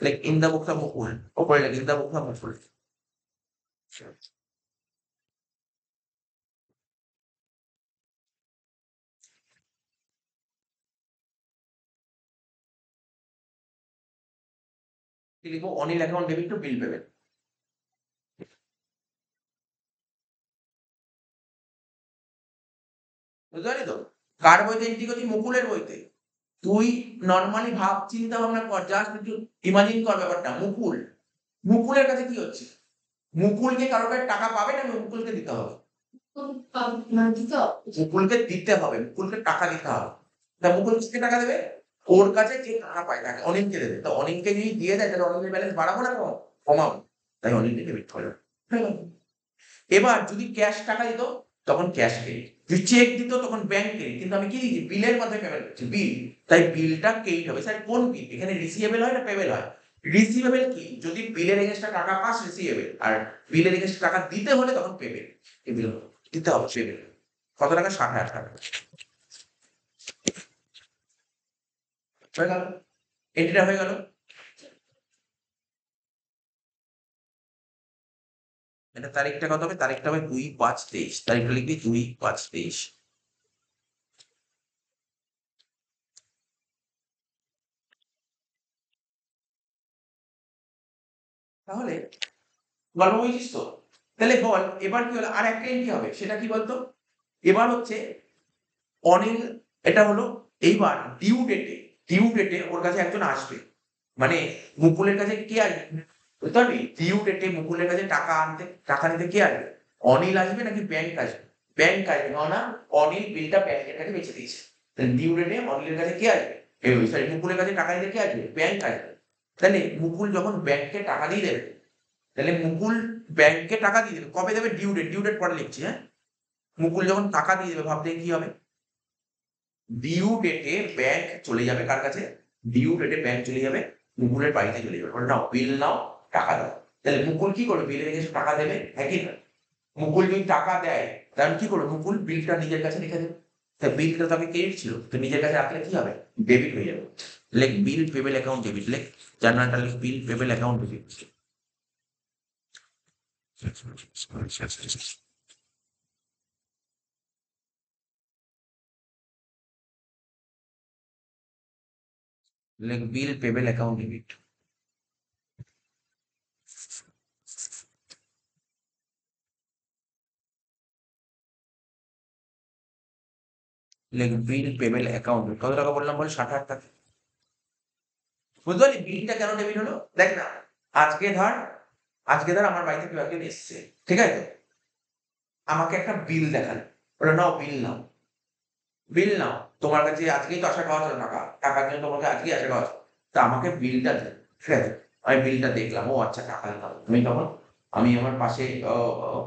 লেখ in the books of Mukul, ওপরে লেখ in the books of Mukul. কি লিখবো, Anil account debit to bill payment, বুঝতে পারলি তো? কার বইতে এন্ট্রি করছি, মুকুলের বইতে। তুই নর্মালি ভাব, চিন্তা ভাবনা কর, জাস্ট একটু ইমাজিন কর ব্যাপারটা, মুকুল, মুকুলের কাছে কি হচ্ছে, মুকুলকে কারোর কাছে টাকা পাবে না মুকুলকে দিতে হবে, মুকুলকে দিতে হবে, মুকুলকে টাকা দিতে হবে। তা মুকুল কিসকে টাকা দেবে, ওর কাছে যে টাকা পায় তাকে, অনিলকে দেবে। তো অনিলকে যদি দিয়ে দেয় তাহলে অনিলের ব্যালেন্স বাড়াবো না কমাবো, তাই অনিলকে ডেবিট করবে। এবার যদি ক্যাশ টাকা দিত তখন ক্যাশ ক্রেডিট, যদি চেক দিত তখন ব্যাংক ক্রেডিট, কিন্তু আমি কি দিচ্ছি, বিলের মাধ্যমে পেমেন্ট করছি, বিল, তাই বিলটা ক্রেডিট হবে। স্যার কোন বিল, এখানে রিসিভেবল হয় না পেবেল হয়, রিসিভেবল কি, যদি বিলের এগেন্সটে টাকা পাস রিসিভেবল, আর বিলের এগেন্সটে টাকা দিতে হলে তখন পেবেল, এই বিল দিতে হবে পেবেল। কত টাকা, 60,000 টাকা, হয়ে গেল, এন্ট্রিটা হয়ে গেল। এটা তারিখটা কত হবে, তারিখটা হবে 2/5/23, তারিখটা লিখবি 2/5/23। তাহলে গল্প বুঝছিস তো? তাহলে বল এবার কি হলো, আর একটা এন্ট্রি হবে, সেটা কি বলতো, এবার হচ্ছে অনিল, এটা হলো এইবার ডিউ ডেটে ওর কাছে একজন আসবে, মানে মুকুলের কাছে কে আসবে, বুঝতে পারবি, ডিউ ডেটে মুকুলের কাছে টাকা আনতে, টাকা নিতে কে আসবে, অনিল আসবে নাকি ব্যাংক আসবে, ব্যাংক আসবে, না অনিল বিলটা ব্যাংকের কাছে বেঁচে দিয়েছে, তাহলে ডিউ ডেটে অনিলের কাছে কে আসবে, সরি মুকুলের কাছে টাকা দিতে কে আসবে, ব্যাংক আসবে। তাহলে মুকুল যখন ব্যাংকে টাকা দিয়ে দেবে, তাহলে মুকুল ব্যাংকে টাকা দিয়ে দেবে, কবে দেবে, ডিউ ডেট পরে লিখছি, হ্যাঁ, মুকুল যখন টাকা দিয়ে দেবে ভাবতে কি হবে, ডিউ ডেটে ব্যাংক চলে যাবে কার কাছে, ডিউ ডেটে ব্যাংক চলে যাবে মুকুলের বাড়িতে চলে যাবে, নাও বিল নাও, টাকা দাও। তাহলে মুকুল কি করবে, বিলের কাছে টাকা দেবে, হ্যাঁ কি না, মুকুল যদি টাকা দেয় তাহলে কি করবে, মুকুল বিলটা নিজের কাছে রেখে দেবে, তাই বিলটা তো আমি ক্রেডিট ছিল, তো নিজের কাছে রাখলে কি হবে, ডেবিট হয়ে যাবে। লেখ বিল পেবেল অ্যাকাউন্ট ডেবিট, লেখ জার্নালটা লেখ বিল পেবেল অ্যাকাউন্ট ডেবিট, লেখ বিল পেবেল অ্যাকাউন্ট ডেবিট, লেখ বিল পেবেল অ্যাকাউন্ট, কত টাকা বললাম বলে, 60,000 টাকা, বুঝতে পারলি বিলটা কেন ডেবিট হলো, দেখ না, আজকে ধর, আজকে ধর আমার বাড়িতে কেউ একজন এসছে, ঠিক আছে, আমাকে একটা বিল দেখালো, বলে নাও বিল নাও, বিল নাও, তোমার কাছে আজকেই তো আশা করা ছিল টাকা, টাকার জন্য তোমাকে আজকেই আশা করা ছিল, তা আমাকে বিলটা দে, ঠিক আছে, আমি বিলটা দেখলাম, ও আচ্ছা টাকা দিলাম, আমি তখন, আমি আমার পাশে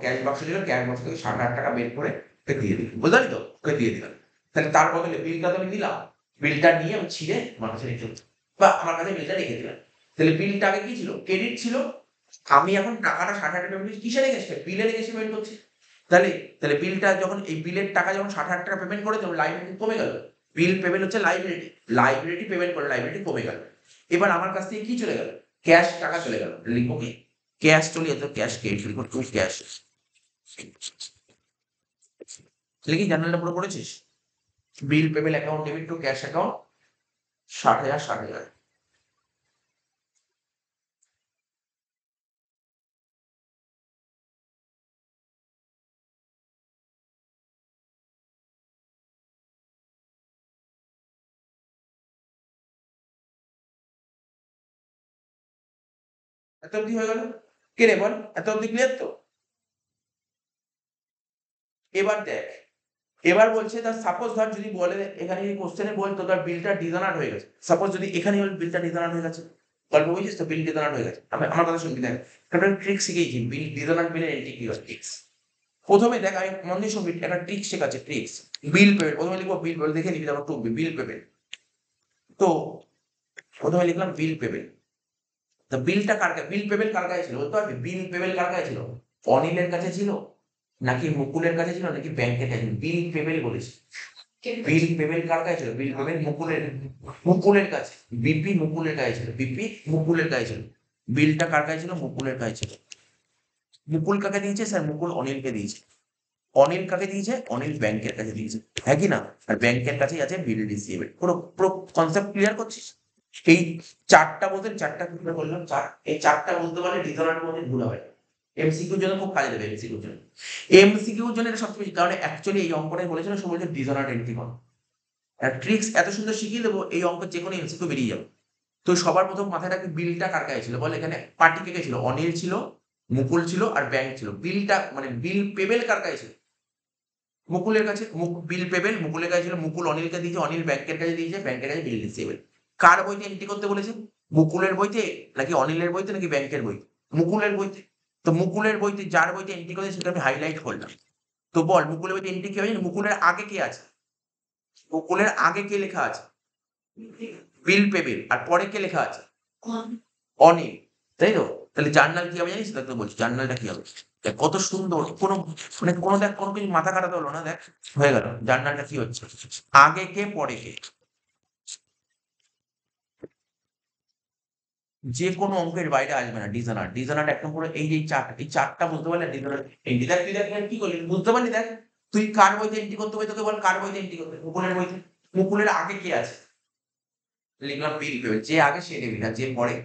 ক্যাশ বাক্স ছিল, ক্যাশ বাক্স থেকে 60,000 টাকা বের করে ওকে দিয়ে দিলাম, বুঝলি তো, ওকে দিয়ে দিলাম, তাহলে তার বদলে বিলটা তো আমি দিলাম, বিলটা নিয়ে আমি ছিঁড়ে আমার কাছে রেখে দিলাম, বা আমার কাছে বিলটা রেখে দিলাম, তাহলে বিলটা আগে কি ছিল, ক্রেডিট ছিল, আমি এখন টাকাটা 60,000 টাকা পেমেন্ট কিসে রেখেছি, বিলে রেখেছি পেমেন্ট করছি, তাহলে, তাহলে বিলটা যখন এই বিলের টাকা যখন 60,000 টাকা পেমেন্ট করে তখন লাইবিলিটি কমে গেল, বিল পেমেন্ট হচ্ছে লাইবিলিটি, লাইবিলিটি পেমেন্ট করে লাইবিলিটি কমে গেল, এবার আমার কাছ থেকে কি চলে গেল, ক্যাশ টাকা চলে গেল, লিখবো কি, ক্যাশ চলে যেত, ক্যাশ ক্রেডিট লিখবো, টু ক্যাশ, লিখি, জার্নালটা পুরো পড়েছিস, bill payment account debit two cash account, 60,000 60,000, এত অব্দি হয়ে গেল, কে রে বল, এত অব্দি ক্লিয়ার তো? এবার দেখ, এবার বলছে তার সাপোজ ধর যদি বলে এখানে এই কোশ্চেনে বলতো তার বিলটা ডিজনার হয়ে গেছে, সাপোজ যদি এখানে বল বিলটা ডিজনার হয়ে গেছে, গল্প বুঝছিস তো, বিল ডিজনার হয়ে গেছে, আমি আমার কথা শুনবি, দেখ একটা ট্রিক শিখেছি, বিল ডিজনার বিলের এন্ট্রি কি হয়, ট্রিক্স, প্রথমে দেখ আমি মন দিয়ে শুনবি, একটা ট্রিক শেখাচ্ছে, ট্রিক্স, বিল পেমেন্ট, প্রথমে লিখবো বিল পেমেন্ট, দেখে নিবি তারপর টুকবি, বিল পেমেন্ট, তো প্রথমে লিখলাম বিল পেমেন্ট, তো বিলটা কার কাছে, বিল পেমেন্ট কার কাছে ছিল বলতে পারবি, বিল পেমেন্ট কার কাছে ছিল, অনিলের কাছে ছিল, নাকি মুকুলের কাছে ছিল নাকি ব্যাংকের কাছে? বিল পেমেল বলেছে। বিল পেমেল কার কাছে ছিল? বিল পেমেল মুকুলের কাছে। বিপি মুকুলের কাছে ছিল, বিপি মুকুলের কাছে ছিল। বিলটা কার কাছে ছিল? মুকুলের কাছে ছিল। মুকুল কাকে দিয়েছে স্যার? মুকুল অনিলকে দিয়েছে। অনিল কাকে দিয়েছে? অনিল ব্যাংকের কাছে দিয়েছে, হ্যাঁ কি না? আর ব্যাংকের কাছেই আছে বিল রিসিভেবল। পুরো পুরো কনসেপ্ট ক্লিয়ার করছিস? এই চারটা বলতে, চারটা কি করে বললাম? চার, এই চারটা বলতে পারলে ডিজনারের মধ্যে ভুল হবে। এমসিকিউর জন্য খুব কাজে দেবে, এমসিকিউর জন্য। এমসিকিউর জন্য এটা সবচেয়ে বেশি, কারণ অ্যাকচুয়ালি এই অঙ্কটাই বলেছিল, সে বলেছে ডিজনার এন্ট্রি করো। আর ট্রিক্স এত সুন্দর শিখিয়ে দেবো, এই অঙ্কের যে কোনো এমসিকিউ বেরিয়ে যাবে। তো সবার প্রথম মাথায় রাখবি বিলটা কার কাছে ছিল বল। এখানে পার্টি কে কে ছিল? অনিল ছিল, মুকুল ছিল আর ব্যাংক ছিল। বিলটা মানে বিল পেবেল কার কাছে ছিল? মুকুলের কাছে। বিল পেবেল মুকুলের কাছে ছিল, মুকুল অনিলকে দিয়েছে, অনিল ব্যাংকের কাছে দিয়েছে, ব্যাংকের কাছে বিল রিসিভেবল। কার বইতে এন্ট্রি করতে বলেছে? মুকুলের বইতে নাকি অনিলের বইতে নাকি ব্যাংকের বইতে? মুকুলের বইতে। তো মুকুলের বইতে, যার বইতে এন্ট্রি করেছে সেটা আমি হাইলাইট করলাম। তো বল মুকুলের বইতে এন্ট্রি কি হবে? মুকুলের আগে কে আছে? মুকুলের আগে কে লেখা আছে? বিল পেবেল। আর পরে কে লেখা আছে? অনিল। তাই তো? তাহলে জার্নাল কি হবে জানিস? দেখ তো বলছি জার্নালটা কি হবে। দেখ কত সুন্দর, কোনো মানে কোনো দেখ কোনো কিছু মাথা খাটাতে হলো না। দেখ হয়ে গেল জার্নালটা কি হচ্ছে। আগে কে পরে কে, যে কোনো অঙ্কের বাইরে আসবে না। ডিজনার, ডিজনার একদম পুরো এই যে এই চারটা বুঝতে পারলে ডিজনার এন্ট্রি। দেখ তুই দেখ এখানে কি করলি বুঝতে পারলি? দেখ তুই কার বইতে এন্ট্রি করতে হবে, তোকে বল কার বইতে এন্ট্রি করতে? মুকুলের বইতে। মুকুলের আগে কে আছে? লিখলাম বিল পেবেল। যে আগে সে নেবি না, যে পরে।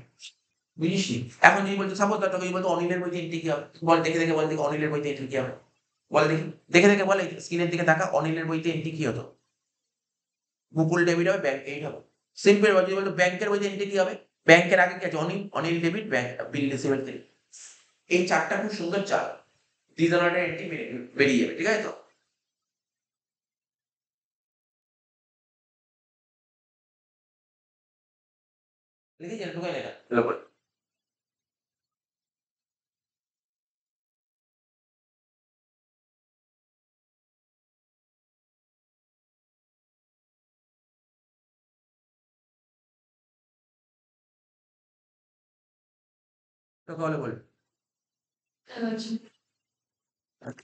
বুঝিসনি? এখন যদি বলতো সাপোজ তোকে যদি বলতো অনিলের বইতে এন্ট্রি কি হবে, বল দেখে দেখে বল দেখি অনিলের বইতে এন্ট্রি কি হবে। বল দেখি, দেখে দেখে বল, স্ক্রিনের দিকে তাকা, অনিলের বইতে এন্ট্রি কি হতো? মুকুল ডেবিট হবে, ব্যাংক এইট হবে। সিম্পল। যদি বলতো ব্যাংকের বইতে এন্ট্রি কি হবে, ব্যাংকের আগে কি আছে? অনিল, অনিল ডেবিট, ব্যাংক বিল রিসিভেবল ক্রেডিট। এই চারটা খুব সুন্দর চার, ডিজনারের এন্ট্রি বেরিয়ে যাবে। ঠিক আছে তো? লিখে যেটুকু লেখা তোকে হলে বল।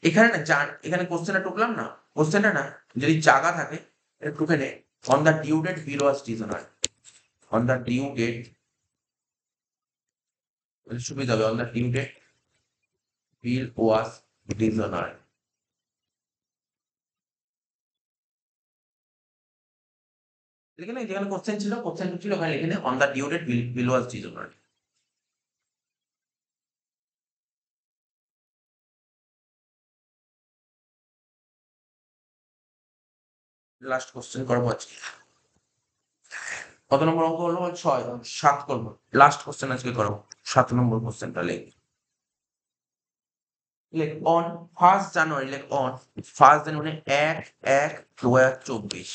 এখানে না এখানে কোশ্চেনটা টুকলাম না, কোশ্চেনটা না যদি জায়গা থাকে এটা টুকে নে। On the due date bill was dishonour. On the due date, সুবিধা হবে। On the due date bill was dishonour. এখানে যেখানে কোশ্চেন ছিল, কোশ্চেন ছিল ওখানে লিখে নে on the due date bill was dishonour. Last question করবো আজকে। কত নম্বর অঙ্ক হলো? 6, 7 করবো। লাস্ট কোশ্চেন আজকে করবো। 7 নম্বর কোশ্চেনটা লেখ। লেখ অন 1 জানুয়ারি, লেখ on 1 January 1/1/2024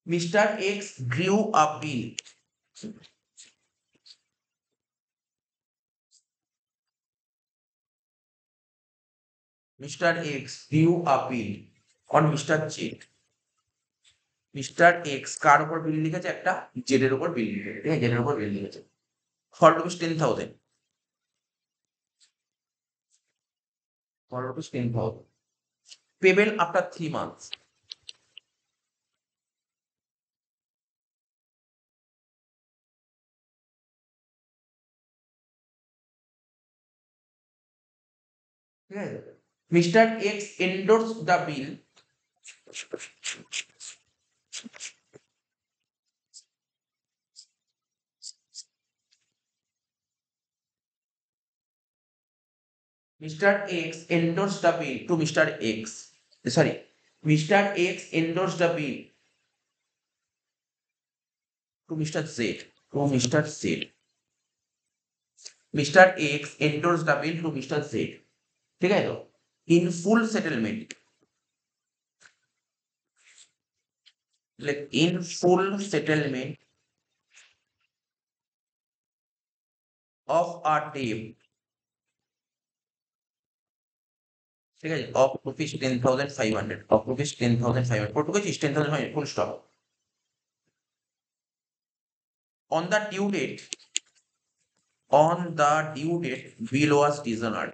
mister X গ্রিউ a bill. Mister X গ্রিউ a bill on mister Z. Mister X কার উপর বিল লিখেছে? একটা জেড এর উপর বিল লিখেছে। ঠিক আছে, জেড এর উপর বিল লিখেছে for rupees 10,000। For rupees 10,000 payable after 3 months। ঠিক আছে, mister X endorse the bill. Mr. X endorsed the bill to Mr. X. Sorry, Mr. X endorsed the bill to Mr. Z. To Mr. Z. Mr. X endorsed the bill to Mr. Z. ঠিক আছে তো? In full settlement. Like in full settlement of a debt. ঠিক আছে, of rupees 10,500. Of rupees 10,500. কত কইছিস? 10,500 full stop. On the due date, on the due date, bill was dishonored.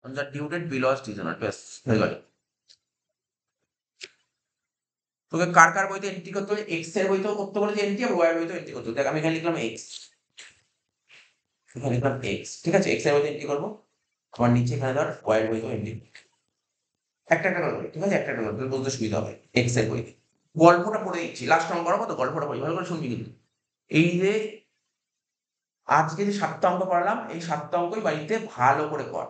On the due date bill was dishonoured, ব্যাস হয়ে গেল। তোকে কার কার বইতে entry করতে হবে? এক্স এর বইতেও করতে বলেছে এন্ট্রি, আর ওয়াই এর বইতেও এন্ট্রি করতে হবে। দেখ আমি এখানে লিখলাম এক্স, এখানে লিখলাম এক্স, ঠিক আছে, এক্স এর বইতে এন্ট্রি করবো, আমার নিচে এখানে ধর ওয়াই এর বইতেও এন্ট্রি, একটা একটা করে, ঠিক আছে, একটা একটা করে বলতে সুবিধা হবে। এক্স এর বইতে গল্পটা পড়ে দিচ্ছি, লাস্ট অঙ্ক করাবো তো, গল্পটা পড়ি, ভালো করে শুনবি কিন্তু। এই যে আজকে যে 7টা অঙ্ক পড়ালাম, এই 7টা অঙ্কই বাড়িতে ভালো করে কর,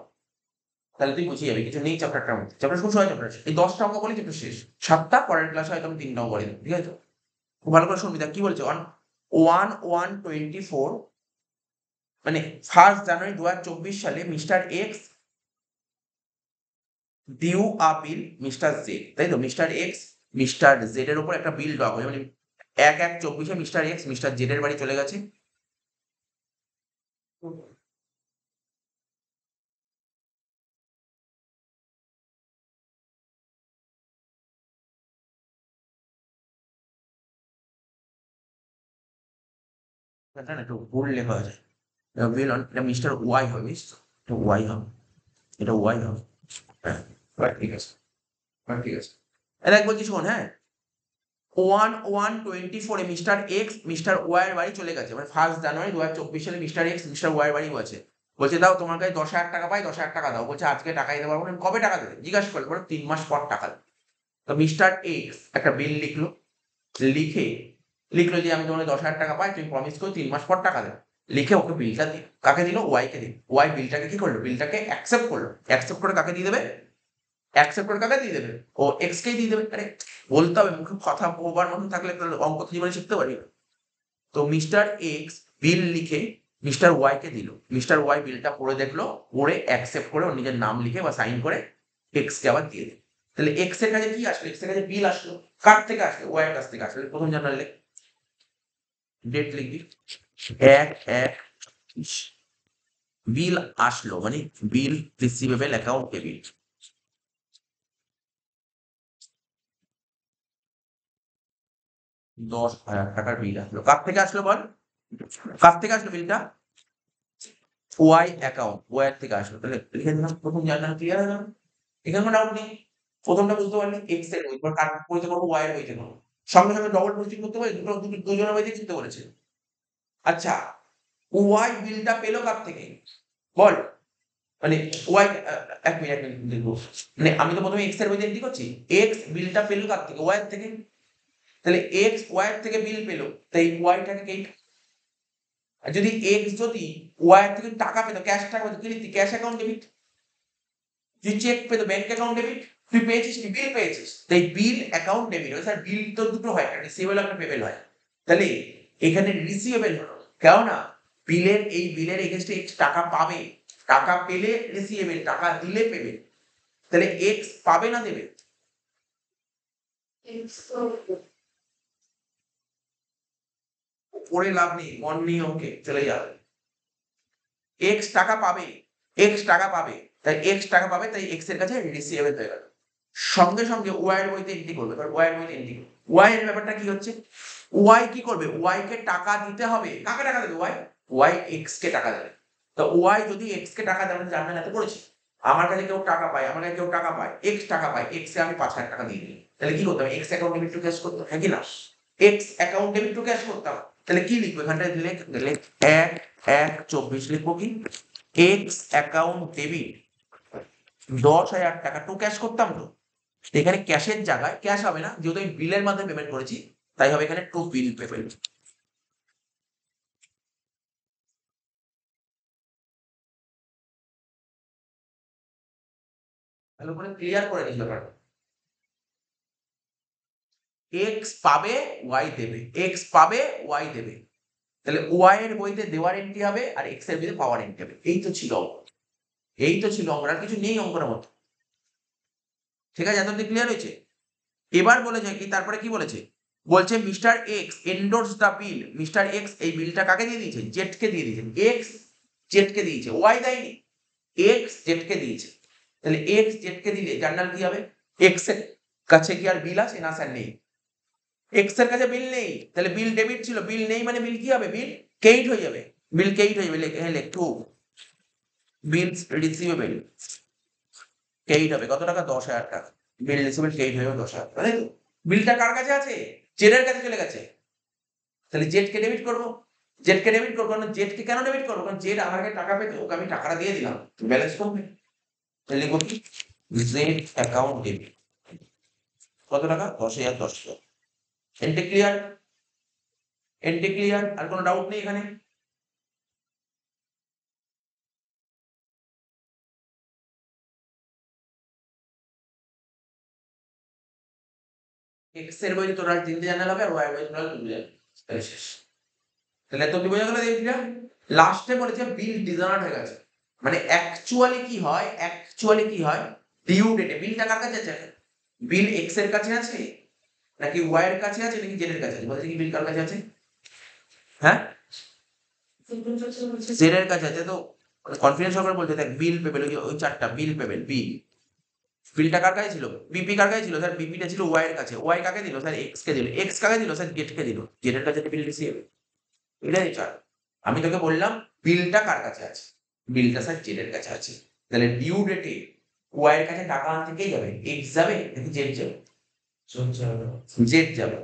তাহলে তুই বুঝে যাবি কিছু নেই চ্যাপ্টারটার মধ্যে। চ্যাপ্টার খুব সহজ চ্যাপ্টার, এই 10টা অঙ্ক বলি চ্যাপ্টার শেষ। 7টা, পরের ক্লাসে হয়তো আমি 3টা অঙ্ক করে দেবো, ঠিক আছে? খুব ভালো করে শুনবি। দেখ কি বলছে, 1/1/24, মানে 1 জানুয়ারি 2024 সালে mister x due a bill mister Z, তাই তো? মিস্টার এক্স মিস্টার জেড এর উপর একটা বিল দেওয়া হয়, মানে 1/1/24 মিস্টার এক্স মিস্টার জেড এর বাড়ি চলে গেছে। না একটু ভুল লেখা হয়েছে, বিল অন, এটা মিস্টার ওয়াই হবে, বুঝছিস তো? এটা ওয়াই হবে, এটা ওয়াই হবে। হ্যাঁ, ঠিক আছে, ঠিক আছে। দেখ বলছি শোন, হ্যাঁ, 1/1/24 মিস্টার এক্স মিস্টার ওয়াই এর বাড়ি চলে গেছে, মানে 1 জানুয়ারি 2024 সালে মিস্টার এক্স মিস্টার ওয়াই এর বাড়ি গেছে। বলছে দাও তোমার কাছে 10,000 টাকা পাই, 10,000 টাকা দাও। বলছে আজকে টাকা দিতে পারবো না। কবে টাকা দেবে জিজ্ঞাসা করলো, বলো 3 মাস পর টাকা দেবে। তো মিস্টার এক্স একটা বিল লিখলো, লিখে লিখলো যে আমি তোমাকে 10,000 টাকা পাই, তুমি প্রমিস করো 3 মাস পর টাকা দেবে। লিখে ওকে বিলটা দিল, কাকে দিল? ওয়াই কে দিল। ওয়াই বিলটাকে কি করলো? বিলটাকে অ্যাকসেপ্ট করলো। অ্যাকসেপ্ট করে কাকে দিয়ে দেবে? অ্যাকসেপ্ট করে কাকে দিয়ে দেবে? ও এক্স কেই দিয়ে দেবে। আরে বলতে হবে, মুখে কথা বলবার মতন থাকলে অঙ্ক তো জীবনে শিখতে পারি না। তো মিস্টার এক্স বিল লিখে মিস্টার ওয়াই কে দিল, মিস্টার ওয়াই বিলটা পড়ে দেখলো, পড়ে অ্যাকসেপ্ট করে ওর নিজের নাম লিখে বা সাইন করে এক্স কে আবার দিয়ে দিল। তাহলে এক্স এর কাছে কি আসলো? এক্স এর কাছে বিল আসলো। কার থেকে আসলো? ওয়াই এর কাছ থেকে আসলো। প্রথম জানালে ডেট লিখবি 1/1/20, বিল আসলো মানে বিল রিসিভেবল অ্যাকাউন্ট ডেবিট। 10,000 টাকার বিল আসলো, কার থেকে আসলো বল? কার থেকে আসলো বিলটা? ওয়াই অ্যাকাউন্ট, ওয়াই থেকে আসলো। তাহলে লিখে দিলাম, প্রথম জার্নাল ক্লিয়ার হয়ে গেল, এখানে কোনো ডাউট নেই। প্রথমটা বুঝতে পারলি, এক্স এর বই, কার বইতে করবো? ওয়াই এর বইতে করবো। সঙ্গে সঙ্গে ডবল পোস্টিং করতে পারি, দুজনের বইতে কিনতে বলেছে। আচ্ছা, ওয়াই বিলটা পেলো কার থেকে বল? মানে ওয়াই, এক মিনিট এক মিনিট দেখবো, মানে আমি তো প্রথমে এক্স এর বইতে এন্ট্রি করছি, এক্স বিলটা পেলো কার থেকে? ওয়াই এর থেকে। তাহলে এক্স ওয়াই এর থেকে বিল পেলো, তাই ওয়াইটাকে কে, আর যদি এক্স যদি ওয়াই এর থেকে টাকা পেতো, ক্যাশ টাকা পেতো, কি লিখতি? Cash account debit. তুই চেক পেতো, ব্যাংক অ্যাকাউন্ট ডেবিট। তুই পেয়েছিস কি? বিল পেয়েছিস, তাই bill account debit. Sir bill তো দুটো হয়, একটা রিসিভেবল একটা পেবেল হয়। তাহলে এখানে রিসিভেবল হলো, কেননা বিলের এই বিলের এগেইনস্টে এক্স টাকা পাবে, টাকা পেলে রিসিভেবল, টাকা দিলে পেবে। তাহলে এক্স পাবে না দেবে? পড়ে লাভ নেই, মন নেই অঙ্কে, চলে যাবে। এক্স টাকা পাবে, এক্স টাকা পাবে, তাই এক্স টাকা পাবে, তাই এক্স এর কাছে রিসিভেবল হয়ে গেল। সঙ্গে সঙ্গে ওয়াই এর বইতে এন্ট্রি করবে। এবার ওয়াই এর বইতে এন্ট্রি, ওয়াই এর ব্যাপারটা কি হচ্ছে? ওয়াই কি করবে? ওয়াই কে টাকা দিতে হবে। কাকে টাকা দেবে? ওয়াই, ওয়াই এক্স কে টাকা দেবে। তো ওয়াই যদি এক্স কে টাকা দেবে, জানবেন এত করেছি, আমার কাছে কেউ টাকা পায়, আমার কাছে কেউ টাকা পায়, এক্স টাকা পায়, এক্স এ আমি 5,000 টাকা দিয়ে দিই, তাহলে কি করতে হবে? X account debit two cash করতে হবে, হ্যাঁ কি না? X account debit two cash করতাম। তাহলে কি লিখবো এখানটায়? লিখ 1/1/24 লিখবো কি? এক্স অ্যাকাউন্ট ডেবিট 10,000 টাকা টু ক্যাশ করতাম। তো এখানে ক্যাশের জায়গায়, ক্যাশ হবে না যেহেতু আমি বিলের মাধ্যমে পেমেন্ট করেছি, তাই হবে এখানে টু বিল পেমেন্ট। ভালো করে ক্লিয়ার করে নিস ব্যাপারটা। এক্স পাবে, ওয়াই দেবে, এক্স পাবে, ওয়াই দেবে। তাহলে ওয়াই এর বইতে দেওয়ার এন্ট্রি হবে, আর এক্স এর বইতে পাওয়ার এন্ট্রি হবে। এই তো ছিল অঙ্ক, এই তো ছিল অঙ্ক, আর কিছু নেই অঙ্কের মতো। ঠিক আছে, এতদিন ক্লিয়ার হয়েছে? এবার বলেছে কি, তারপরে কি বলেছে? বলছে mister X endorse the bill. Mister x এই বিলটা কাকে দিয়ে দিয়েছে? জেড কে দিয়ে দিয়েছে। এক্স জেড কে দিয়েছে, ওয়াই দেয়নি, এক্স জেড কে দিয়েছে। তাহলে এক্স জেড কে দিলে জার্নাল কি হবে? এক্স এর কাছে কি আর বিল আছে? না স্যার নেই, এক্স এর কাছে বিল নেই, তাহলে বিল ডেবিট ছিল, বিল নেই মানে বিল কি হবে? বিল ক্রেডিট হয়ে যাবে, বিল ক্রেডিট হয়ে যাবে। লেখ টু বিলস রিসিভেবল, ক্রেডিট হবে কত টাকা? 10,000 টাকা। বিল রিসিভেবল ক্রেডিট হয়ে যাবে 10,000 টাকা, তাই তো? বিলটা কার কাছে আছে? জেডের কাছে চলে গেছে। তাহলে জেডকে ডেবিট করবো। জেডকে ডেবিট করবো, কারণ জেডকে কেন ডেবিট করবো? কারণ জেড আমাকে টাকা পেতে, ওকে আমি টাকাটা দিয়ে দিলাম, ব্যালেন্স কমবে। তাহলে লিখবো কি? Z account debit. কত টাকা? 10,000 10,000। Entry clear? Entry clear? আর কোনো ডাউট নেই এখানে? এক্স এর বইতে টোটাল 3টে জার্নাল হবে, আর ওয়াই এর বইতে টোটাল 2টে জার্নাল। তাহলে শেষ। তাহলে এত কি বোঝা গেল দেখছিলা? লাস্টে বলেছে বিল ডিজনার্ড হয়ে গেছে। মানে অ্যাকচুয়ালি কি হয়? অ্যাকচুয়ালি কি হয়? ডিউ ডেটে বিলটা কার কাছে আছে? বিল এক্স এর কাছে আছে, নাকি ওয়াই এর কাছে আছে, নাকি জেড এর কাছে আছে? বলছে কি বিল কার কাছে আছে? হ্যাঁ, জেড এর কাছে আছে। তো কনফিডেন্স সহকারে বলছে দেখ বিল পেবেল, ওই চারটা বিল পেবেল, বিল। বিলটা কার কাছে ছিল? বিপি কার কাছে ছিল? স্যার বিপিটা ছিল ওয়াই এর কাছে। ওয়াই কাকে দিল? স্যার এক্স কে দিল। এক্স কাকে দিল? স্যার জেড কে দিল। জেড এর কাছে বিল রিসিভ। এটাই চার। আমি তোকে বললাম বিলটা কার কাছে আছে? বিলটা স্যার জেড এর কাছে আছে। তাহলে ডিউ ডেটে ওয়াই এর কাছে টাকা আনতে কে যাবে? এক্স যাবে নাকি জেড যাবে? জেড যাবে।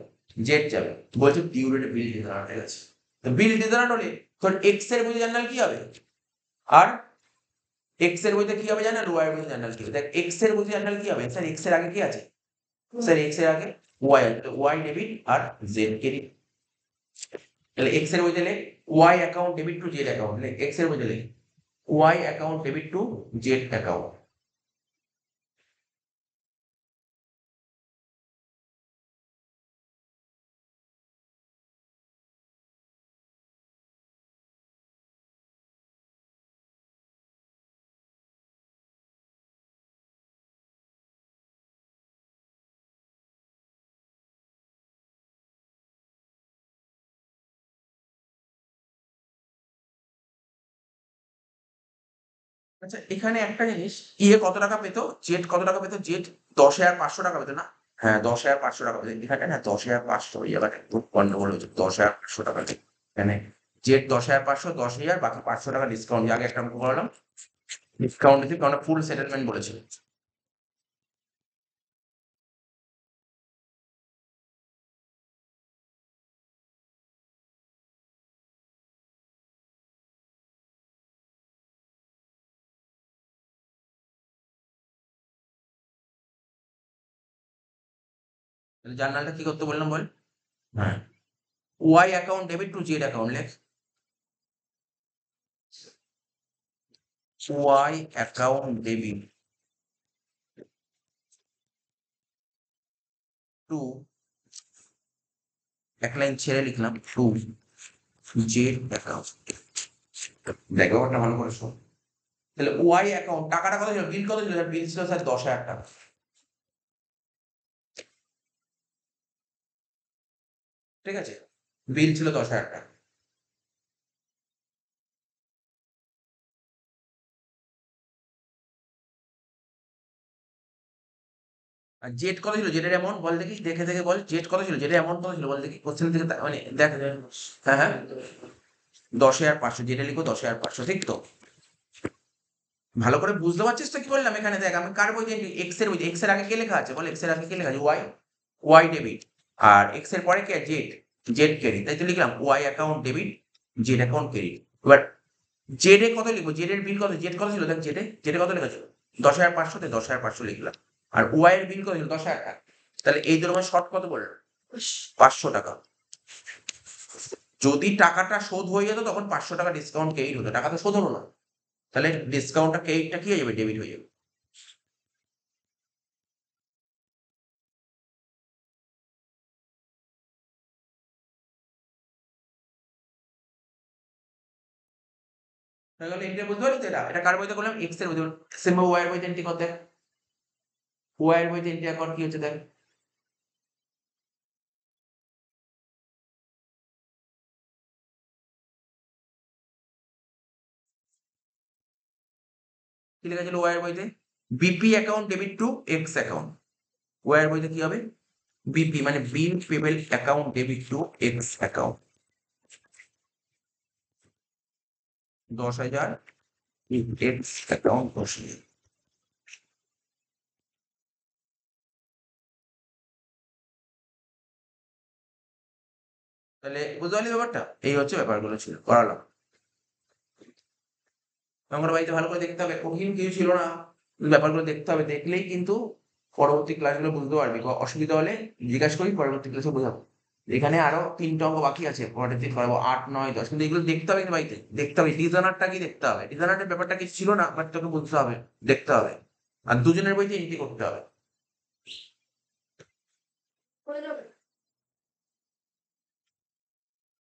জেড যাবে। বলছে ডিউ ডেটে বিল ডিজার্ট হয়ে গেছে। তো বিল ডিজার্ট হলে তোর এক্স এর বইতে জার্নাল কি হবে? আর এক্স এর বইতে কি হবে জার্নাল? ওয়াই এর বইতে জার্নাল কি হবে? দেখ এক্স এর বইতে জার্নাল কি হবে? স্যার এক্স এর আগে কি আছে? স্যার এক্স এর আগে ওয়াই আছে। ওয়াই ডেবিট আর জেড ক্রেডিট। তাহলে এক্স এর বইতে লেখ Y account debit to Z account. লেখ এক্স এর বইতে লেখ Y account debit to Z account. আচ্ছা এখানে একটা জিনিস, ইয়ে কত টাকা পেত? জেড কত টাকা পেত? জেড 10,500 টাকা পেত না? হ্যাঁ 10,500 টাকা পেত। এখানে না 10,500, ওই জায়গাটা একটু গন্ডগোল হয়েছে। 10,500 টাকা পেত এখানে। জেড 10,500, 10,000 বাকি 500 টাকা ডিসকাউন্ট। আগে একটা অঙ্ক করালাম, ডিসকাউন্ট দিতে, কারণ ফুল সেটেলমেন্ট বলেছিল। তাহলে জার্নালটা কি করতে বললাম বল? হ্যাঁ, Y account debit to Z account. লেখ ওয়াই অ্যাকাউন্ট ডেবিট টু, এক লাইন ছেড়ে লিখলাম, টু জেড অ্যাকাউন্ট। দেখ ব্যাপারটা ভালো করে শোন। তাহলে ওয়াই অ্যাকাউন্ট টাকাটা কত ছিল? বিল কত ছিল? বিল ছিল স্যার 10,000 টাকা। ঠিক আছে, বিল ছিল 10,000 টাকা। আর জেড কত ছিল? জেডের অ্যামাউন্ট বল দেখি, দেখে দেখে বল। জেড কত ছিল? জেডের অ্যামাউন্ট কত ছিল বল দেখি, কোশ্চেন থেকে মানে দেখ। হ্যাঁ হ্যাঁ, 10,500। জেডে লিখো 10,500, ঠিক তো? ভালো করে বুঝতে পারছিস তো কি বললাম? এখানে দেখ আমি কার বইতে, এক্স এর বইতে। এক্স এর আগে কে লেখা আছে বল? এক্স এর আগে কে লেখা আছে? ওয়াই। Y debit. আর এক্স এর পরে কে? জেড। Z credit. তাই তো লিখলাম Y account debit, Z account credit. এবার জেড এ কত লিখবো? জেড এর বিল কত? জেড কত ছিল? দেখ জেডে, জেডে কত লেখা ছিল? 10,500, তে 10,500 লিখলাম। আর ওয়াই এর বিল কত ছিল? 10,000 টাকা। তাহলে এই দুটোর মধ্যে শর্ট কত পড়লো? 500 টাকা। যদি টাকাটা শোধ হয়ে যেত তখন 500 টাকা ডিসকাউন্ট ক্রেডিট হতো। টাকা তো শোধ হলো না, তাহলে ডিসকাউন্টটা ক্রেডিটটা কি হয়ে যাবে? ডেবিট হয়ে যাবে। তাহলে এটা বুঝতে পারলি তো? এটা কার বইতে করলাম? এক্স এর বইতে। সেম ওয়াই এর বইতে এন্ট্রি কর দেখ। ওয়াই এর বইতে এন্ট্রি কর, কি হচ্ছে দেখ। কি লেখা ছিল ওয়াই এর বইতে? BP account debit to X account. Y এর বইতে কি হবে? বিপি মানে bill payable account debit to X account. 10,000 X account 10,000। তাহলে বুঝতে পারলি ব্যাপারটা? এই হচ্ছে ব্যাপারগুলো ছিল, করালাম। আমার বাড়িতে ভালো করে দেখতে হবে, কঠিন কিছু ছিল না, ব্যাপারগুলো দেখতে হবে, দেখলেই কিন্তু পরবর্তী ক্লাসগুলো বুঝতে পারবি। অসুবিধা হলে জিজ্ঞাসা করি, পরবর্তী ক্লাসে বোঝাবো। এখানে আরো 3টে অঙ্ক বাকি আছে, পরের দিন করাবো 8, 9, 10, কিন্তু এগুলো দেখতে হবে কিন্তু বাড়িতে, দেখতে হবে ডিজানারটা কি দেখতে হবে, ডিজানারের ব্যাপারটা কিছু ছিল না, বাট তোকে বুঝতে হবে, দেখতে হবে, আর দুজনের বইতে এন্ট্রি করতে হবে।